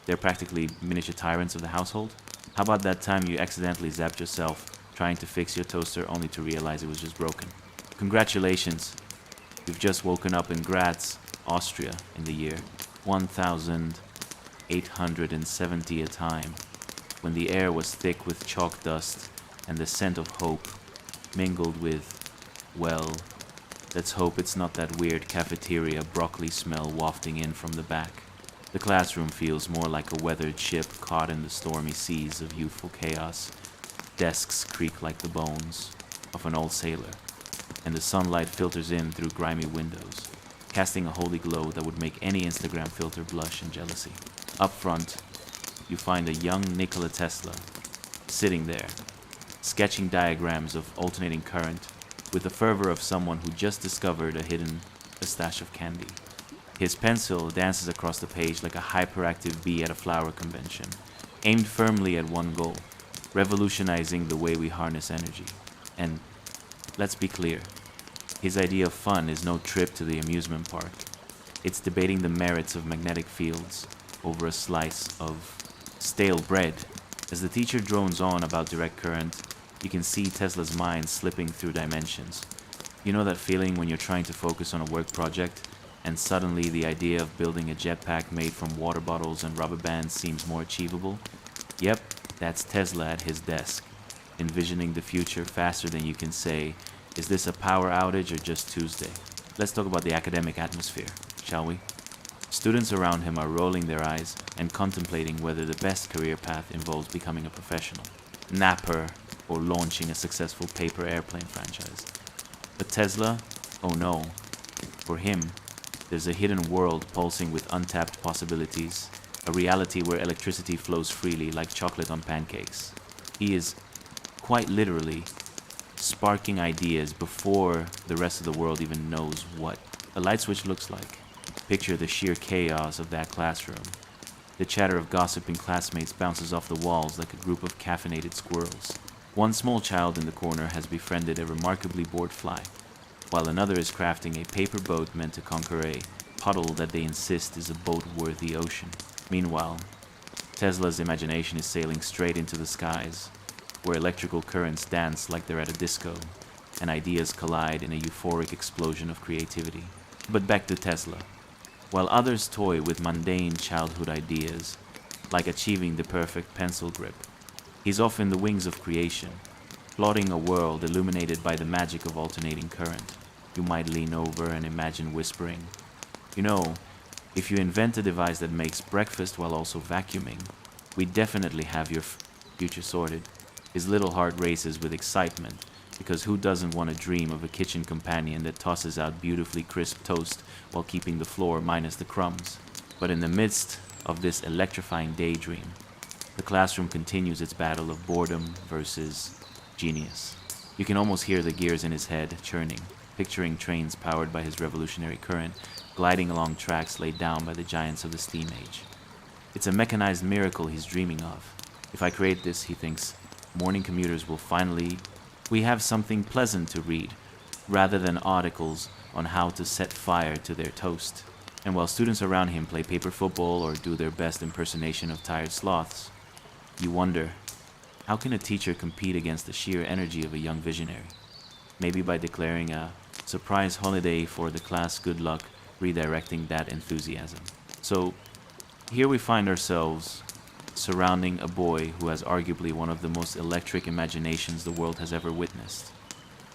they're practically miniature tyrants of the household. How about that time you accidentally zapped yourself trying to fix your toaster only to realize it was just broken? Congratulations! You've just woken up in Graz, Austria in the year 1870 a time, when the air was thick with chalk dust and the scent of hope mingled with, well, let's hope it's not that weird cafeteria broccoli smell wafting in from the back. The classroom feels more like a weathered ship caught in the stormy seas of youthful chaos. Desks creak like the bones of an old sailor, and the sunlight filters in through grimy windows, casting a holy glow that would make any Instagram filter blush in jealousy. Up front, you find a young Nikola Tesla sitting there, sketching diagrams of alternating current with the fervor of someone who just discovered a hidden stash of candy. His pencil dances across the page like a hyperactive bee at a flower convention, aimed firmly at one goal, revolutionizing the way we harness energy. And let's be clear, his idea of fun is no trip to the amusement park. It's debating the merits of magnetic fields over a slice of stale bread. As the teacher drones on about direct current, you can see Tesla's mind slipping through dimensions. You know that feeling when you're trying to focus on a work project, and suddenly the idea of building a jetpack made from water bottles and rubber bands seems more achievable? Yep, that's Tesla at his desk, envisioning the future faster than you can say, is this a power outage or just Tuesday? Let's talk about the academic atmosphere, shall we? Students around him are rolling their eyes and contemplating whether the best career path involves becoming a professional, napper, or launching a successful paper airplane franchise. But Tesla, oh no, for him, there's a hidden world pulsing with untapped possibilities, a reality where electricity flows freely like chocolate on pancakes. He is, quite literally, sparking ideas before the rest of the world even knows what a light switch looks like. Picture the sheer chaos of that classroom. The chatter of gossiping classmates bounces off the walls like a group of caffeinated squirrels. One small child in the corner has befriended a remarkably bored fly, while another is crafting a paper boat meant to conquer a puddle that they insist is a boat-worthy ocean. Meanwhile, Tesla's imagination is sailing straight into the skies, where electrical currents dance like they're at a disco, and ideas collide in a euphoric explosion of creativity. But back to Tesla. While others toy with mundane childhood ideas, like achieving the perfect pencil grip, he's off in the wings of creation, plotting a world illuminated by the magic of alternating current. You might lean over and imagine whispering, you know, if you invent a device that makes breakfast while also vacuuming, we definitely have your future sorted. His little heart races with excitement, because who doesn't want to dream of a kitchen companion that tosses out beautifully crisp toast while keeping the floor minus the crumbs? But in the midst of this electrifying daydream, the classroom continues its battle of boredom versus genius. You can almost hear the gears in his head churning, picturing trains powered by his revolutionary current, gliding along tracks laid down by the giants of the steam age. It's a mechanized miracle he's dreaming of. If I create this, he thinks, morning commuters will finally... we have something pleasant to read, rather than articles on how to set fire to their toast. And while students around him play paper football or do their best impersonation of tired sloths, you wonder, how can a teacher compete against the sheer energy of a young visionary? Maybe by declaring a surprise holiday for the class good luck, redirecting that enthusiasm. So, Here we find ourselves surrounding a boy who has arguably one of the most electric imaginations the world has ever witnessed.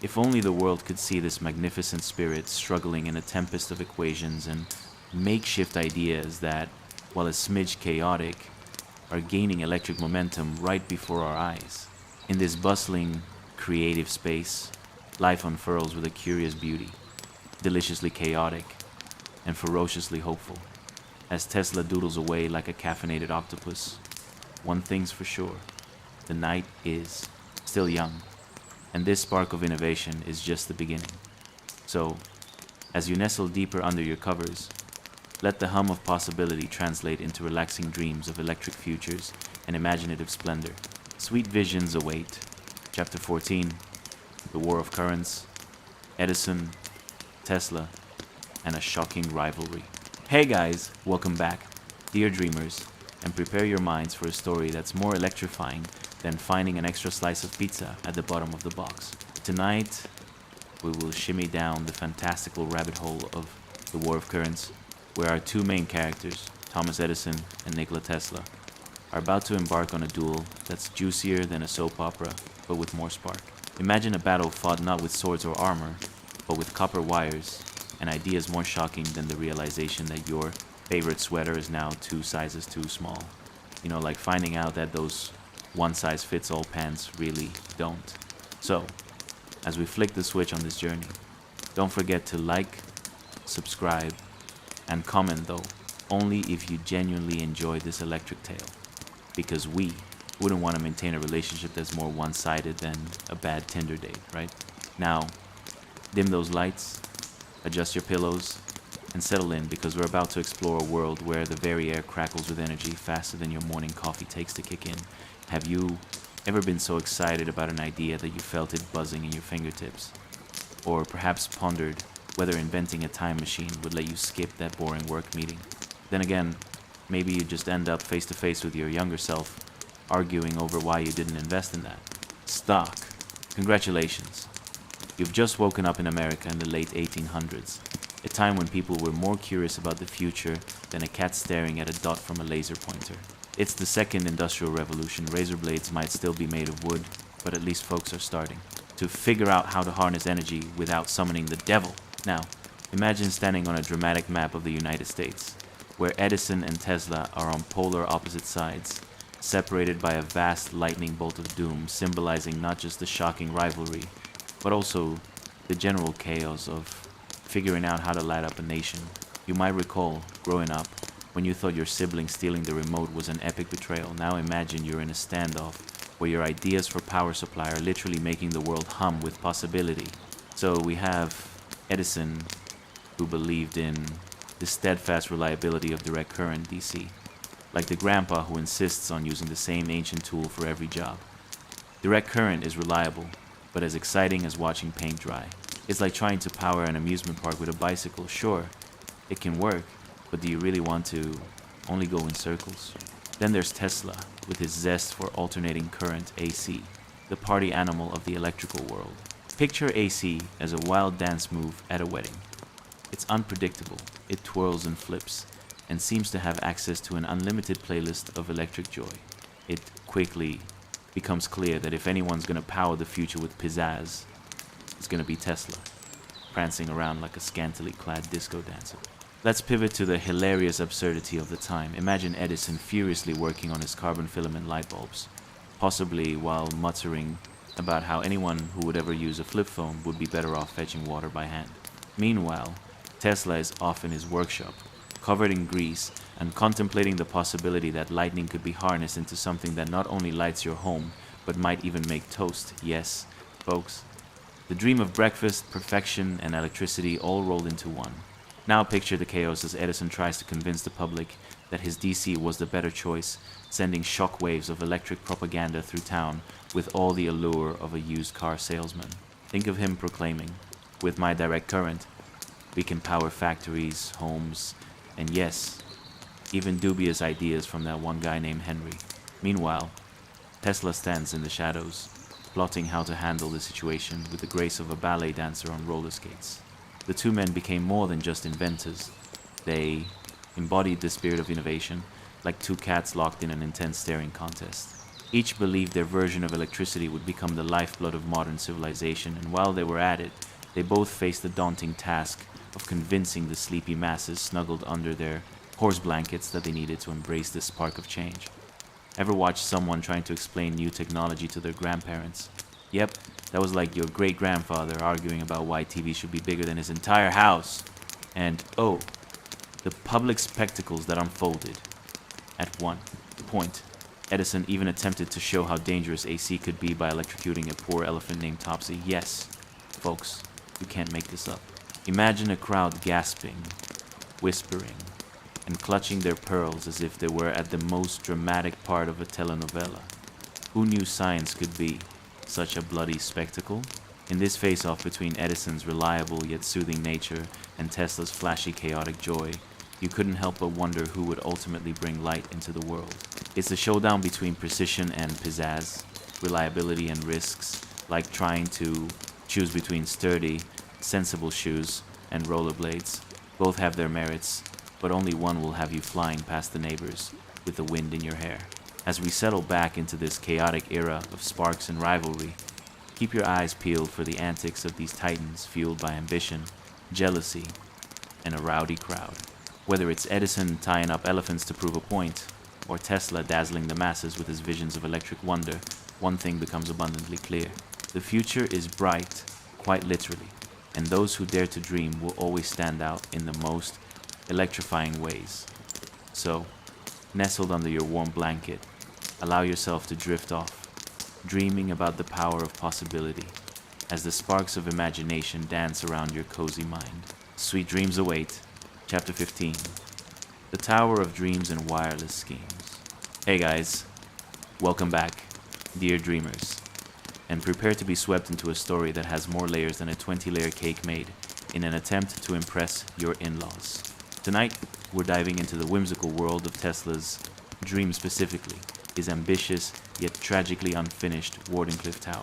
If only the world could see this magnificent spirit struggling in a tempest of equations and makeshift ideas that, while a smidge chaotic, are gaining electric momentum right before our eyes. In this bustling, creative space, life unfurls with a curious beauty, deliciously chaotic and ferociously hopeful. As Tesla doodles away like a caffeinated octopus, one thing's for sure: the night is still young, and this spark of innovation is just the beginning. So, as you nestle deeper under your covers, let the hum of possibility translate into relaxing dreams of electric futures and imaginative splendor. Sweet visions await. Chapter 14, The War of Currents, Edison, Tesla, and a shocking rivalry. Hey guys, welcome back, dear dreamers, and prepare your minds for a story that's more electrifying than finding an extra slice of pizza at the bottom of the box. Tonight, we will shimmy down the fantastical rabbit hole of The War of Currents, where our two main characters, Thomas Edison and Nikola Tesla, are about to embark on a duel that's juicier than a soap opera, but with more spark. Imagine a battle fought not with swords or armor, but with copper wires, and ideas more shocking than the realization that your favorite sweater is now 2 sizes too small. You know, like finding out that those one-size-fits-all pants really don't. So, as we flick the switch on this journey, don't forget to like, subscribe, and comment though, only if you genuinely enjoy this electric tale. Because we wouldn't want to maintain a relationship that's more one-sided than a bad Tinder date, right? Now, dim those lights, adjust your pillows, and settle in, because we're about to explore a world where the very air crackles with energy faster than your morning coffee takes to kick in. Have you ever been so excited about an idea that you felt it buzzing in your fingertips? Or perhaps pondered whether inventing a time machine would let you skip that boring work meeting? Then again, maybe you just end up face to face with your younger self, arguing over why you didn't invest in that stock. Congratulations. You've just woken up in America in the late 1800s, a time when people were more curious about the future than a cat staring at a dot from a laser pointer. It's the second industrial revolution. Razor blades might still be made of wood, but at least folks are starting to figure out how to harness energy without summoning the devil. Now, imagine standing on a dramatic map of the United States, where Edison and Tesla are on polar opposite sides, separated by a vast lightning bolt of doom, symbolizing not just the shocking rivalry, but also the general chaos of figuring out how to light up a nation. You might recall, growing up, when you thought your sibling stealing the remote was an epic betrayal. Now imagine you're in a standoff where your ideas for power supply are literally making the world hum with possibility. So we have Edison, who believed in the steadfast reliability of direct current DC, like the grandpa who insists on using the same ancient tool for every job. Direct current is reliable, but as exciting as watching paint dry. It's like trying to power an amusement park with a bicycle. Sure, it can work, but do you really want to only go in circles? Then there's Tesla, with his zest for alternating current AC, the party animal of the electrical world. Picture AC as a wild dance move at a wedding. It's unpredictable, it twirls and flips, and seems to have access to an unlimited playlist of electric joy. It quickly becomes clear that if anyone's gonna power the future with pizzazz, it's gonna be Tesla, prancing around like a scantily clad disco dancer. Let's pivot to the hilarious absurdity of the time. Imagine Edison furiously working on his carbon filament light bulbs, possibly while muttering about how anyone who would ever use a flip phone would be better off fetching water by hand. Meanwhile, Tesla is off in his workshop, covered in grease, and contemplating the possibility that lightning could be harnessed into something that not only lights your home, but might even make toast. Yes, folks, the dream of breakfast, perfection, and electricity all rolled into one. Now picture the chaos as Edison tries to convince the public that his DC was the better choice, sending shock waves of electric propaganda through town with all the allure of a used car salesman. Think of him proclaiming, "With my direct current, we can power factories, homes, and yes, even dubious ideas from that one guy named Henry." Meanwhile, Tesla stands in the shadows, plotting how to handle the situation with the grace of a ballet dancer on roller skates. The two men became more than just inventors. They embodied the spirit of innovation, like two cats locked in an intense staring contest. Each believed their version of electricity would become the lifeblood of modern civilization, and while they were at it, they both faced the daunting task of convincing the sleepy masses snuggled under their horse blankets that they needed to embrace this spark of change. Ever watched someone trying to explain new technology to their grandparents? Yep, that was like your great-grandfather arguing about why TV should be bigger than his entire house. And, oh, the public spectacles that unfolded. At one point, Edison even attempted to show how dangerous AC could be by electrocuting a poor elephant named Topsy. Yes, folks, you can't make this up. Imagine a crowd gasping, whispering, and clutching their pearls as if they were at the most dramatic part of a telenovela. Who knew science could be such a bloody spectacle? In this face-off between Edison's reliable yet soothing nature and Tesla's flashy, chaotic joy, you couldn't help but wonder who would ultimately bring light into the world. It's a showdown between precision and pizzazz, reliability and risks, like trying to choose between sturdy, sensible shoes and rollerblades. Both have their merits, but only one will have you flying past the neighbors with the wind in your hair. As we settle back into this chaotic era of sparks and rivalry, keep your eyes peeled for the antics of these titans fueled by ambition, jealousy, and a rowdy crowd. Whether it's Edison tying up elephants to prove a point, or Tesla dazzling the masses with his visions of electric wonder, one thing becomes abundantly clear. The future is bright, quite literally, and those who dare to dream will always stand out in the most electrifying ways. So, nestled under your warm blanket, allow yourself to drift off, dreaming about the power of possibility, as the sparks of imagination dance around your cozy mind. Sweet dreams await. Chapter 15. The Tower of Dreams and Wireless Schemes. Hey guys, welcome back, dear dreamers, and prepare to be swept into a story that has more layers than a 20-layer cake made in an attempt to impress your in-laws. Tonight, we're diving into the whimsical world of Tesla's dream specifically, his ambitious yet tragically unfinished Wardenclyffe Tower.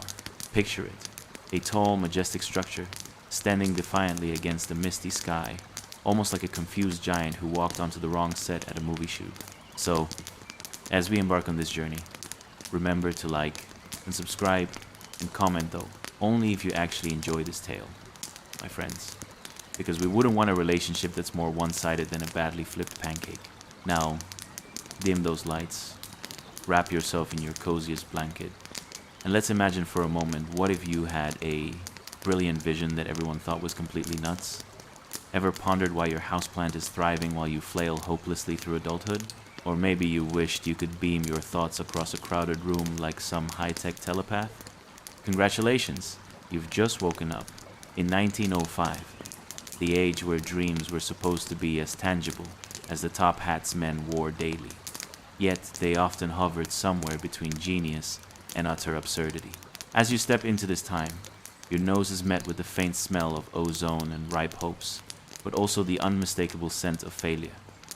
Picture it, a tall, majestic structure standing defiantly against the misty sky, almost like a confused giant who walked onto the wrong set at a movie shoot. So, as we embark on this journey, remember to like and subscribe and comment though, only if you actually enjoy this tale, my friends, because we wouldn't want a relationship that's more one-sided than a badly flipped pancake. Now, dim those lights, wrap yourself in your coziest blanket, and let's imagine for a moment, what if you had a brilliant vision that everyone thought was completely nuts? Ever pondered why your houseplant is thriving while you flail hopelessly through adulthood? Or maybe you wished you could beam your thoughts across a crowded room like some high-tech telepath? Congratulations, you've just woken up. In 1905, the age where dreams were supposed to be as tangible as the top hats men wore daily. Yet they often hovered somewhere between genius and utter absurdity. As you step into this time, your nose is met with the faint smell of ozone and ripe hopes, but also the unmistakable scent of failure,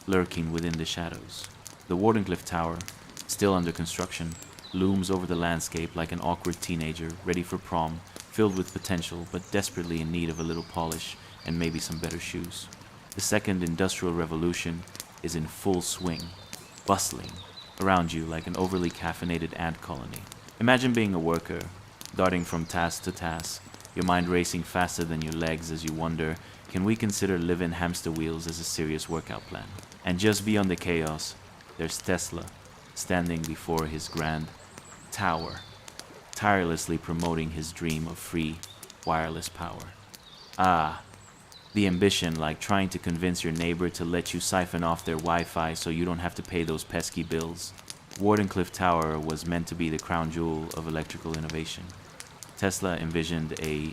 lurking within the shadows. The Wardenclyffe Tower, still under construction, looms over the landscape like an awkward teenager ready for prom, filled with potential but desperately in need of a little polish and maybe some better shoes. The second industrial revolution is in full swing, bustling around you like an overly caffeinated ant colony. Imagine being a worker, darting from task to task, your mind racing faster than your legs as you wonder, can we consider live-in hamster wheels as a serious workout plan? And just beyond the chaos, there's Tesla, standing before his grand tower, tirelessly promoting his dream of free, wireless power. Ah, the ambition, like trying to convince your neighbor to let you siphon off their Wi-Fi so you don't have to pay those pesky bills. Wardenclyffe Tower was meant to be the crown jewel of electrical innovation. Tesla envisioned a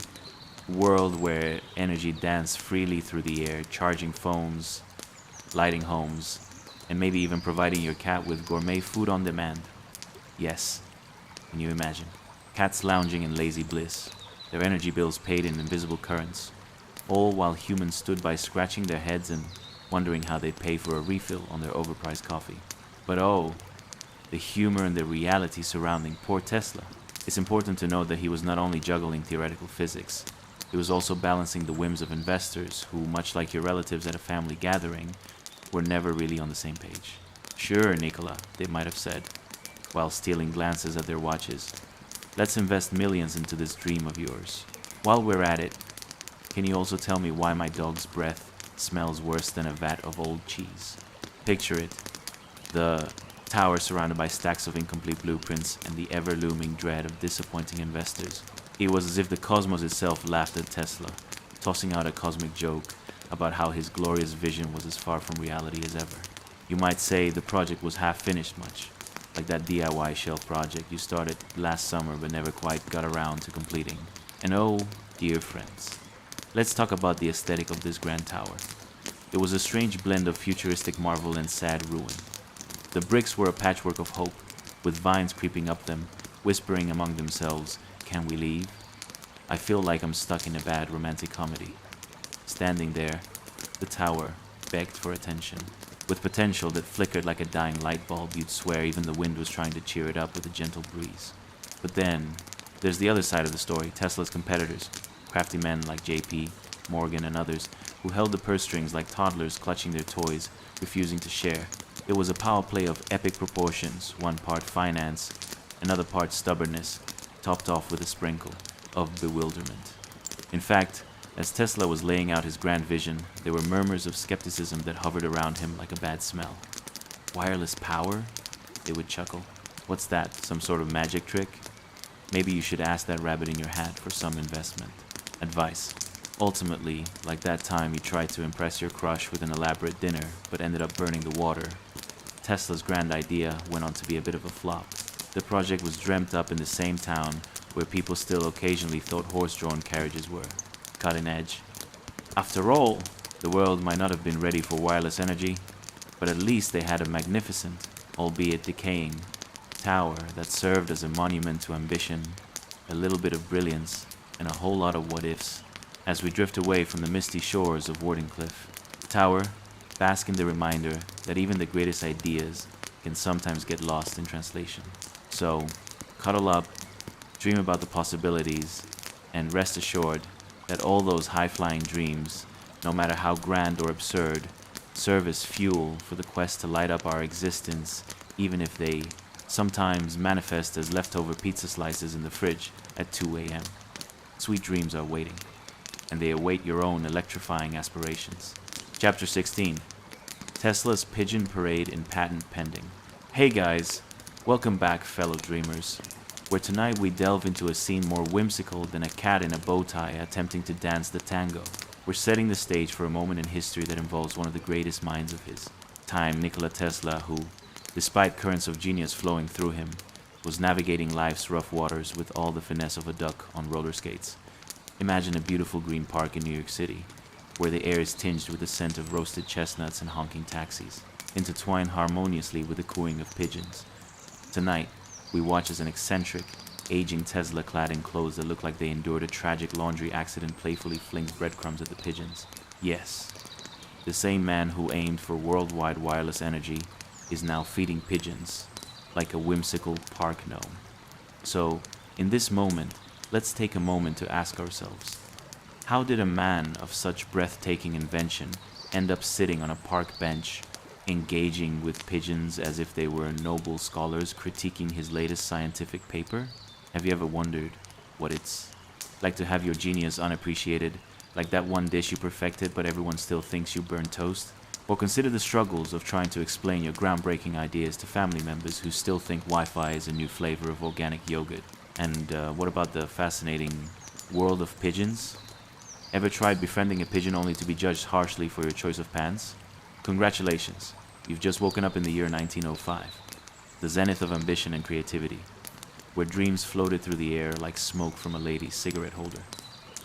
world where energy danced freely through the air, charging phones, lighting homes, and maybe even providing your cat with gourmet food on demand. Yes, can you imagine? Cats lounging in lazy bliss, their energy bills paid in invisible currents, all while humans stood by scratching their heads and wondering how they'd pay for a refill on their overpriced coffee. But oh, the humor and the reality surrounding poor Tesla. It's important to note that he was not only juggling theoretical physics, he was also balancing the whims of investors who, much like your relatives at a family gathering, were never really on the same page. Sure, Nicola, they might have said, while stealing glances at their watches. Let's invest millions into this dream of yours. While we're at it, can you also tell me why my dog's breath smells worse than a vat of old cheese? Picture it. The tower surrounded by stacks of incomplete blueprints and the ever-looming dread of disappointing investors. It was as if the cosmos itself laughed at Tesla, tossing out a cosmic joke about how his glorious vision was as far from reality as ever. You might say the project was half finished much, like that DIY shelf project you started last summer but never quite got around to completing. And oh, dear friends, let's talk about the aesthetic of this grand tower. It was a strange blend of futuristic marvel and sad ruin. The bricks were a patchwork of hope, with vines creeping up them, whispering among themselves, "Can we leave?" I feel like I'm stuck in a bad romantic comedy. Standing there, the tower begged for attention, with potential that flickered like a dying light bulb. You'd swear even the wind was trying to cheer it up with a gentle breeze. But then, there's the other side of the story, Tesla's competitors, crafty men like JP, Morgan, and others, who held the purse strings like toddlers clutching their toys, refusing to share. It was a power play of epic proportions, one part finance, another part stubbornness, topped off with a sprinkle of bewilderment. In fact, as Tesla was laying out his grand vision, there were murmurs of skepticism that hovered around him like a bad smell. Wireless power? They would chuckle. What's that, some sort of magic trick? Maybe you should ask that rabbit in your hat for some investment. Advice. Ultimately, like that time you tried to impress your crush with an elaborate dinner, but ended up burning the water, Tesla's grand idea went on to be a bit of a flop. The project was dreamt up in the same town where people still occasionally thought horse-drawn carriages were. Cutting edge. After all, the world might not have been ready for wireless energy, but at least they had a magnificent, albeit decaying, tower that served as a monument to ambition, a little bit of brilliance, and a whole lot of what-ifs. As we drift away from the misty shores of Wardenclyffe, the tower bask in the reminder that even the greatest ideas can sometimes get lost in translation. So, cuddle up, dream about the possibilities, and rest assured that all those high-flying dreams, no matter how grand or absurd, serve as fuel for the quest to light up our existence, even if they sometimes manifest as leftover pizza slices in the fridge at 2 a.m. Sweet dreams are waiting, and they await your own electrifying aspirations. Chapter 16. Tesla's Pigeon Parade in Patent Pending. Hey guys, welcome back fellow dreamers, where tonight we delve into a scene more whimsical than a cat in a bow tie attempting to dance the tango. We're setting the stage for a moment in history that involves one of the greatest minds of his time, Nikola Tesla, who, despite currents of genius flowing through him, was navigating life's rough waters with all the finesse of a duck on roller skates. Imagine a beautiful green park in New York City, where the air is tinged with the scent of roasted chestnuts and honking taxis, intertwined harmoniously with the cooing of pigeons. Tonight, we watch as an eccentric, aging Tesla clad in clothes that look like they endured a tragic laundry accident playfully flings breadcrumbs at the pigeons. Yes, the same man who aimed for worldwide wireless energy is now feeding pigeons, like a whimsical park gnome. So, in this moment, let's take a moment to ask ourselves, how did a man of such breathtaking invention end up sitting on a park bench, engaging with pigeons as if they were noble scholars critiquing his latest scientific paper? Have you ever wondered what it's like to have your genius unappreciated, like that one dish you perfected but everyone still thinks you burned toast? Or consider the struggles of trying to explain your groundbreaking ideas to family members who still think Wi-Fi is a new flavor of organic yogurt. And what about the fascinating world of pigeons? Ever tried befriending a pigeon only to be judged harshly for your choice of pants? Congratulations, you've just woken up in the year 1905, the zenith of ambition and creativity, where dreams floated through the air like smoke from a lady's cigarette holder.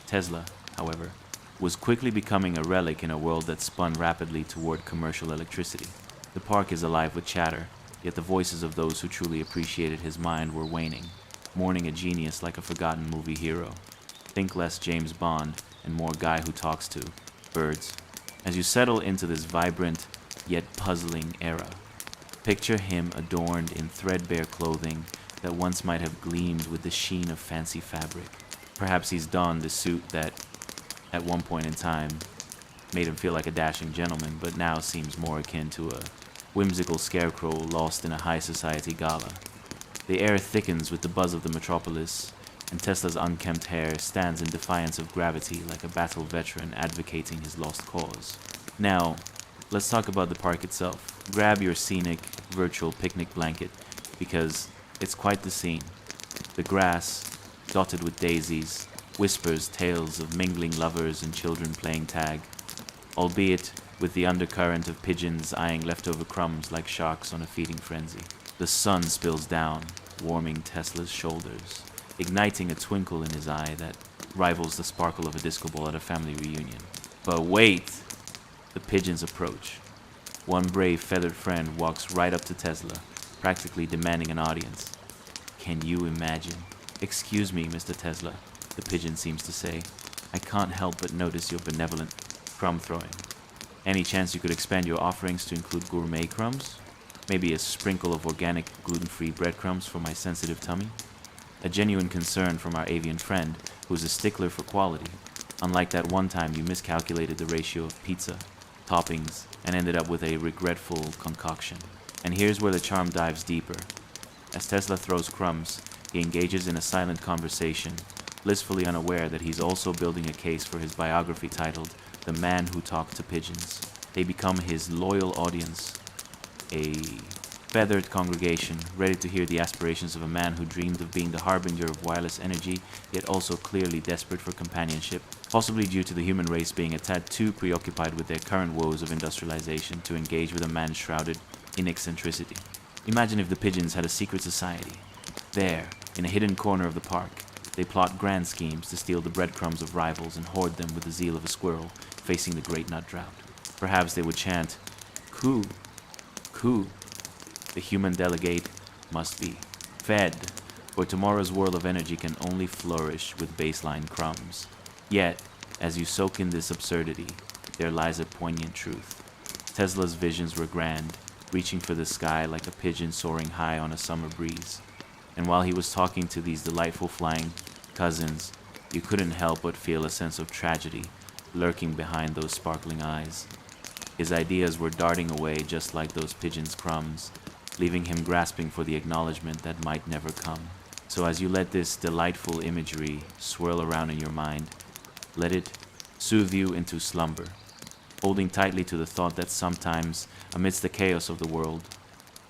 Tesla, however, was quickly becoming a relic in a world that spun rapidly toward commercial electricity. The park is alive with chatter, yet the voices of those who truly appreciated his mind were waning, mourning a genius like a forgotten movie hero. Think less James Bond and more guy who talks to birds. As you settle into this vibrant yet puzzling era, picture him adorned in threadbare clothing that once might have gleamed with the sheen of fancy fabric. Perhaps he's donned the suit that, at one point in time, made him feel like a dashing gentleman, but now seems more akin to a whimsical scarecrow lost in a high society gala. The air thickens with the buzz of the metropolis, and Tesla's unkempt hair stands in defiance of gravity like a battle veteran advocating his lost cause. Now, let's talk about the park itself. Grab your scenic, virtual picnic blanket, because it's quite the scene. The grass, dotted with daisies, whispers tales of mingling lovers and children playing tag, albeit with the undercurrent of pigeons eyeing leftover crumbs like sharks on a feeding frenzy. The sun spills down, warming Tesla's shoulders, igniting a twinkle in his eye that rivals the sparkle of a disco ball at a family reunion. But wait! The pigeons approach. One brave feathered friend walks right up to Tesla, practically demanding an audience. Can you imagine? "Excuse me, Mr. Tesla," the pigeon seems to say. "I can't help but notice your benevolent crumb throwing. Any chance you could expand your offerings to include gourmet crumbs? Maybe a sprinkle of organic, gluten-free breadcrumbs for my sensitive tummy?" A genuine concern from our avian friend, who's a stickler for quality, unlike that one time you miscalculated the ratio of pizza, toppings, and ended up with a regretful concoction. And here's where the charm dives deeper. As Tesla throws crumbs, he engages in a silent conversation, blissfully unaware that he's also building a case for his biography titled "The Man Who Talked to Pigeons." They become his loyal audience, a feathered congregation ready to hear the aspirations of a man who dreamed of being the harbinger of wireless energy, yet also clearly desperate for companionship, possibly due to the human race being a tad too preoccupied with their current woes of industrialization to engage with a man shrouded in eccentricity. Imagine if the pigeons had a secret society. There, in a hidden corner of the park, they plot grand schemes to steal the breadcrumbs of rivals and hoard them with the zeal of a squirrel facing the great nut drought. Perhaps they would chant, "Coo, coo." The human delegate must be fed, for tomorrow's world of energy can only flourish with baseline crumbs. Yet, as you soak in this absurdity, there lies a poignant truth. Tesla's visions were grand, reaching for the sky like a pigeon soaring high on a summer breeze. And while he was talking to these delightful flying cousins, you couldn't help but feel a sense of tragedy lurking behind those sparkling eyes. His ideas were darting away just like those pigeons' crumbs, leaving him grasping for the acknowledgement that might never come. So as you let this delightful imagery swirl around in your mind, let it soothe you into slumber, holding tightly to the thought that sometimes, amidst the chaos of the world,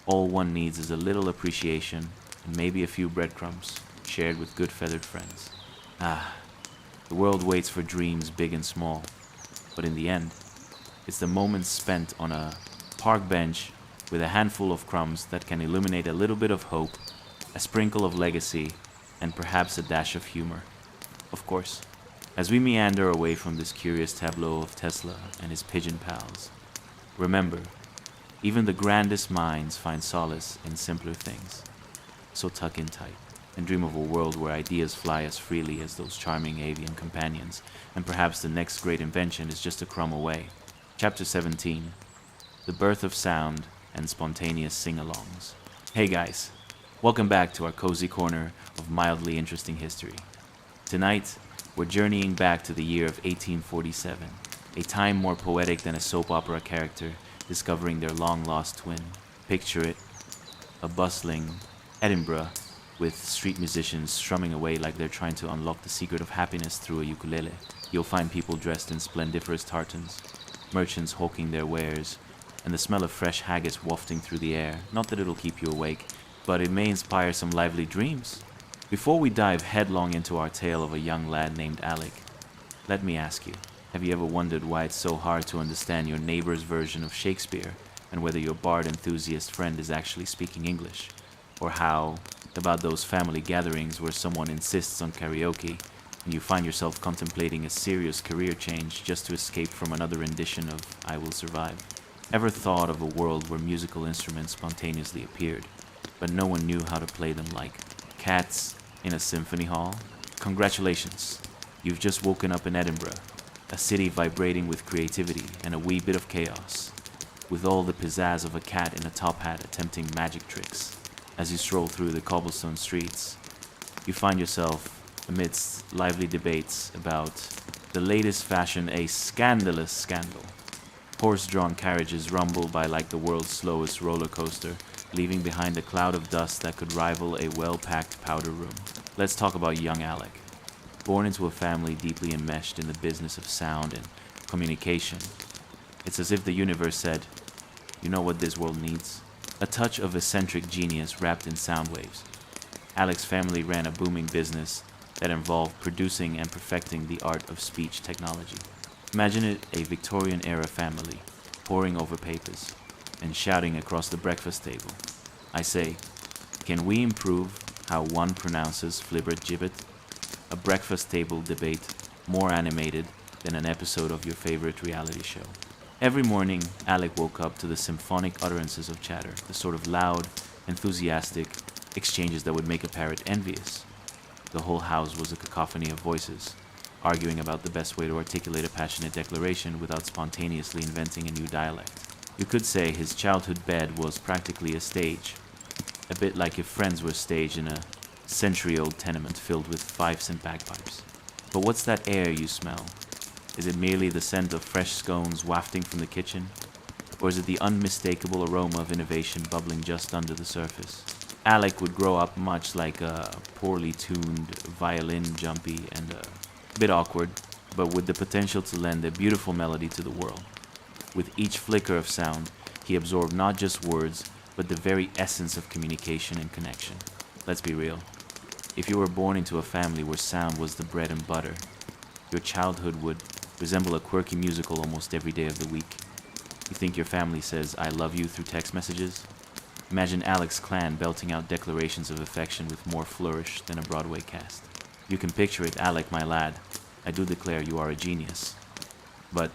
all one needs is a little appreciation and maybe a few breadcrumbs shared with good feathered friends. The world waits for dreams big and small, but in the end, it's the moments spent on a park bench with a handful of crumbs that can illuminate a little bit of hope, a sprinkle of legacy, and perhaps a dash of humor. Of course, as we meander away from this curious tableau of Tesla and his pigeon pals, remember, even the grandest minds find solace in simpler things. So tuck in tight and dream of a world where ideas fly as freely as those charming avian companions, and perhaps the next great invention is just a crumb away. Chapter 17, The Birth of Sound and Spontaneous Sing-alongs. Hey guys, welcome back to our cozy corner of mildly interesting history. Tonight, we're journeying back to the year of 1847, a time more poetic than a soap opera character discovering their long-lost twin. Picture it, a bustling Edinburgh with street musicians strumming away like they're trying to unlock the secret of happiness through a ukulele. You'll find people dressed in splendiferous tartans, merchants hawking their wares, and the smell of fresh haggis wafting through the air. Not that it'll keep you awake, but it may inspire some lively dreams. Before we dive headlong into our tale of a young lad named Alec, let me ask you, have you ever wondered why it's so hard to understand your neighbor's version of Shakespeare, and whether your bard enthusiast friend is actually speaking English? Or how about those family gatherings where someone insists on karaoke, and you find yourself contemplating a serious career change just to escape from another rendition of I Will Survive? Ever thought of a world where musical instruments spontaneously appeared, but no one knew how to play them, like cats in a symphony hall? Congratulations, you've just woken up in Edinburgh, a city vibrating with creativity and a wee bit of chaos, with all the pizzazz of a cat in a top hat attempting magic tricks. As you stroll through the cobblestone streets, you find yourself amidst lively debates about the latest fashion, a scandalous scandal. Horse-drawn carriages rumble by like the world's slowest roller coaster, leaving behind a cloud of dust that could rival a well-packed powder room. Let's talk about young Alec. Born into a family deeply enmeshed in the business of sound and communication, it's as if the universe said, "You know what this world needs? A touch of eccentric genius wrapped in sound waves." Alec's family ran a booming business that involved producing and perfecting the art of speech technology. Imagine it a Victorian-era family, poring over papers and shouting across the breakfast table. I say, can we improve how one pronounces flibbergibbet? A breakfast table debate more animated than an episode of your favorite reality show. Every morning, Alec woke up to the symphonic utterances of chatter, the sort of loud, enthusiastic exchanges that would make a parrot envious. The whole house was a cacophony of voices, arguing about the best way to articulate a passionate declaration without spontaneously inventing a new dialect. You could say his childhood bed was practically a stage, a bit like if Friends were staged in a century-old tenement filled with fifes and bagpipes. But what's that air you smell? Is it merely the scent of fresh scones wafting from the kitchen? Or is it the unmistakable aroma of innovation bubbling just under the surface? Alec would grow up much like a poorly tuned violin jumpy and a bit awkward, but with the potential to lend a beautiful melody to the world. With each flicker of sound, he absorbed not just words, but the very essence of communication and connection. Let's be real. If you were born into a family where sound was the bread and butter, your childhood would resemble a quirky musical almost every day of the week. You think your family says, "I love you" through text messages? Imagine Alec's clan belting out declarations of affection with more flourish than a Broadway cast. You can picture it. "Alec, my lad, I do declare you are a genius. But,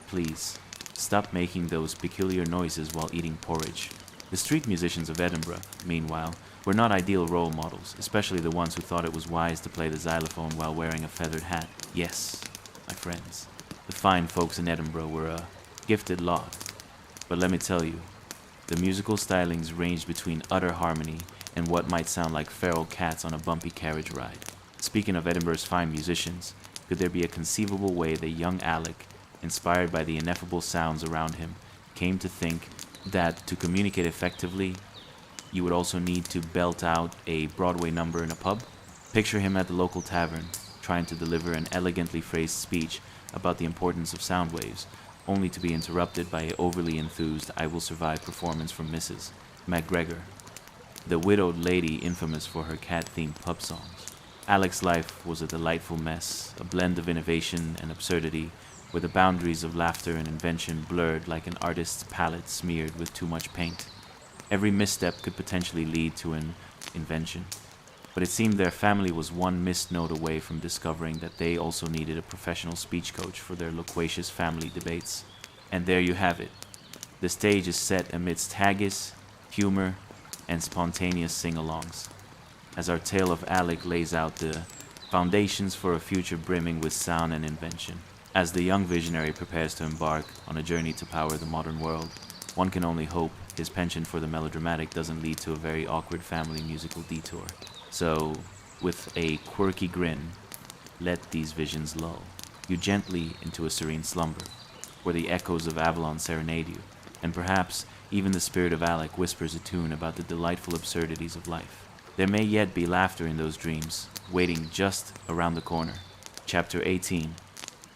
please, stop making those peculiar noises while eating porridge." The street musicians of Edinburgh, meanwhile, were not ideal role models, especially the ones who thought it was wise to play the xylophone while wearing a feathered hat. Yes, my friends, the fine folks in Edinburgh were a gifted lot. But let me tell you, the musical stylings ranged between utter harmony and what might sound like feral cats on a bumpy carriage ride. Speaking of Edinburgh's fine musicians, could there be a conceivable way that young Alec, inspired by the ineffable sounds around him, came to think that to communicate effectively, you would also need to belt out a Broadway number in a pub? Picture him at the local tavern, trying to deliver an elegantly phrased speech about the importance of sound waves, only to be interrupted by an overly enthused "I Will Survive" performance from Mrs. McGregor, the widowed lady infamous for her cat-themed pub songs. Alec's life was a delightful mess, a blend of innovation and absurdity, where the boundaries of laughter and invention blurred like an artist's palette smeared with too much paint. Every misstep could potentially lead to an invention. But it seemed their family was one missed note away from discovering that they also needed a professional speech coach for their loquacious family debates. And there you have it. The stage is set amidst haggis, humor, and spontaneous sing-alongs, as our tale of Alec lays out the foundations for a future brimming with sound and invention. As the young visionary prepares to embark on a journey to power the modern world, one can only hope his penchant for the melodramatic doesn't lead to a very awkward family musical detour. So, with a quirky grin, let these visions lull you gently into a serene slumber, where the echoes of Avalon serenade you, and perhaps even the spirit of Alec whispers a tune about the delightful absurdities of life. There may yet be laughter in those dreams, waiting just around the corner. Chapter 18,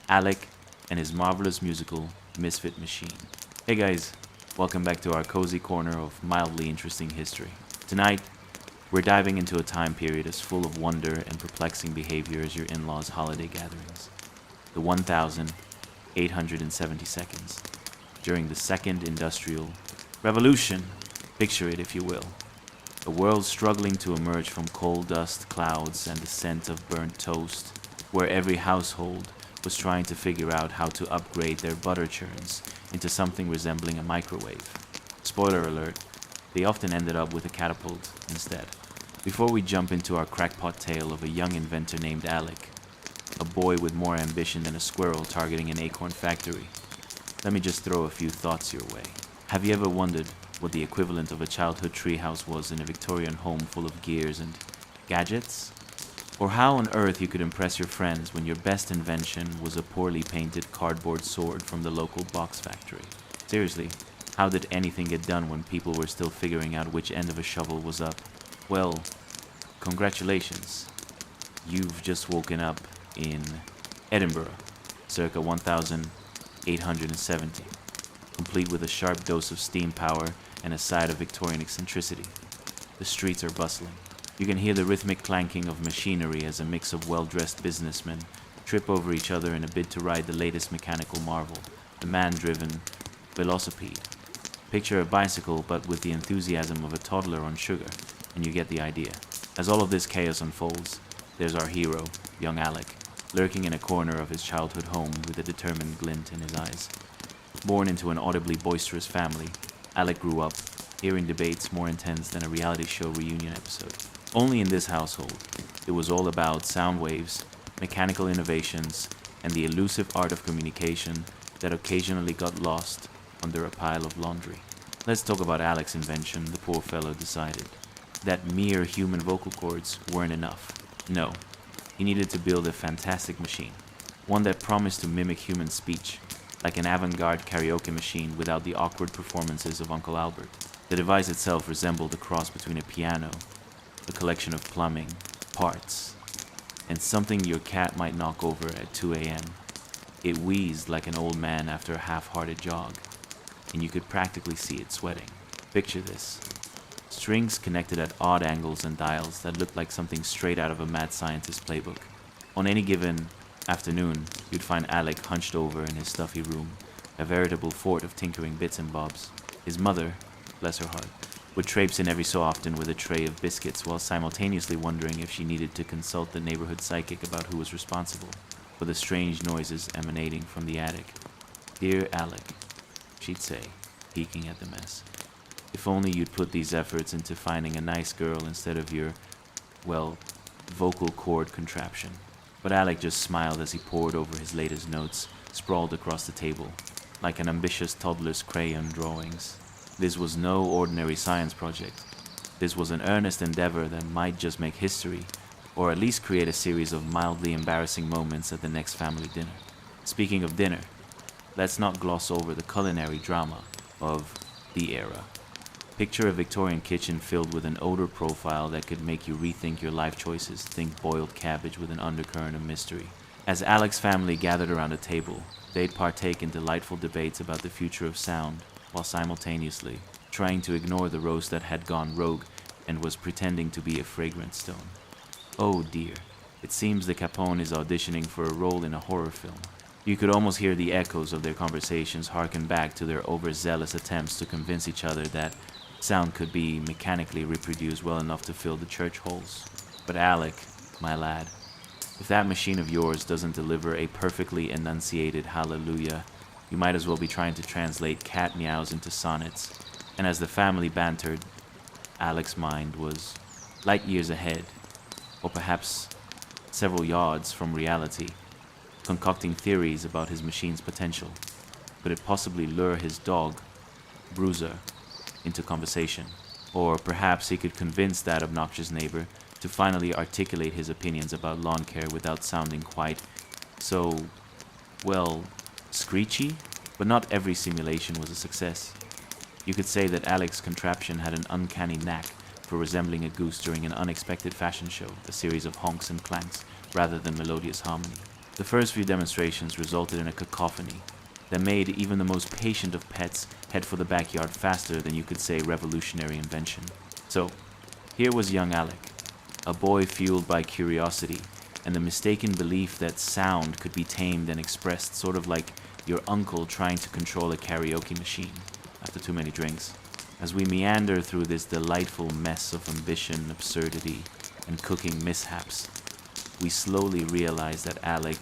Alec and his marvelous musical Misfit Machine. Hey guys, welcome back to our cozy corner of mildly interesting history. Tonight, we're diving into a time period as full of wonder and perplexing behavior as your in-laws' holiday gatherings. The 1,870 seconds during the Second Industrial Revolution. Picture it, if you will. A world struggling to emerge from coal dust clouds and the scent of burnt toast, where every household was trying to figure out how to upgrade their butter churns into something resembling a microwave. Spoiler alert, they often ended up with a catapult instead. Before we jump into our crackpot tale of a young inventor named Alec, a boy with more ambition than a squirrel targeting an acorn factory, let me just throw a few thoughts your way. Have you ever wondered what the equivalent of a childhood treehouse was in a Victorian home full of gears and gadgets? Or how on earth you could impress your friends when your best invention was a poorly painted cardboard sword from the local box factory? Seriously, how did anything get done when people were still figuring out which end of a shovel was up? Well, congratulations. You've just woken up in Edinburgh, circa 1870, complete with a sharp dose of steam power and a side of Victorian eccentricity. The streets are bustling. You can hear the rhythmic clanking of machinery as a mix of well-dressed businessmen trip over each other in a bid to ride the latest mechanical marvel, the man-driven velocipede. Picture a bicycle but with the enthusiasm of a toddler on sugar, and you get the idea. As all of this chaos unfolds, there's our hero, young Alec, lurking in a corner of his childhood home with a determined glint in his eyes. Born into an audibly boisterous family, Alec grew up hearing debates more intense than a reality show reunion episode. Only in this household, it was all about sound waves, mechanical innovations, and the elusive art of communication that occasionally got lost under a pile of laundry. Let's talk about Alec's invention, the poor fellow decided. That mere human vocal cords weren't enough. No, he needed to build a fantastic machine, one that promised to mimic human speech, like an avant-garde karaoke machine without the awkward performances of Uncle Albert. The device itself resembled a cross between a piano, a collection of plumbing, parts, and something your cat might knock over at 2 a.m. It wheezed like an old man after a half-hearted jog, and you could practically see it sweating. Picture this. Strings connected at odd angles and dials that looked like something straight out of a mad scientist playbook. On any given afternoon, you'd find Alec hunched over in his stuffy room, a veritable fort of tinkering bits and bobs. His mother, bless her heart, would traipse in every so often with a tray of biscuits while simultaneously wondering if she needed to consult the neighborhood psychic about who was responsible for the strange noises emanating from the attic. "Dear Alec," she'd say, peeking at the mess. "If only you'd put these efforts into finding a nice girl instead of your, well, vocal cord contraption." But Alec just smiled as he pored over his latest notes, sprawled across the table, like an ambitious toddler's crayon drawings. This was no ordinary science project. This was an earnest endeavor that might just make history, or at least create a series of mildly embarrassing moments at the next family dinner. Speaking of dinner, let's not gloss over the culinary drama of the era. Picture a Victorian kitchen filled with an odor profile that could make you rethink your life choices. Think boiled cabbage with an undercurrent of mystery. As Alec's family gathered around a table, they'd partake in delightful debates about the future of sound, while simultaneously trying to ignore the roast that had gone rogue and was pretending to be a fragrant stone. Oh dear, it seems the Capone is auditioning for a role in a horror film. You could almost hear the echoes of their conversations harken back to their overzealous attempts to convince each other that sound could be mechanically reproduced well enough to fill the church halls. But Alec, my lad, if that machine of yours doesn't deliver a perfectly enunciated hallelujah, you might as well be trying to translate cat meows into sonnets. And as the family bantered, Alec's mind was light years ahead, or perhaps several yards from reality, concocting theories about his machine's potential. Could it possibly lure his dog, Bruiser, into conversation? Or perhaps he could convince that obnoxious neighbor to finally articulate his opinions about lawn care without sounding quite so, well, screechy? But not every simulation was a success. You could say that Alec's contraption had an uncanny knack for resembling a goose during an unexpected fashion show, a series of honks and clanks rather than melodious harmony. The first few demonstrations resulted in a cacophony that made even the most patient of pets head for the backyard faster than you could say revolutionary invention. So, here was young Alec, a boy fueled by curiosity and the mistaken belief that sound could be tamed and expressed, sort of like your uncle trying to control a karaoke machine after too many drinks. As we meander through this delightful mess of ambition, absurdity, and cooking mishaps, we slowly realize that Alec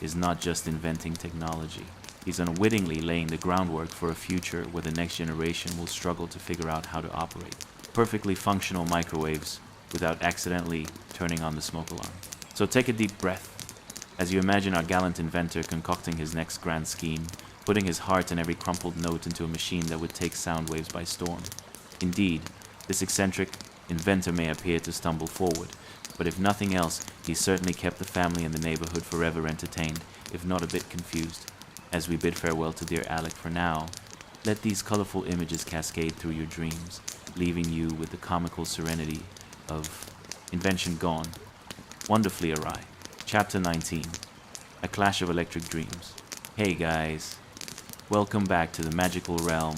is not just inventing technology. He's unwittingly laying the groundwork for a future where the next generation will struggle to figure out how to operate perfectly functional microwaves without accidentally turning on the smoke alarm. So take a deep breath as you imagine our gallant inventor concocting his next grand scheme, putting his heart and every crumpled note into a machine that would take sound waves by storm. Indeed, this eccentric inventor may appear to stumble forward, but if nothing else, he certainly kept the family and the neighborhood forever entertained, if not a bit confused. As we bid farewell to dear Alec for now, Let these colorful images cascade through your dreams, leaving you with the comical serenity of invention gone, wonderfully awry. Chapter 19, A Clash of Electric Dreams. Hey guys, welcome back to the magical realm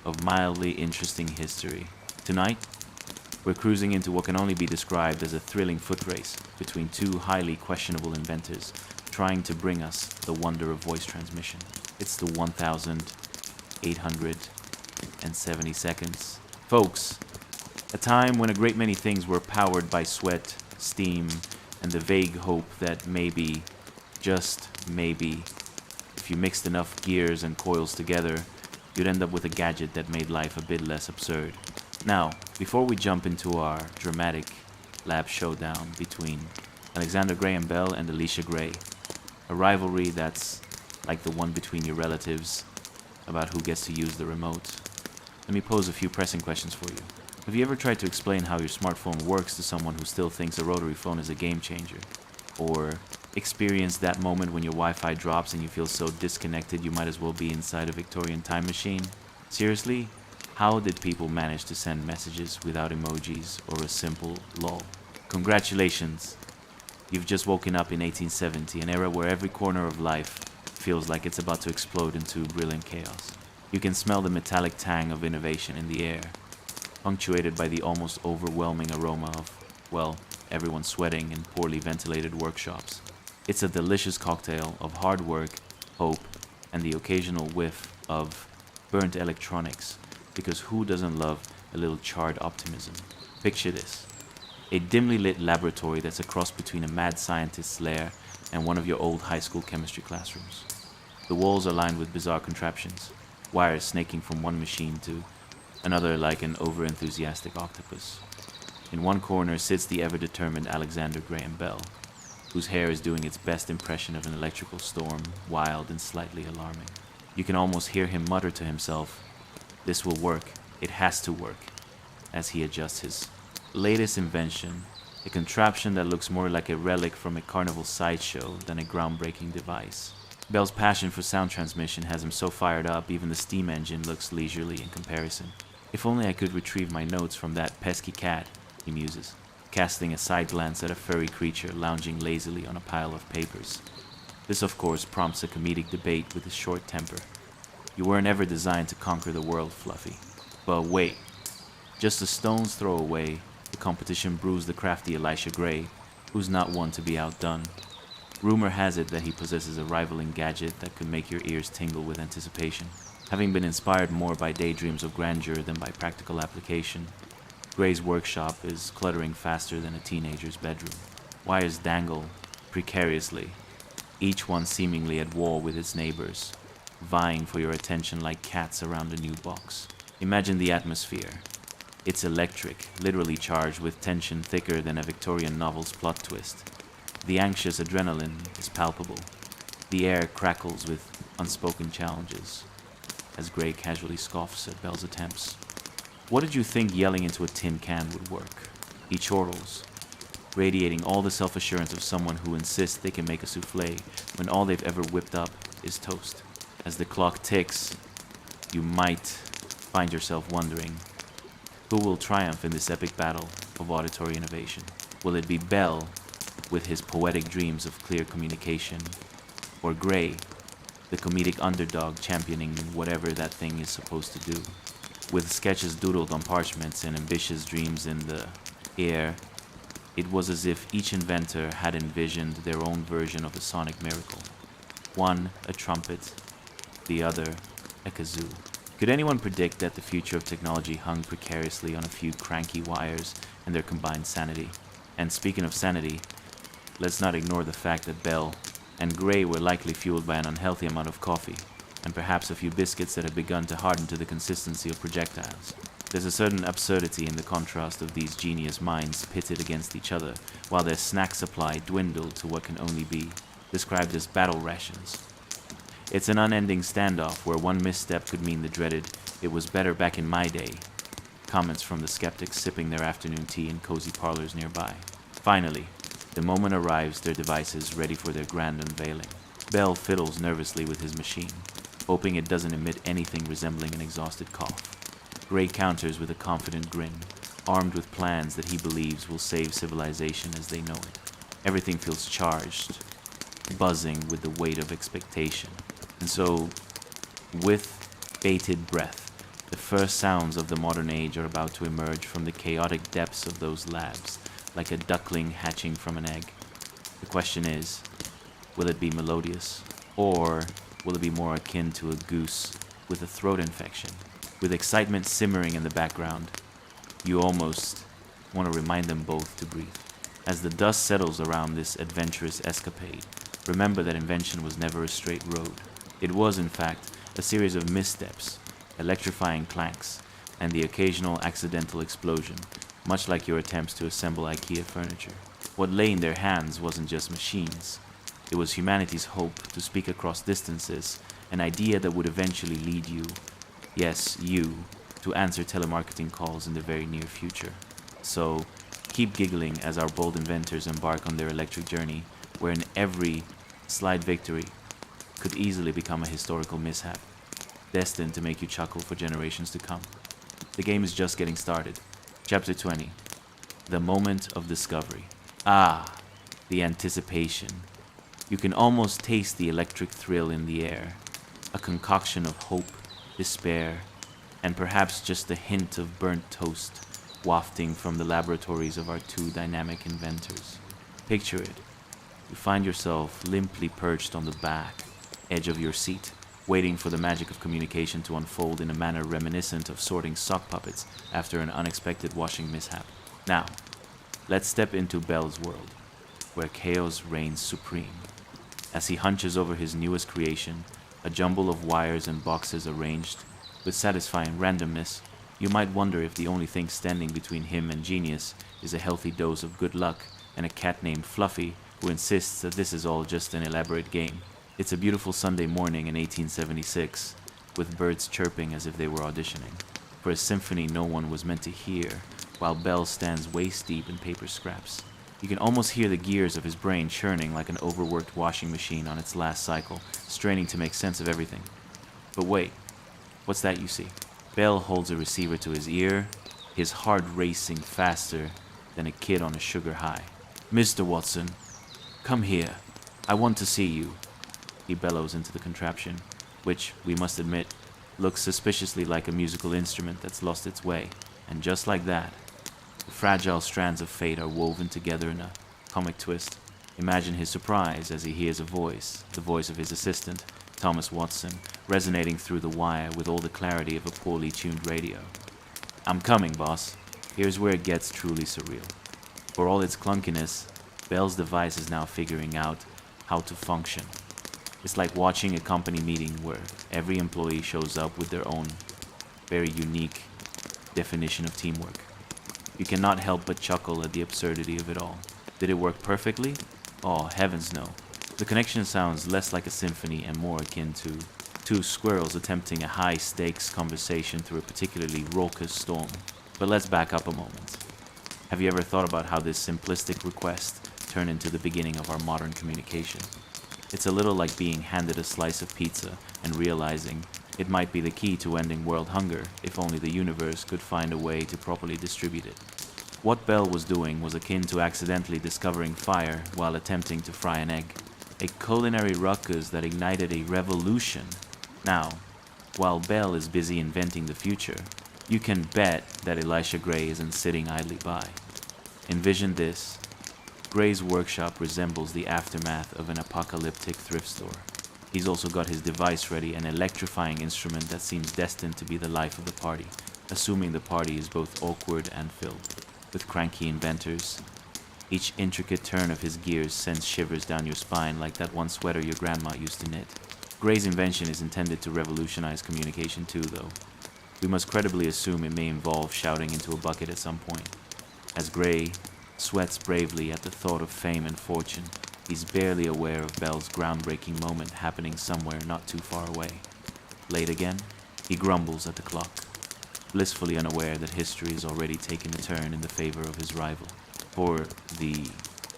of mildly interesting history. Tonight, we're cruising into what can only be described as a thrilling foot race between two highly questionable inventors trying to bring us the wonder of voice transmission. It's the 1870 seconds. Folks, a time when a great many things were powered by sweat, steam, and the vague hope that maybe, just maybe, if you mixed enough gears and coils together, you'd end up with a gadget that made life a bit less absurd. Now, before we jump into our dramatic lab showdown between Alexander Graham Bell and Alicia Gray, a rivalry that's like the one between your relatives about who gets to use the remote, let me pose a few pressing questions for you. Have you ever tried to explain how your smartphone works to someone who still thinks a rotary phone is a game changer? Or experienced that moment when your Wi-Fi drops and you feel so disconnected you might as well be inside a Victorian time machine? Seriously? How did people manage to send messages without emojis or a simple lol? Congratulations! You've just woken up in 1870, an era where every corner of life feels like it's about to explode into brilliant chaos. You can smell the metallic tang of innovation in the air, punctuated by the almost overwhelming aroma of, well, everyone sweating in poorly ventilated workshops. It's a delicious cocktail of hard work, hope, and the occasional whiff of burnt electronics, because who doesn't love a little charred optimism? Picture this. A dimly lit laboratory that's a cross between a mad scientist's lair and one of your old high school chemistry classrooms. The walls are lined with bizarre contraptions, wires snaking from one machine to another like an over-enthusiastic octopus. In one corner sits the ever-determined Alexander Graham Bell, whose hair is doing its best impression of an electrical storm, wild and slightly alarming. You can almost hear him mutter to himself, "This will work. It has to work," as he adjusts his latest invention, a contraption that looks more like a relic from a carnival sideshow than a groundbreaking device. Bell's passion for sound transmission has him so fired up, even the steam engine looks leisurely in comparison. If only I could retrieve my notes from that pesky cat, he muses, casting a side glance at a furry creature lounging lazily on a pile of papers. This, of course, prompts a comedic debate with his short temper. You weren't ever designed to conquer the world, Fluffy. But wait, just a stone's throw away, the competition brews the crafty Elisha Gray, who's not one to be outdone. Rumor has it that he possesses a rivaling gadget that could make your ears tingle with anticipation. Having been inspired more by daydreams of grandeur than by practical application, Gray's workshop is cluttering faster than a teenager's bedroom. Wires dangle precariously, each one seemingly at war with its neighbors, vying for your attention like cats around a new box. Imagine the atmosphere. It's electric, literally charged with tension thicker than a Victorian novel's plot twist. The anxious adrenaline is palpable. The air crackles with unspoken challenges, as Gray casually scoffs at Bell's attempts. What did you think yelling into a tin can would work? He chortles, radiating all the self-assurance of someone who insists they can make a souffle when all they've ever whipped up is toast. As the clock ticks, you might find yourself wondering, who will triumph in this epic battle of auditory innovation? Will it be Bell, with his poetic dreams of clear communication, or Gray, the comedic underdog championing whatever that thing is supposed to do? With sketches doodled on parchments and ambitious dreams in the air, it was as if each inventor had envisioned their own version of a sonic miracle. One a trumpet, the other a kazoo. Could anyone predict that the future of technology hung precariously on a few cranky wires and their combined sanity? And speaking of sanity, let's not ignore the fact that Bell and Gray were likely fueled by an unhealthy amount of coffee, and perhaps a few biscuits that had begun to harden to the consistency of projectiles. There's a certain absurdity in the contrast of these genius minds pitted against each other, while their snack supply dwindled to what can only be described as battle rations. It's an unending standoff where one misstep could mean the dreaded, "It was better back in my day," comments from the skeptics sipping their afternoon tea in cozy parlors nearby. Finally, the moment arrives, their devices ready for their grand unveiling. Bell fiddles nervously with his machine, hoping it doesn't emit anything resembling an exhausted cough. Gray counters with a confident grin, armed with plans that he believes will save civilization as they know it. Everything feels charged, buzzing with the weight of expectation. And so, with bated breath, the first sounds of the modern age are about to emerge from the chaotic depths of those labs, like a duckling hatching from an egg. The question is, will it be melodious, or will it be more akin to a goose with a throat infection? With excitement simmering in the background, you almost want to remind them both to breathe. As the dust settles around this adventurous escapade, remember that invention was never a straight road. It was, in fact, a series of missteps, electrifying clanks, and the occasional accidental explosion, much like your attempts to assemble IKEA furniture. What lay in their hands wasn't just machines. It was humanity's hope to speak across distances, an idea that would eventually lead you, yes, you, to answer telemarketing calls in the very near future. So, keep giggling as our bold inventors embark on their electric journey, wherein every slight victory could easily become a historical mishap, destined to make you chuckle for generations to come. The game is just getting started. Chapter 20. The moment of discovery. Ah, the anticipation. You can almost taste the electric thrill in the air, a concoction of hope, despair, and perhaps just a hint of burnt toast wafting from the laboratories of our two dynamic inventors. Picture it. You find yourself limply perched on the back edge of your seat, waiting for the magic of communication to unfold in a manner reminiscent of sorting sock puppets after an unexpected washing mishap. Now, let's step into Bell's world, where chaos reigns supreme. As he hunches over his newest creation, a jumble of wires and boxes arranged with satisfying randomness, you might wonder if the only thing standing between him and genius is a healthy dose of good luck and a cat named Fluffy who insists that this is all just an elaborate game. It's a beautiful Sunday morning in 1876, with birds chirping as if they were auditioning for a symphony no one was meant to hear, while Bell stands waist-deep in paper scraps. You can almost hear the gears of his brain churning like an overworked washing machine on its last cycle, straining to make sense of everything. But wait, what's that you see? Bell holds a receiver to his ear, his heart racing faster than a kid on a sugar high. "Mr. Watson, come here. I want to see you," he bellows into the contraption, which, we must admit, looks suspiciously like a musical instrument that's lost its way. And just like that, the fragile strands of fate are woven together in a comic twist. Imagine his surprise as he hears a voice, the voice of his assistant, Thomas Watson, resonating through the wire with all the clarity of a poorly tuned radio. "I'm coming, boss." Here's where it gets truly surreal. For all its clunkiness, Bell's device is now figuring out how to function. It's like watching a company meeting where every employee shows up with their own very unique definition of teamwork. You cannot help but chuckle at the absurdity of it all. Did it work perfectly? Oh, heavens no. The connection sounds less like a symphony and more akin to two squirrels attempting a high-stakes conversation through a particularly raucous storm. But let's back up a moment. Have you ever thought about how this simplistic request turned into the beginning of our modern communication? It's a little like being handed a slice of pizza and realizing it might be the key to ending world hunger if only the universe could find a way to properly distribute it. What Bell was doing was akin to accidentally discovering fire while attempting to fry an egg. A culinary ruckus that ignited a revolution. Now, while Bell is busy inventing the future, you can bet that Elisha Gray isn't sitting idly by. Envision this. Gray's workshop resembles the aftermath of an apocalyptic thrift store. He's also got his device ready, an electrifying instrument that seems destined to be the life of the party, assuming the party is both awkward and filled with cranky inventors. Each intricate turn of his gears sends shivers down your spine like that one sweater your grandma used to knit. Gray's invention is intended to revolutionize communication too, though. We must credibly assume it may involve shouting into a bucket at some point. As Gray sweats bravely at the thought of fame and fortune, he's barely aware of Bell's groundbreaking moment happening somewhere not too far away. Late again? He grumbles at the clock, blissfully unaware that history has already taken a turn in the favor of his rival. For the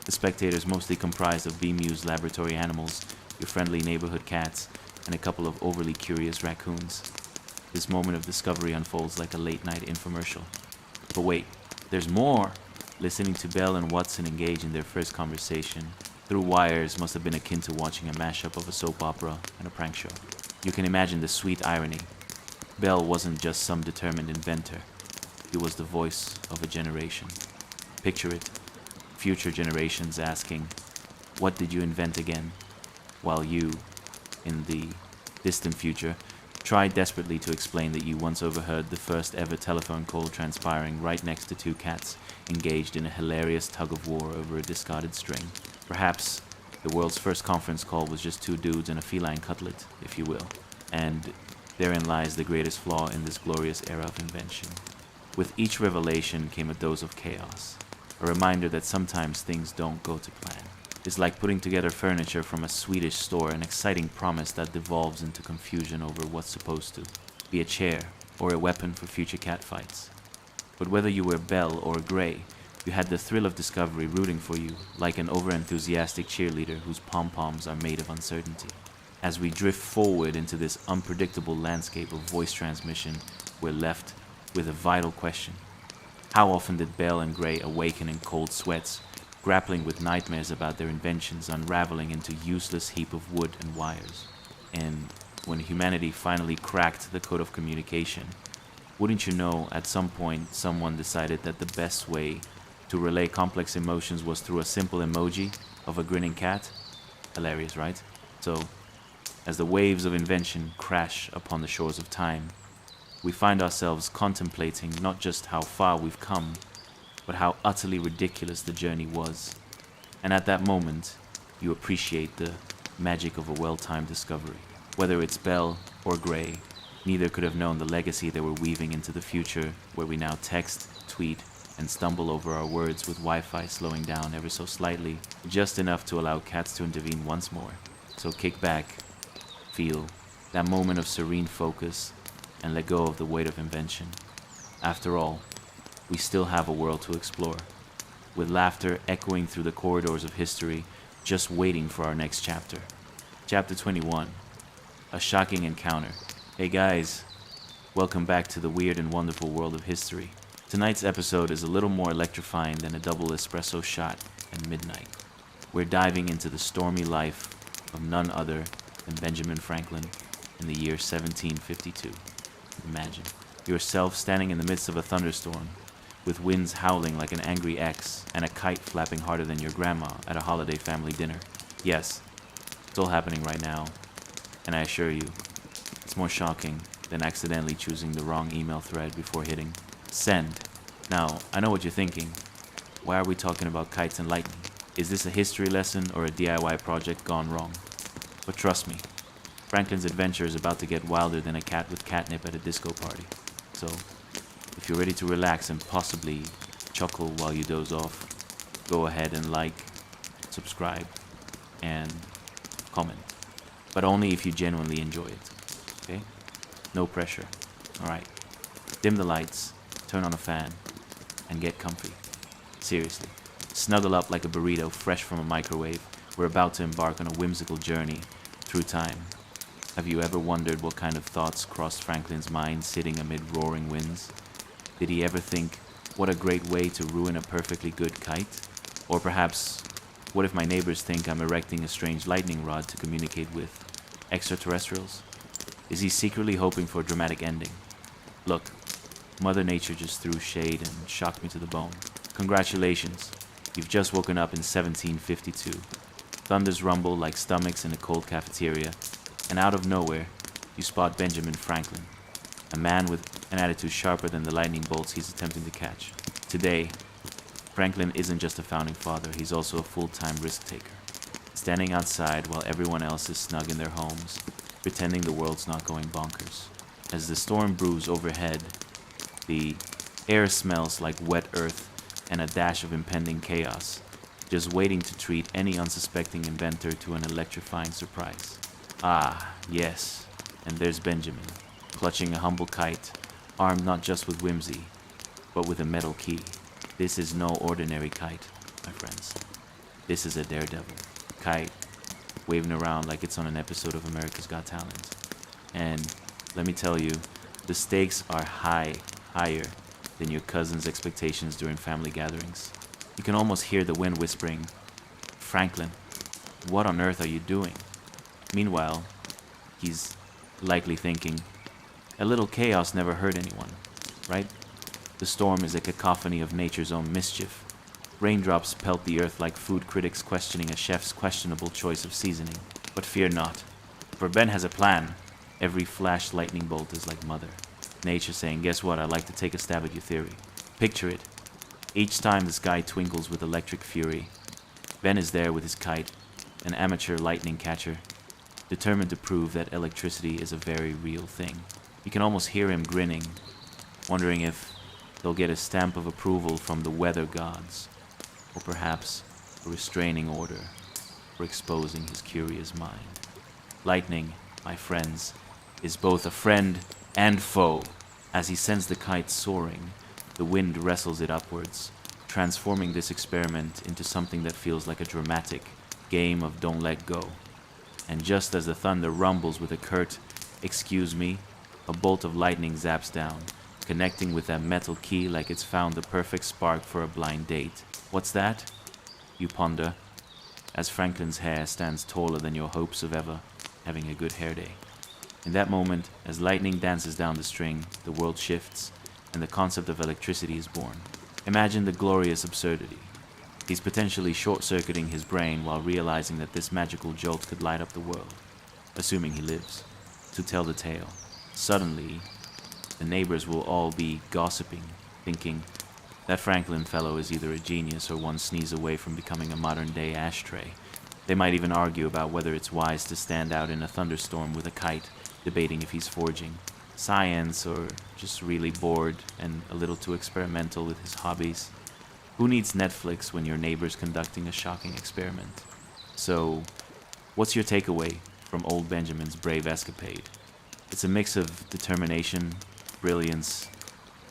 spectators mostly comprised of bemused laboratory animals, your friendly neighborhood cats, and a couple of overly curious raccoons. This moment of discovery unfolds like a late-night infomercial. But wait, there's more! Listening to Bell and Watson engage in their first conversation through wires must have been akin to watching a mashup of a soap opera and a prank show. You can imagine the sweet irony. Bell wasn't just some determined inventor. He was the voice of a generation. Picture it. Future generations asking, "What did you invent again?" While you, in the distant future, tried desperately to explain that you once overheard the first ever telephone call transpiring right next to two cats engaged in a hilarious tug-of-war over a discarded string. Perhaps the world's first conference call was just two dudes and a feline cutlet, if you will. And therein lies the greatest flaw in this glorious era of invention. With each revelation came a dose of chaos, a reminder that sometimes things don't go to plan. It's like putting together furniture from a Swedish store, an exciting promise that devolves into confusion over what's supposed to be a chair or a weapon for future catfights. But whether you were Bell or Gray, you had the thrill of discovery rooting for you, like an overenthusiastic cheerleader whose pom-poms are made of uncertainty. As we drift forward into this unpredictable landscape of voice transmission, we're left with a vital question. How often did Bell and Gray awaken in cold sweats, grappling with nightmares about their inventions unraveling into useless heap of wood and wires? And when humanity finally cracked the code of communication, wouldn't you know, at some point someone decided that the best way to relay complex emotions was through a simple emoji of a grinning cat? Hilarious, right? So, as the waves of invention crash upon the shores of time, we find ourselves contemplating not just how far we've come, but how utterly ridiculous the journey was. And at that moment, you appreciate the magic of a well-timed discovery. Whether it's Bell or Gray, neither could have known the legacy they were weaving into the future, where we now text, tweet, and stumble over our words with Wi-Fi slowing down ever so slightly, just enough to allow cats to intervene once more. So kick back, feel that moment of serene focus, and let go of the weight of invention. After all, we still have a world to explore, with laughter echoing through the corridors of history, just waiting for our next chapter. Chapter 21, A Shocking Encounter. Hey guys, welcome back to the weird and wonderful world of history. Tonight's episode is a little more electrifying than a double espresso shot at midnight. We're diving into the stormy life of none other than Benjamin Franklin in the year 1752. Imagine yourself standing in the midst of a thunderstorm, with winds howling like an angry ex and a kite flapping harder than your grandma at a holiday family dinner. Yes, it's all happening right now, and I assure you, it's more shocking than accidentally choosing the wrong email thread before hitting send. Now, I know what you're thinking. Why are we talking about kites and lightning? Is this a history lesson or a DIY project gone wrong? But trust me, Franklin's adventure is about to get wilder than a cat with catnip at a disco party. So, if you're ready to relax and possibly chuckle while you doze off, go ahead and like, subscribe, and comment. But only if you genuinely enjoy it, okay? No pressure. Alright, dim the lights, turn on a fan, and get comfy. Seriously, snuggle up like a burrito fresh from a microwave. We're about to embark on a whimsical journey through time. Have you ever wondered what kind of thoughts crossed Franklin's mind sitting amid roaring winds? Did he ever think, what a great way to ruin a perfectly good kite? Or perhaps, what if my neighbors think I'm erecting a strange lightning rod to communicate with extraterrestrials? Is he secretly hoping for a dramatic ending? Look, Mother Nature just threw shade and shocked me to the bone. Congratulations, you've just woken up in 1752. Thunders rumble like stomachs in a cold cafeteria, and out of nowhere, you spot Benjamin Franklin, a man with an attitude sharper than the lightning bolts he's attempting to catch. Today, Franklin isn't just a founding father, he's also a full-time risk-taker, standing outside while everyone else is snug in their homes, pretending the world's not going bonkers. As the storm brews overhead, the air smells like wet earth and a dash of impending chaos, just waiting to treat any unsuspecting inventor to an electrifying surprise. Ah, yes, and there's Benjamin, clutching a humble kite, armed not just with whimsy, but with a metal key. This is no ordinary kite, my friends. This is a daredevil. Kite, waving around like it's on an episode of America's Got Talent. And let me tell you, the stakes are higher than your cousin's expectations during family gatherings. You can almost hear the wind whispering, "Franklin, what on earth are you doing?" Meanwhile, he's likely thinking, "A little chaos never hurt anyone, right?" The storm is a cacophony of nature's own mischief. Raindrops pelt the earth like food critics questioning a chef's questionable choice of seasoning. But fear not, for Ben has a plan. Every flash lightning bolt is like mother nature saying, "Guess what? I'd like to take a stab at your theory." Picture it. Each time the sky twinkles with electric fury, Ben is there with his kite, an amateur lightning catcher, determined to prove that electricity is a very real thing. You can almost hear him grinning, wondering if they'll get a stamp of approval from the weather gods, or perhaps a restraining order for exposing his curious mind. Lightning, my friends, is both a friend and foe. As he sends the kite soaring, the wind wrestles it upwards, transforming this experiment into something that feels like a dramatic game of don't let go. And just as the thunder rumbles with a curt, "Excuse me," a bolt of lightning zaps down, connecting with that metal key like it's found the perfect spark for a blind date. What's that? You ponder, as Franklin's hair stands taller than your hopes of ever having a good hair day. In that moment, as lightning dances down the string, the world shifts, and the concept of electricity is born. Imagine the glorious absurdity. He's potentially short-circuiting his brain while realizing that this magical jolt could light up the world, assuming he lives, to tell the tale. Suddenly, the neighbors will all be gossiping, thinking, "That Franklin fellow is either a genius or one sneeze away from becoming a modern-day ashtray." They might even argue about whether it's wise to stand out in a thunderstorm with a kite, debating if he's forging science or just really bored and a little too experimental with his hobbies. Who needs Netflix when your neighbor's conducting a shocking experiment? So, what's your takeaway from old Benjamin's brave escapade? It's a mix of determination, brilliance,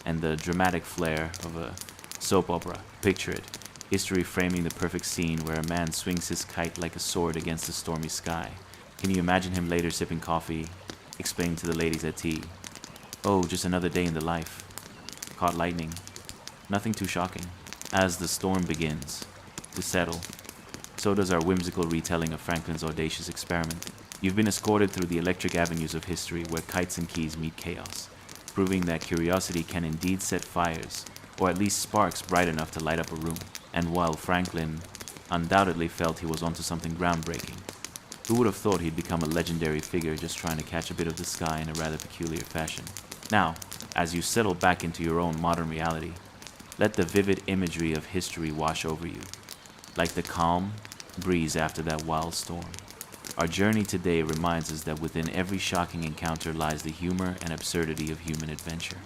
and the dramatic flair of a soap opera. Picture it. History framing the perfect scene where a man swings his kite like a sword against a stormy sky. Can you imagine him later sipping coffee, explaining to the ladies at tea, "Oh, just another day in the life. Caught lightning. Nothing too shocking." As the storm begins to settle, so does our whimsical retelling of Franklin's audacious experiment. You've been escorted through the electric avenues of history where kites and keys meet chaos, proving that curiosity can indeed set fires, or at least sparks bright enough to light up a room. And while Franklin undoubtedly felt he was onto something groundbreaking, who would have thought he'd become a legendary figure just trying to catch a bit of the sky in a rather peculiar fashion? Now, as you settle back into your own modern reality, let the vivid imagery of history wash over you, like the calm breeze after that wild storm. Our journey today reminds us that within every shocking encounter lies the humor and absurdity of human adventure.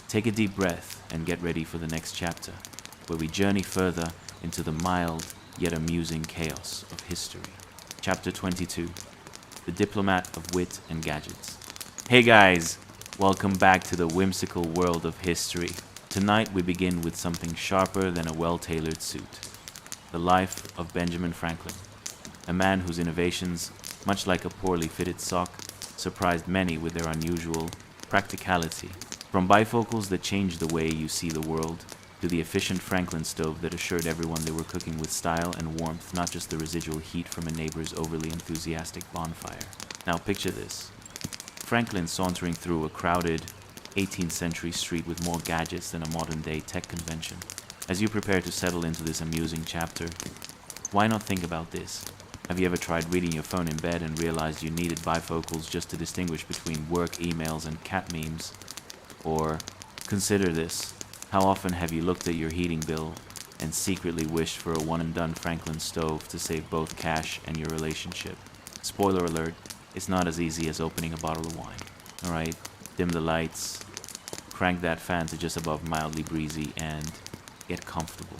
Take a deep breath and get ready for the next chapter, where we journey further into the mild yet amusing chaos of history. Chapter 22, The Diplomat of Wit and Gadgets. Hey guys, welcome back to the whimsical world of history. Tonight we begin with something sharper than a well-tailored suit. The life of Benjamin Franklin, a man whose innovations, much like a poorly fitted sock, surprised many with their unusual practicality. From bifocals that changed the way you see the world, to the efficient Franklin stove that assured everyone they were cooking with style and warmth, not just the residual heat from a neighbor's overly enthusiastic bonfire. Now picture this. Franklin sauntering through a crowded 18th century street with more gadgets than a modern-day tech convention. As you prepare to settle into this amusing chapter, why not think about this? Have you ever tried reading your phone in bed and realized you needed bifocals just to distinguish between work emails and cat memes? Or consider this. How often have you looked at your heating bill and secretly wished for a one-and-done Franklin stove to save both cash and your relationship? Spoiler alert, it's not as easy as opening a bottle of wine. Alright, dim the lights, crank that fan to just above mildly breezy, and get comfortable.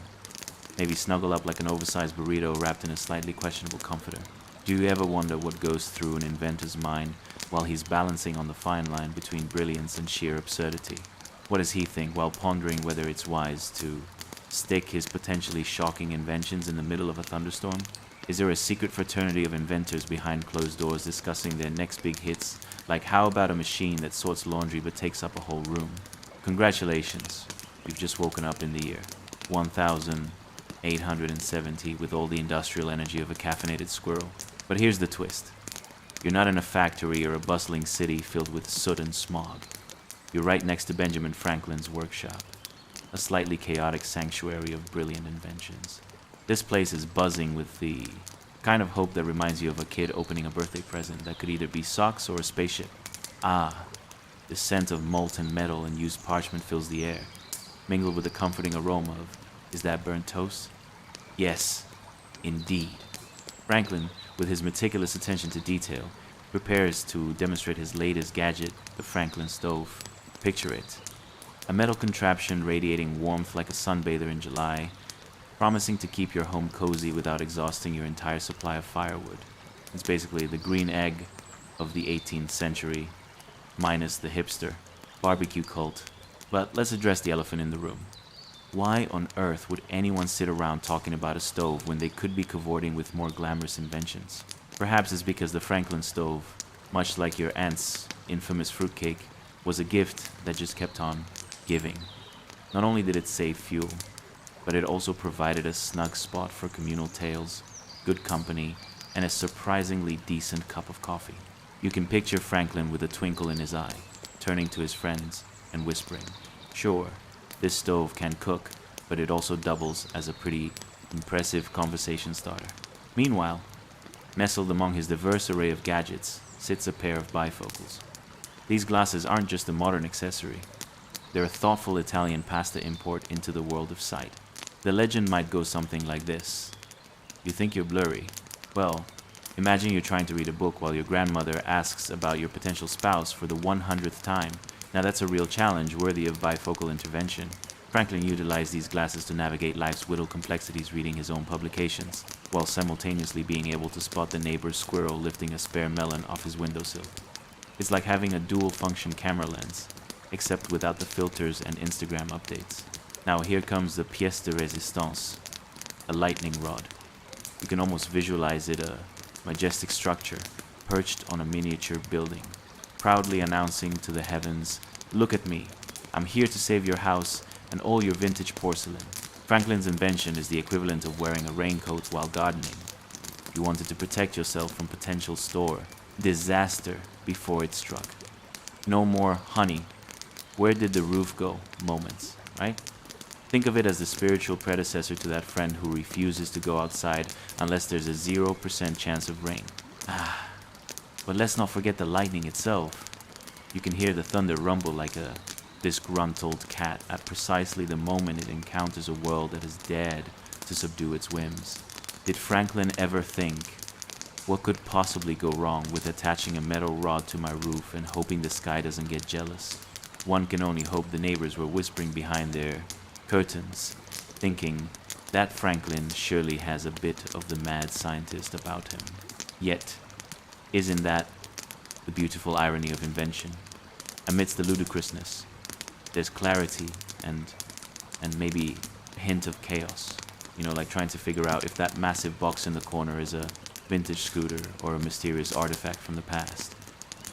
Maybe snuggle up like an oversized burrito wrapped in a slightly questionable comforter. Do you ever wonder what goes through an inventor's mind while he's balancing on the fine line between brilliance and sheer absurdity? What does he think while pondering whether it's wise to stick his potentially shocking inventions in the middle of a thunderstorm? Is there a secret fraternity of inventors behind closed doors discussing their next big hits, like how about a machine that sorts laundry but takes up a whole room? Congratulations, you've just woken up in the year 1870 with all the industrial energy of a caffeinated squirrel. But here's the twist. You're not in a factory or a bustling city filled with soot and smog. You're right next to Benjamin Franklin's workshop, a slightly chaotic sanctuary of brilliant inventions. This place is buzzing with the kind of hope that reminds you of a kid opening a birthday present that could either be socks or a spaceship. Ah, the scent of molten metal and used parchment fills the air, mingled with the comforting aroma of, is that burnt toast? Yes, indeed. Franklin, with his meticulous attention to detail, prepares to demonstrate his latest gadget, the Franklin stove. Picture it. A metal contraption radiating warmth like a sunbather in July, promising to keep your home cozy without exhausting your entire supply of firewood. It's basically the green egg of the 18th century, minus the hipster barbecue cult. But let's address the elephant in the room. Why on earth would anyone sit around talking about a stove when they could be cavorting with more glamorous inventions? Perhaps it's because the Franklin stove, much like your aunt's infamous fruitcake, was a gift that just kept on giving. Not only did it save fuel, but it also provided a snug spot for communal tales, good company, and a surprisingly decent cup of coffee. You can picture Franklin with a twinkle in his eye, turning to his friends and whispering, "Sure, this stove can cook, but it also doubles as a pretty impressive conversation starter." Meanwhile, nestled among his diverse array of gadgets sits a pair of bifocals. These glasses aren't just a modern accessory. They're a thoughtful Italian pasta import into the world of sight. The legend might go something like this. You think you're blurry? Well, imagine you're trying to read a book while your grandmother asks about your potential spouse for the 100th time. Now that's a real challenge worthy of bifocal intervention. Franklin utilized these glasses to navigate life's whittled complexities reading his own publications, while simultaneously being able to spot the neighbor's squirrel lifting a spare melon off his windowsill. It's like having a dual-function camera lens, except without the filters and Instagram updates. Now here comes the pièce de résistance, a lightning rod. You can almost visualize it, a majestic structure perched on a miniature building, proudly announcing to the heavens, "Look at me, I'm here to save your house and all your vintage porcelain." Franklin's invention is the equivalent of wearing a raincoat while gardening. You wanted to protect yourself from potential disaster before it struck. No more honey, where did the roof go moments, right? Think of it as the spiritual predecessor to that friend who refuses to go outside unless there's a 0% chance of rain. But let's not forget the lightning itself. You can hear the thunder rumble like a disgruntled cat at precisely the moment it encounters a world that has dared to subdue its whims. Did Franklin ever think, what could possibly go wrong with attaching a metal rod to my roof and hoping the sky doesn't get jealous? One can only hope the neighbors were whispering behind their curtains, thinking that Franklin surely has a bit of the mad scientist about him. Yet, isn't that the beautiful irony of invention? Amidst the ludicrousness, there's clarity and maybe a hint of chaos. You know, like trying to figure out if that massive box in the corner is a vintage scooter or a mysterious artifact from the past.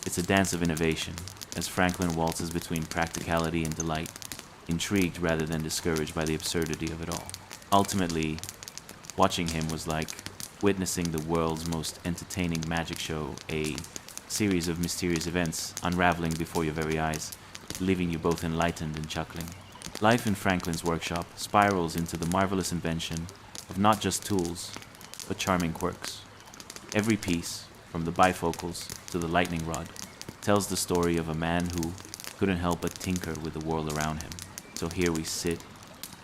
It's a dance of innovation, as Franklin waltzes between practicality and delight, intrigued rather than discouraged by the absurdity of it all. Ultimately, watching him was like witnessing the world's most entertaining magic show, a series of mysterious events unraveling before your very eyes, leaving you both enlightened and chuckling. Life in Franklin's workshop spirals into the marvelous invention of not just tools, but charming quirks. Every piece, from the bifocals to the lightning rod, tells the story of a man who couldn't help but tinker with the world around him. So here we sit,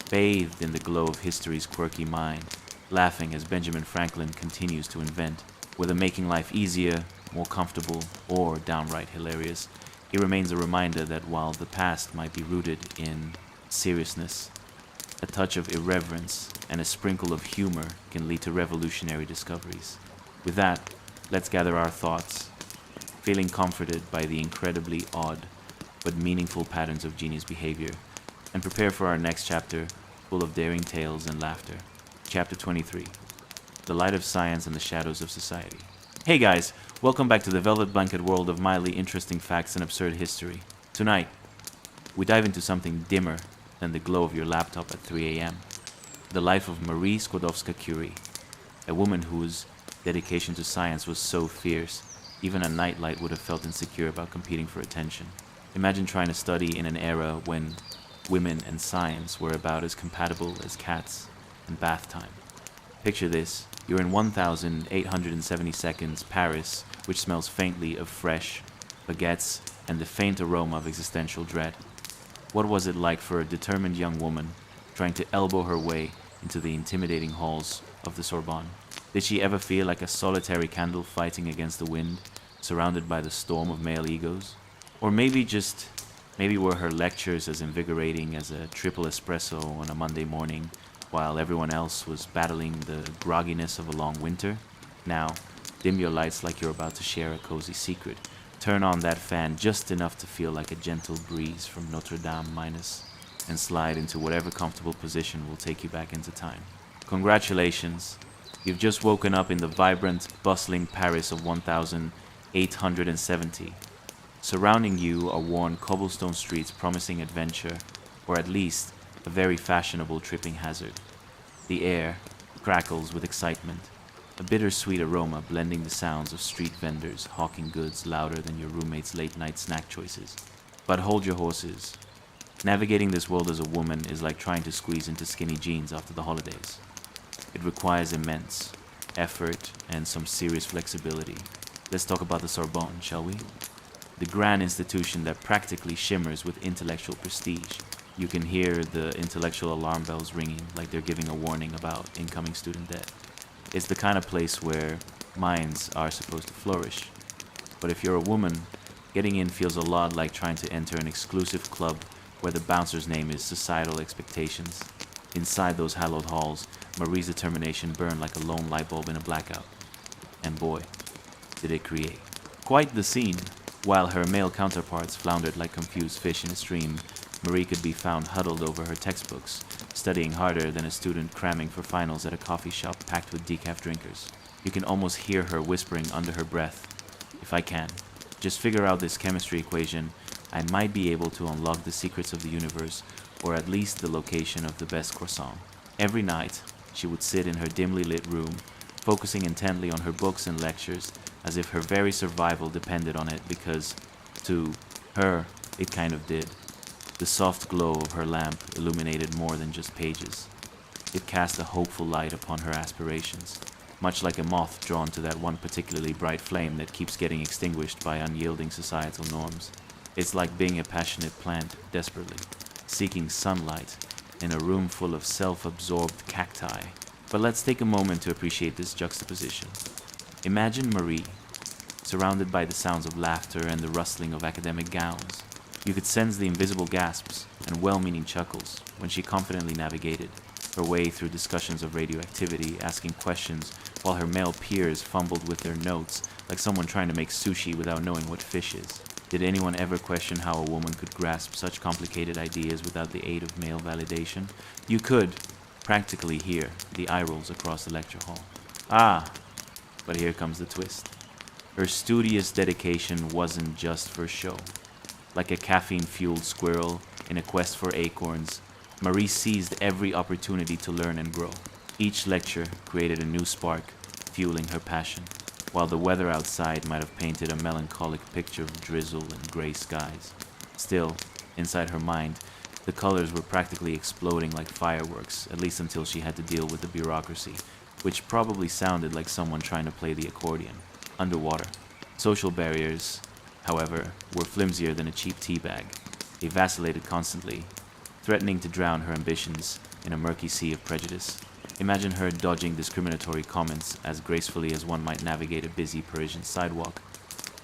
bathed in the glow of history's quirky mind, laughing as Benjamin Franklin continues to invent. Whether making life easier, more comfortable, or downright hilarious, he remains a reminder that while the past might be rooted in seriousness, a touch of irreverence and a sprinkle of humor can lead to revolutionary discoveries. With that, let's gather our thoughts, feeling comforted by the incredibly odd but meaningful patterns of genius behavior, and prepare for our next chapter full of daring tales and laughter. Chapter 23: The Light of Science and the Shadows of Society. Hey guys, welcome back to the velvet blanket world of mildly interesting facts and absurd history. Tonight, we dive into something dimmer than the glow of your laptop at 3 a.m. The life of Marie Skłodowska-Curie, a woman whose dedication to science was so fierce, even a nightlight would have felt insecure about competing for attention. Imagine trying to study in an era when women and science were about as compatible as cats and bath time. Picture this: you're in 1870 seconds Paris, which smells faintly of fresh baguettes and the faint aroma of existential dread. What was it like for a determined young woman trying to elbow her way into the intimidating halls of the Sorbonne? Did she ever feel like a solitary candle fighting against the wind, surrounded by the storm of male egos? Or maybe were her lectures as invigorating as a triple espresso on a Monday morning, while everyone else was battling the grogginess of a long winter? Now, dim your lights like you're about to share a cozy secret. Turn on that fan just enough to feel like a gentle breeze from Notre Dame minus, and slide into whatever comfortable position will take you back into time. Congratulations! You've just woken up in the vibrant, bustling Paris of 1870. Surrounding you are worn cobblestone streets promising adventure, or at least a very fashionable tripping hazard. The air crackles with excitement, a bittersweet aroma blending the sounds of street vendors hawking goods louder than your roommate's late-night snack choices. But hold your horses. Navigating this world as a woman is like trying to squeeze into skinny jeans after the holidays. It requires immense effort and some serious flexibility. Let's talk about the Sorbonne, shall we? The grand institution that practically shimmers with intellectual prestige. You can hear the intellectual alarm bells ringing like they're giving a warning about incoming student debt. It's the kind of place where minds are supposed to flourish. But if you're a woman, getting in feels a lot like trying to enter an exclusive club where the bouncer's name is societal expectations. Inside those hallowed halls, Marie's determination burned like a lone light bulb in a blackout. And boy, did it create quite the scene. While her male counterparts floundered like confused fish in a stream, Marie could be found huddled over her textbooks, studying harder than a student cramming for finals at a coffee shop packed with decaf drinkers. You can almost hear her whispering under her breath, "If I can just figure out this chemistry equation, I might be able to unlock the secrets of the universe, or at least the location of the best croissant." Every night, she would sit in her dimly lit room, focusing intently on her books and lectures, as if her very survival depended on it, because, to her, it kind of did. The soft glow of her lamp illuminated more than just pages. It cast a hopeful light upon her aspirations, much like a moth drawn to that one particularly bright flame that keeps getting extinguished by unyielding societal norms. It's like being a passionate plant desperately seeking sunlight in a room full of self-absorbed cacti. But let's take a moment to appreciate this juxtaposition. Imagine Marie, surrounded by the sounds of laughter and the rustling of academic gowns. You could sense the invisible gasps and well-meaning chuckles when she confidently navigated her way through discussions of radioactivity, asking questions while her male peers fumbled with their notes like someone trying to make sushi without knowing what fish is. Did anyone ever question how a woman could grasp such complicated ideas without the aid of male validation? You could practically hear the eye rolls across the lecture hall. But here comes the twist. Her studious dedication wasn't just for show. Like a caffeine-fueled squirrel in a quest for acorns, Marie seized every opportunity to learn and grow. Each lecture created a new spark, fueling her passion, while the weather outside might have painted a melancholic picture of drizzle and gray skies. Still, inside her mind, the colors were practically exploding like fireworks, at least until she had to deal with the bureaucracy, which probably sounded like someone trying to play the accordion underwater. Social barriers, however, were flimsier than a cheap tea bag. They vacillated constantly, threatening to drown her ambitions in a murky sea of prejudice. Imagine her dodging discriminatory comments as gracefully as one might navigate a busy Parisian sidewalk,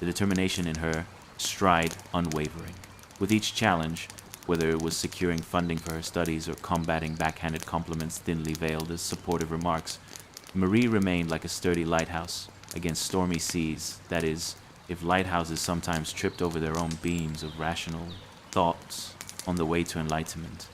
the determination in her stride unwavering. With each challenge, whether it was securing funding for her studies or combating backhanded compliments thinly veiled as supportive remarks, Marie remained like a sturdy lighthouse against stormy seas, that is, if lighthouses sometimes tripped over their own beams of rational thoughts on the way to enlightenment.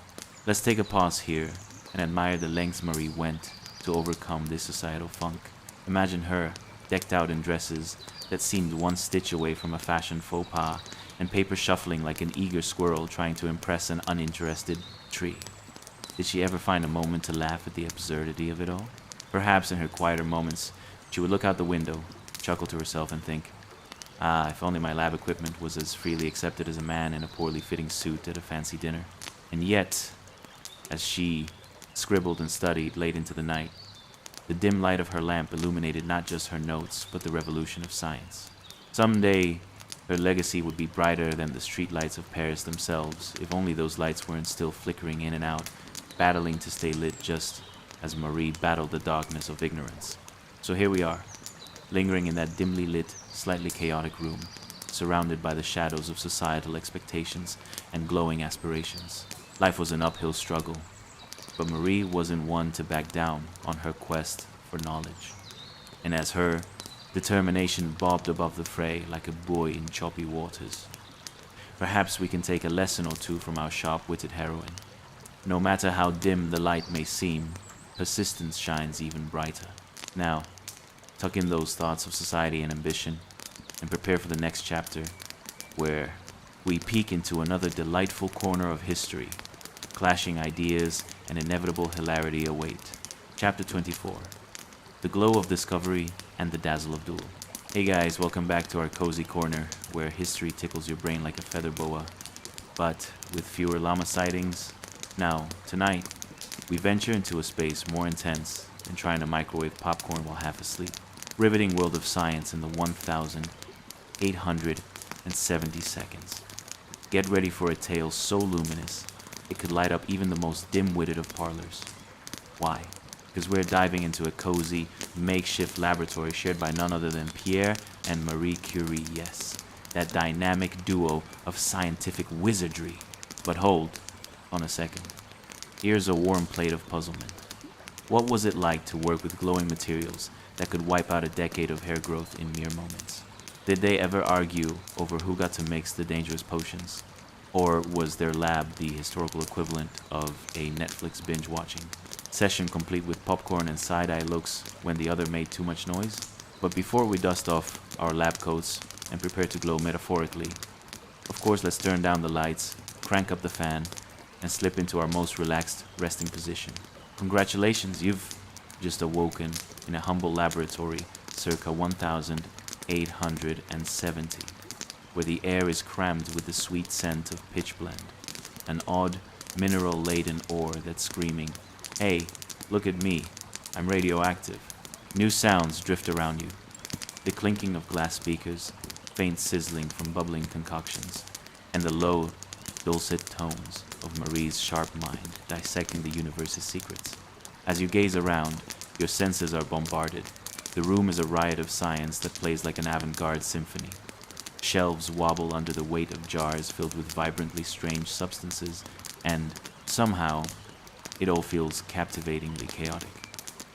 Let's take a pause here and admire the lengths Marie went to overcome this societal funk. Imagine her, decked out in dresses that seemed one stitch away from a fashion faux pas, and paper shuffling like an eager squirrel trying to impress an uninterested tree. Did she ever find a moment to laugh at the absurdity of it all? Perhaps in her quieter moments, she would look out the window, chuckle to herself, and think, ah, if only my lab equipment was as freely accepted as a man in a poorly fitting suit at a fancy dinner. And yet, as she scribbled and studied late into the night, the dim light of her lamp illuminated not just her notes, but the revolution of science. Someday, her legacy would be brighter than the streetlights of Paris themselves, if only those lights weren't still flickering in and out, battling to stay lit just as Marie battled the darkness of ignorance. So here we are, lingering in that dimly lit, slightly chaotic room, surrounded by the shadows of societal expectations and glowing aspirations. Life was an uphill struggle, but Marie wasn't one to back down on her quest for knowledge. And as her determination bobbed above the fray like a buoy in choppy waters, perhaps we can take a lesson or two from our sharp-witted heroine. No matter how dim the light may seem, persistence shines even brighter. Now, tuck in those thoughts of society and ambition, and prepare for the next chapter, where we peek into another delightful corner of history. Clashing ideas and inevitable hilarity await. Chapter 24. The glow of discovery and the dazzle of duel. Hey guys, welcome back to our cozy corner, where history tickles your brain like a feather boa, but with fewer llama sightings. Now, tonight, we venture into a space more intense than trying to microwave popcorn while half asleep. Riveting world of science in the 1,870 seconds. Get ready for a tale so luminous, it could light up even the most dim-witted of parlors. Why? Because we're diving into a cozy, makeshift laboratory shared by none other than Pierre and Marie Curie, yes, that dynamic duo of scientific wizardry. But hold on a second. Here's a warm plate of puzzlement. What was it like to work with glowing materials that could wipe out a decade of hair growth in mere moments? Did they ever argue over who got to mix the dangerous potions? Or was their lab the historical equivalent of a Netflix binge-watching session complete with popcorn and side-eye looks when the other made too much noise? But before we dust off our lab coats and prepare to glow metaphorically, of course let's turn down the lights, crank up the fan, and slip into our most relaxed resting position. Congratulations, you've just awoken in a humble laboratory circa 1870, where the air is crammed with the sweet scent of pitchblende, an odd, mineral-laden ore that's screaming, "Hey, look at me, I'm radioactive." New sounds drift around you, the clinking of glass speakers, faint sizzling from bubbling concoctions, and the low, dulcet tones of Marie's sharp mind dissecting the universe's secrets. As you gaze around, your senses are bombarded. The room is a riot of science that plays like an avant-garde symphony. Shelves wobble under the weight of jars filled with vibrantly strange substances, and somehow, it all feels captivatingly chaotic.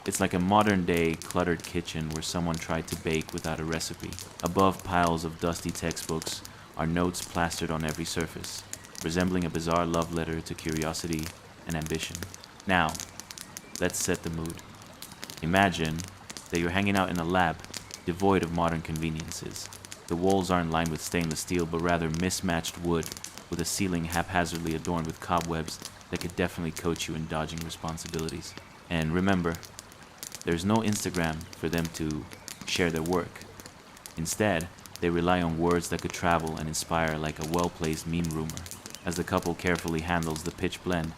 It's like a modern-day cluttered kitchen where someone tried to bake without a recipe. Above piles of dusty textbooks are notes plastered on every surface, resembling a bizarre love letter to curiosity and ambition. Now, let's set the mood. Imagine that you're hanging out in a lab devoid of modern conveniences. The walls aren't lined with stainless steel, but rather mismatched wood, with a ceiling haphazardly adorned with cobwebs that could definitely coach you in dodging responsibilities. And remember, there's no Instagram for them to share their work. Instead, they rely on words that could travel and inspire like a well-placed meme rumor. As the couple carefully handles the pitch blend,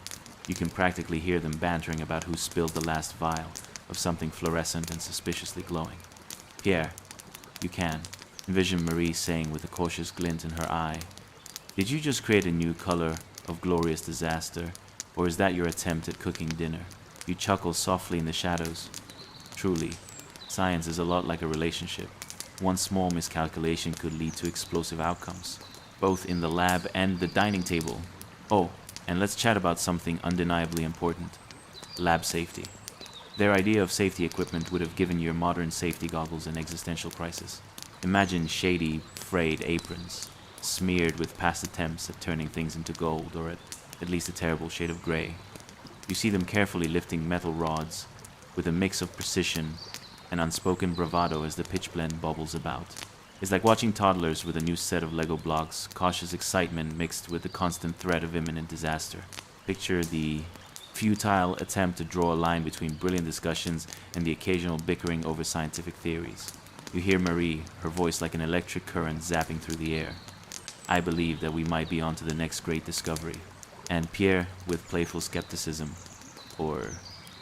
you can practically hear them bantering about who spilled the last vial of something fluorescent and suspiciously glowing. "Pierre, you can," envision Marie saying with a cautious glint in her eye. "Did you just create a new color of glorious disaster, or is that your attempt at cooking dinner?" You chuckle softly in the shadows. Truly, science is a lot like a relationship. One small miscalculation could lead to explosive outcomes, both in the lab and the dining table. Oh, and let's chat about something undeniably important: lab safety. Their idea of safety equipment would have given your modern safety goggles an existential crisis. Imagine shady, frayed aprons, smeared with past attempts at turning things into gold, or at least a terrible shade of gray. You see them carefully lifting metal rods with a mix of precision and unspoken bravado as the pitch blende bubbles about. It's like watching toddlers with a new set of Lego blocks, cautious excitement mixed with the constant threat of imminent disaster. Picture the futile attempt to draw a line between brilliant discussions and the occasional bickering over scientific theories. You hear Marie, her voice like an electric current zapping through the air. I believe that we might be on to the next great discovery. And Pierre, with playful skepticism, or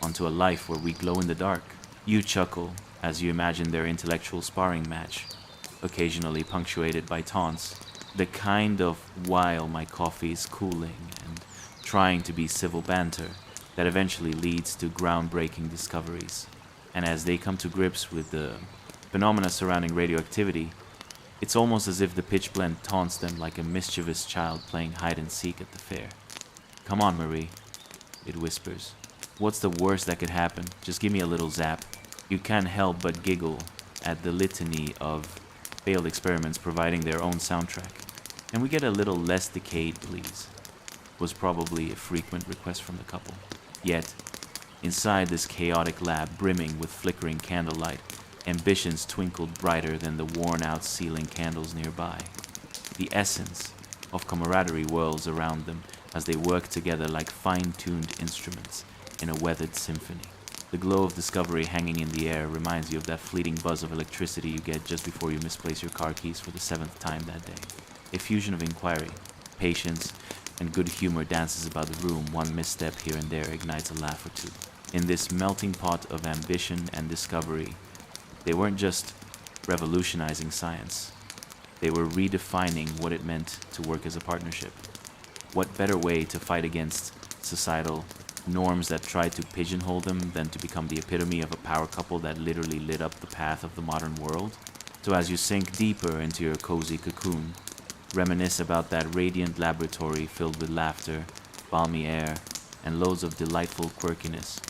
onto a life where we glow in the dark. You chuckle as you imagine their intellectual sparring match, occasionally punctuated by taunts, the kind of while my coffee is cooling and trying to be civil banter that eventually leads to groundbreaking discoveries. And as they come to grips with the phenomena surrounding radioactivity, it's almost as if the pitch blende taunts them like a mischievous child playing hide and seek at the fair. Come on, Marie, it whispers. What's the worst that could happen? Just give me a little zap. You can't help but giggle at the litany of failed experiments providing their own soundtrack. And we get a little less decayed, please, was probably a frequent request from the couple. Yet, inside this chaotic lab brimming with flickering candlelight, ambitions twinkled brighter than the worn-out ceiling candles nearby. The essence of camaraderie whirls around them as they work together like fine-tuned instruments in a weathered symphony. The glow of discovery hanging in the air reminds you of that fleeting buzz of electricity you get just before you misplace your car keys for the 7th time that day. A fusion of inquiry, patience, and good humor dances about the room. One misstep here and there ignites a laugh or two. In this melting pot of ambition and discovery, they weren't just revolutionizing science. They were redefining what it meant to work as a partnership. What better way to fight against societal norms that tried to pigeonhole them than to become the epitome of a power couple that literally lit up the path of the modern world? So as you sink deeper into your cozy cocoon, reminisce about that radiant laboratory filled with laughter, balmy air, and loads of delightful quirkiness,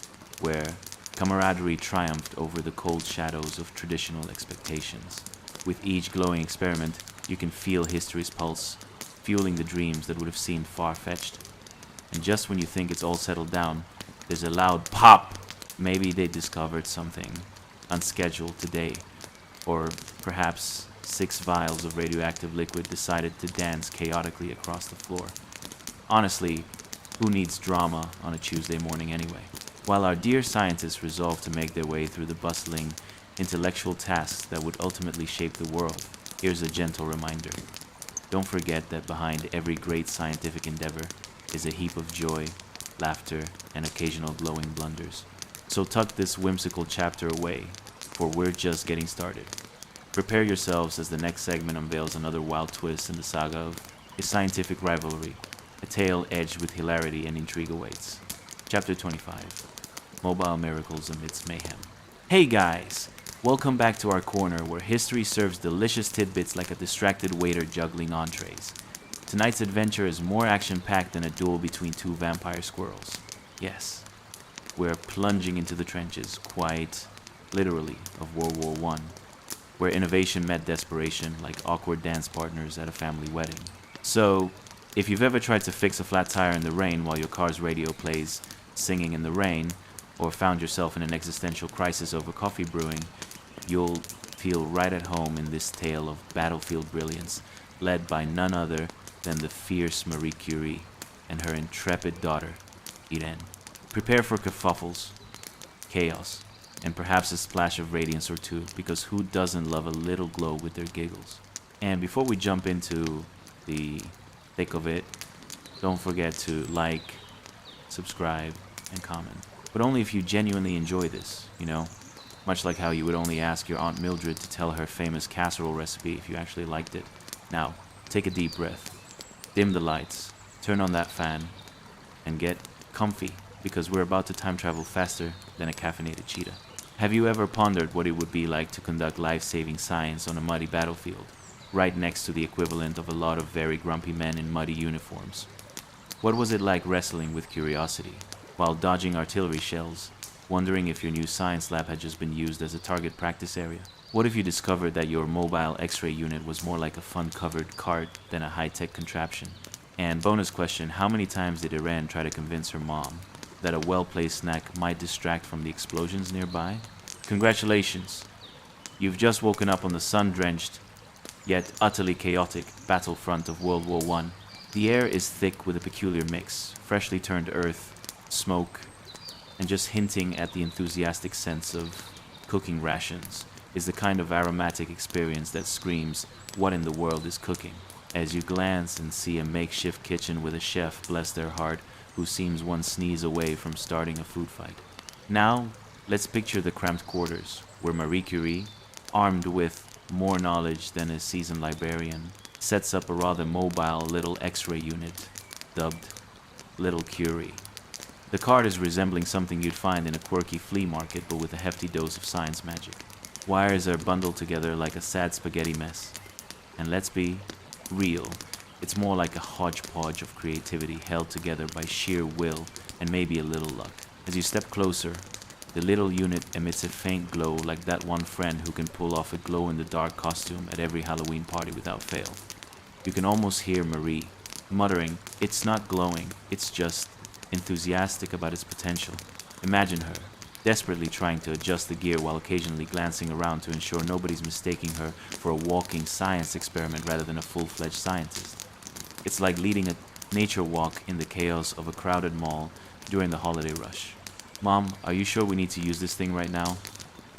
where camaraderie triumphed over the cold shadows of traditional expectations. With each glowing experiment, you can feel history's pulse, fueling the dreams that would have seemed far-fetched. And just when you think it's all settled down, there's a loud pop. Maybe they discovered something unscheduled today, or perhaps 6 vials of radioactive liquid decided to dance chaotically across the floor. Honestly, who needs drama on a Tuesday morning anyway? While our dear scientists resolve to make their way through the bustling intellectual tasks that would ultimately shape the world, here's a gentle reminder. Don't forget that behind every great scientific endeavor is a heap of joy, laughter, and occasional glowing blunders. So tuck this whimsical chapter away, for we're just getting started. Prepare yourselves as the next segment unveils another wild twist in the saga of a scientific rivalry. A tale edged with hilarity and intrigue awaits. Chapter 25. Mobile Miracles Amidst Mayhem. Hey guys! Welcome back to our corner where history serves delicious tidbits like a distracted waiter juggling entrees. Tonight's adventure is more action-packed than a duel between 2 vampire squirrels. Yes, we're plunging into the trenches, quite literally, of World War I, where innovation met desperation like awkward dance partners at a family wedding. So, if you've ever tried to fix a flat tire in the rain while your car's radio plays Singing in the Rain, or found yourself in an existential crisis over coffee brewing, you'll feel right at home in this tale of battlefield brilliance, led by none other than the fierce Marie Curie and her intrepid daughter, Irene. Prepare for kerfuffles, chaos, and perhaps a splash of radiance or two, because who doesn't love a little glow with their giggles? And before we jump into the thick of it, don't forget to like, subscribe, and comment. But only if you genuinely enjoy this, you know? Much like how you would only ask your Aunt Mildred to tell her famous casserole recipe if you actually liked it. Now, take a deep breath, dim the lights, turn on that fan, and get comfy, because we're about to time travel faster than a caffeinated cheetah. Have you ever pondered what it would be like to conduct life-saving science on a muddy battlefield, right next to the equivalent of a lot of very grumpy men in muddy uniforms? What was it like wrestling with curiosity, while dodging artillery shells, wondering if your new science lab had just been used as a target practice area? What if you discovered that your mobile X-ray unit was more like a fun-covered cart than a high-tech contraption? And bonus question, how many times did Irene try to convince her mom that a well-placed snack might distract from the explosions nearby? Congratulations! You've just woken up on the sun-drenched, yet utterly chaotic battlefront of World War I. The air is thick with a peculiar mix, freshly turned earth, smoke, and just hinting at the enthusiastic sense of cooking rations is the kind of aromatic experience that screams, what in the world is cooking? As you glance and see a makeshift kitchen with a chef, bless their heart, who seems one sneeze away from starting a food fight. Now, let's picture the cramped quarters, where Marie Curie, armed with more knowledge than a seasoned librarian, sets up a rather mobile little X-ray unit, dubbed Little Curie. The cart is resembling something you'd find in a quirky flea market, but with a hefty dose of science magic. Wires are bundled together like a sad spaghetti mess. And let's be real, it's more like a hodgepodge of creativity held together by sheer will and maybe a little luck. As you step closer, the little unit emits a faint glow like that one friend who can pull off a glow-in-the-dark costume at every Halloween party without fail. You can almost hear Marie muttering, "It's not glowing, it's just," enthusiastic about its potential. Imagine her, desperately trying to adjust the gear while occasionally glancing around to ensure nobody's mistaking her for a walking science experiment rather than a full-fledged scientist. It's like leading a nature walk in the chaos of a crowded mall during the holiday rush. "Mom, are you sure we need to use this thing right now?"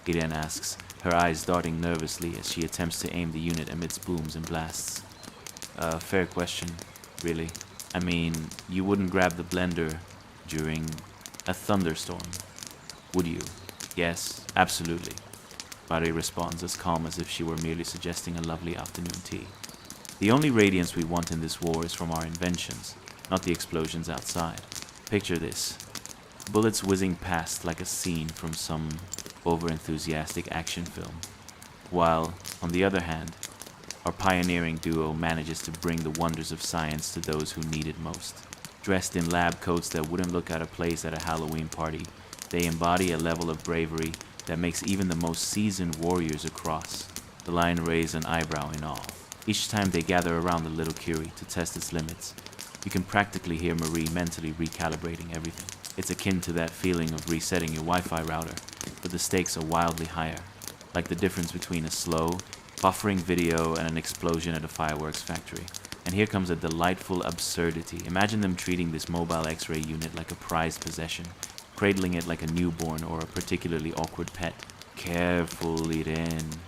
Eden asks, her eyes darting nervously as she attempts to aim the unit amidst booms and blasts. Fair question, really. I mean, you wouldn't grab the blender during a thunderstorm, would you? "Yes, absolutely," Marie responds as calm as if she were merely suggesting a lovely afternoon tea. "The only radiance we want in this war is from our inventions, not the explosions outside. Picture this. Bullets whizzing past like a scene from some over-enthusiastic action film, while, on the other hand, our pioneering duo manages to bring the wonders of science to those who need it most. Dressed in lab coats that wouldn't look out of place at a Halloween party, they embody a level of bravery that makes even the most seasoned warriors across the line raise an eyebrow in awe. Each time they gather around the little Curie to test its limits, you can practically hear Marie mentally recalibrating everything. It's akin to that feeling of resetting your Wi-Fi router, but the stakes are wildly higher, like the difference between a slow, buffering video and an explosion at a fireworks factory. And here comes a delightful absurdity. Imagine them treating this mobile X-ray unit like a prized possession, cradling it like a newborn or a particularly awkward pet. "Careful, Eden.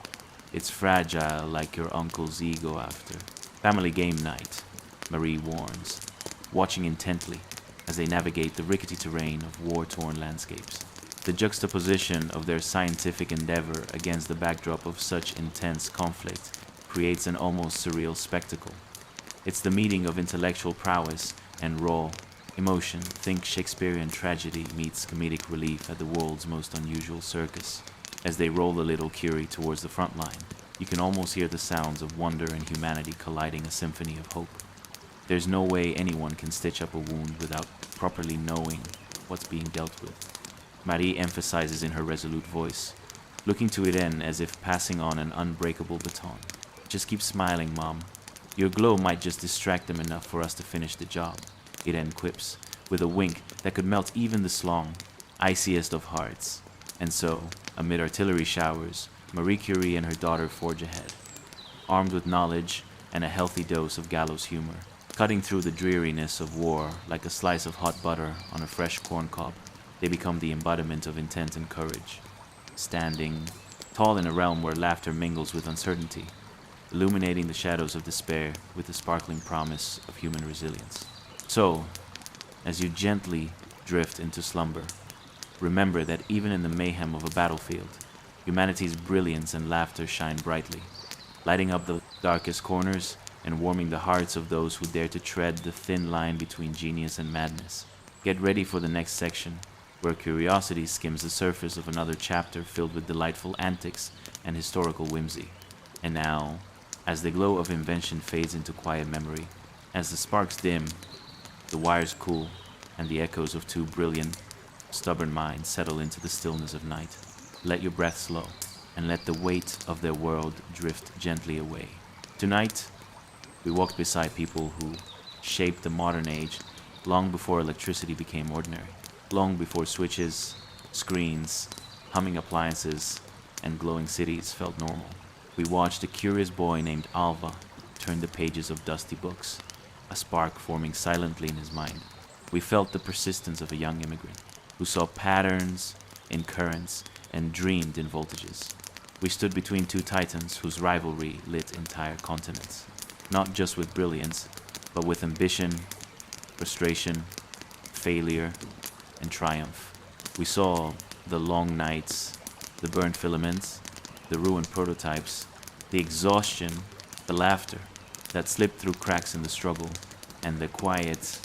It's fragile like your uncle's ego after." "Family game night," Marie warns, watching intently as they navigate the rickety terrain of war-torn landscapes. The juxtaposition of their scientific endeavor against the backdrop of such intense conflict creates an almost surreal spectacle. It's the meeting of intellectual prowess and raw emotion. Think Shakespearean tragedy meets comedic relief at the world's most unusual circus. As they roll the little Curie towards the front line, you can almost hear the sounds of wonder and humanity colliding a symphony of hope. There's no way anyone can stitch up a wound without properly knowing what's being dealt with. Marie emphasizes in her resolute voice, looking to Eden as if passing on an unbreakable baton. "Just keep smiling, Mom. Your glow might just distract them enough for us to finish the job," Eden quips, with a wink that could melt even the slong, iciest of hearts. And so, amid artillery showers, Marie Curie and her daughter forge ahead, armed with knowledge and a healthy dose of gallows humor, cutting through the dreariness of war like a slice of hot butter on a fresh corn cob. They become the embodiment of intent and courage, standing tall in a realm where laughter mingles with uncertainty, illuminating the shadows of despair with the sparkling promise of human resilience. So, as you gently drift into slumber, remember that even in the mayhem of a battlefield, humanity's brilliance and laughter shine brightly, lighting up the darkest corners and warming the hearts of those who dare to tread the thin line between genius and madness. Get ready for the next section, where curiosity skims the surface of another chapter filled with delightful antics and historical whimsy. And now, as the glow of invention fades into quiet memory, as the sparks dim, the wires cool, and the echoes of two brilliant, stubborn minds settle into the stillness of night, let your breath slow, and let the weight of their world drift gently away. Tonight, we walked beside people who shaped the modern age long before electricity became ordinary. long before switches, screens, humming appliances, and glowing cities felt normal. We watched a curious boy named Alva turn the pages of dusty books, a spark forming silently in his mind. We felt the persistence of a young immigrant who saw patterns in currents and dreamed in voltages. We stood between two titans whose rivalry lit entire continents, not just with brilliance, but with ambition, frustration, failure, and triumph. We saw the long nights, the burnt filaments, the ruined prototypes, the exhaustion, the laughter that slipped through cracks in the struggle, and the quiet,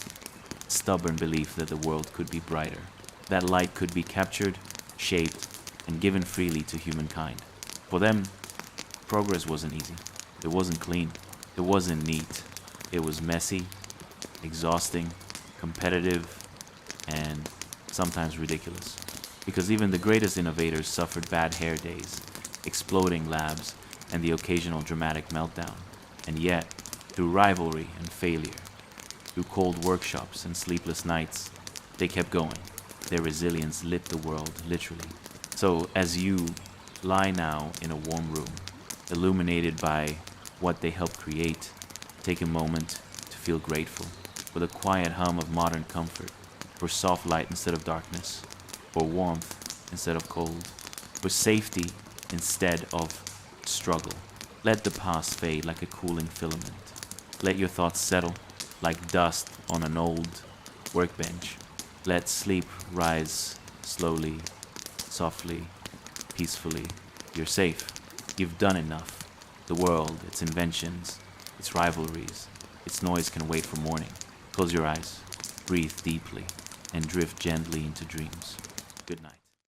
stubborn belief that the world could be brighter, that light could be captured, shaped, and given freely to humankind. For them, progress wasn't easy. It wasn't clean. It wasn't neat. It was messy, exhausting, competitive, and sometimes ridiculous. Because even the greatest innovators suffered bad hair days, exploding labs, and the occasional dramatic meltdown. And yet, through rivalry and failure, through cold workshops and sleepless nights, they kept going. Their resilience lit the world, literally. So as you lie now in a warm room, illuminated by what they helped create, take a moment to feel grateful for the quiet hum of modern comfort, for soft light instead of darkness, for warmth instead of cold, for safety instead of struggle. Let the past fade like a cooling filament. Let your thoughts settle like dust on an old workbench. Let sleep rise slowly, softly, peacefully. You're safe. You've done enough. The world, its inventions, its rivalries, its noise can wait for morning. Close your eyes, breathe deeply, and drift gently into dreams. Good night.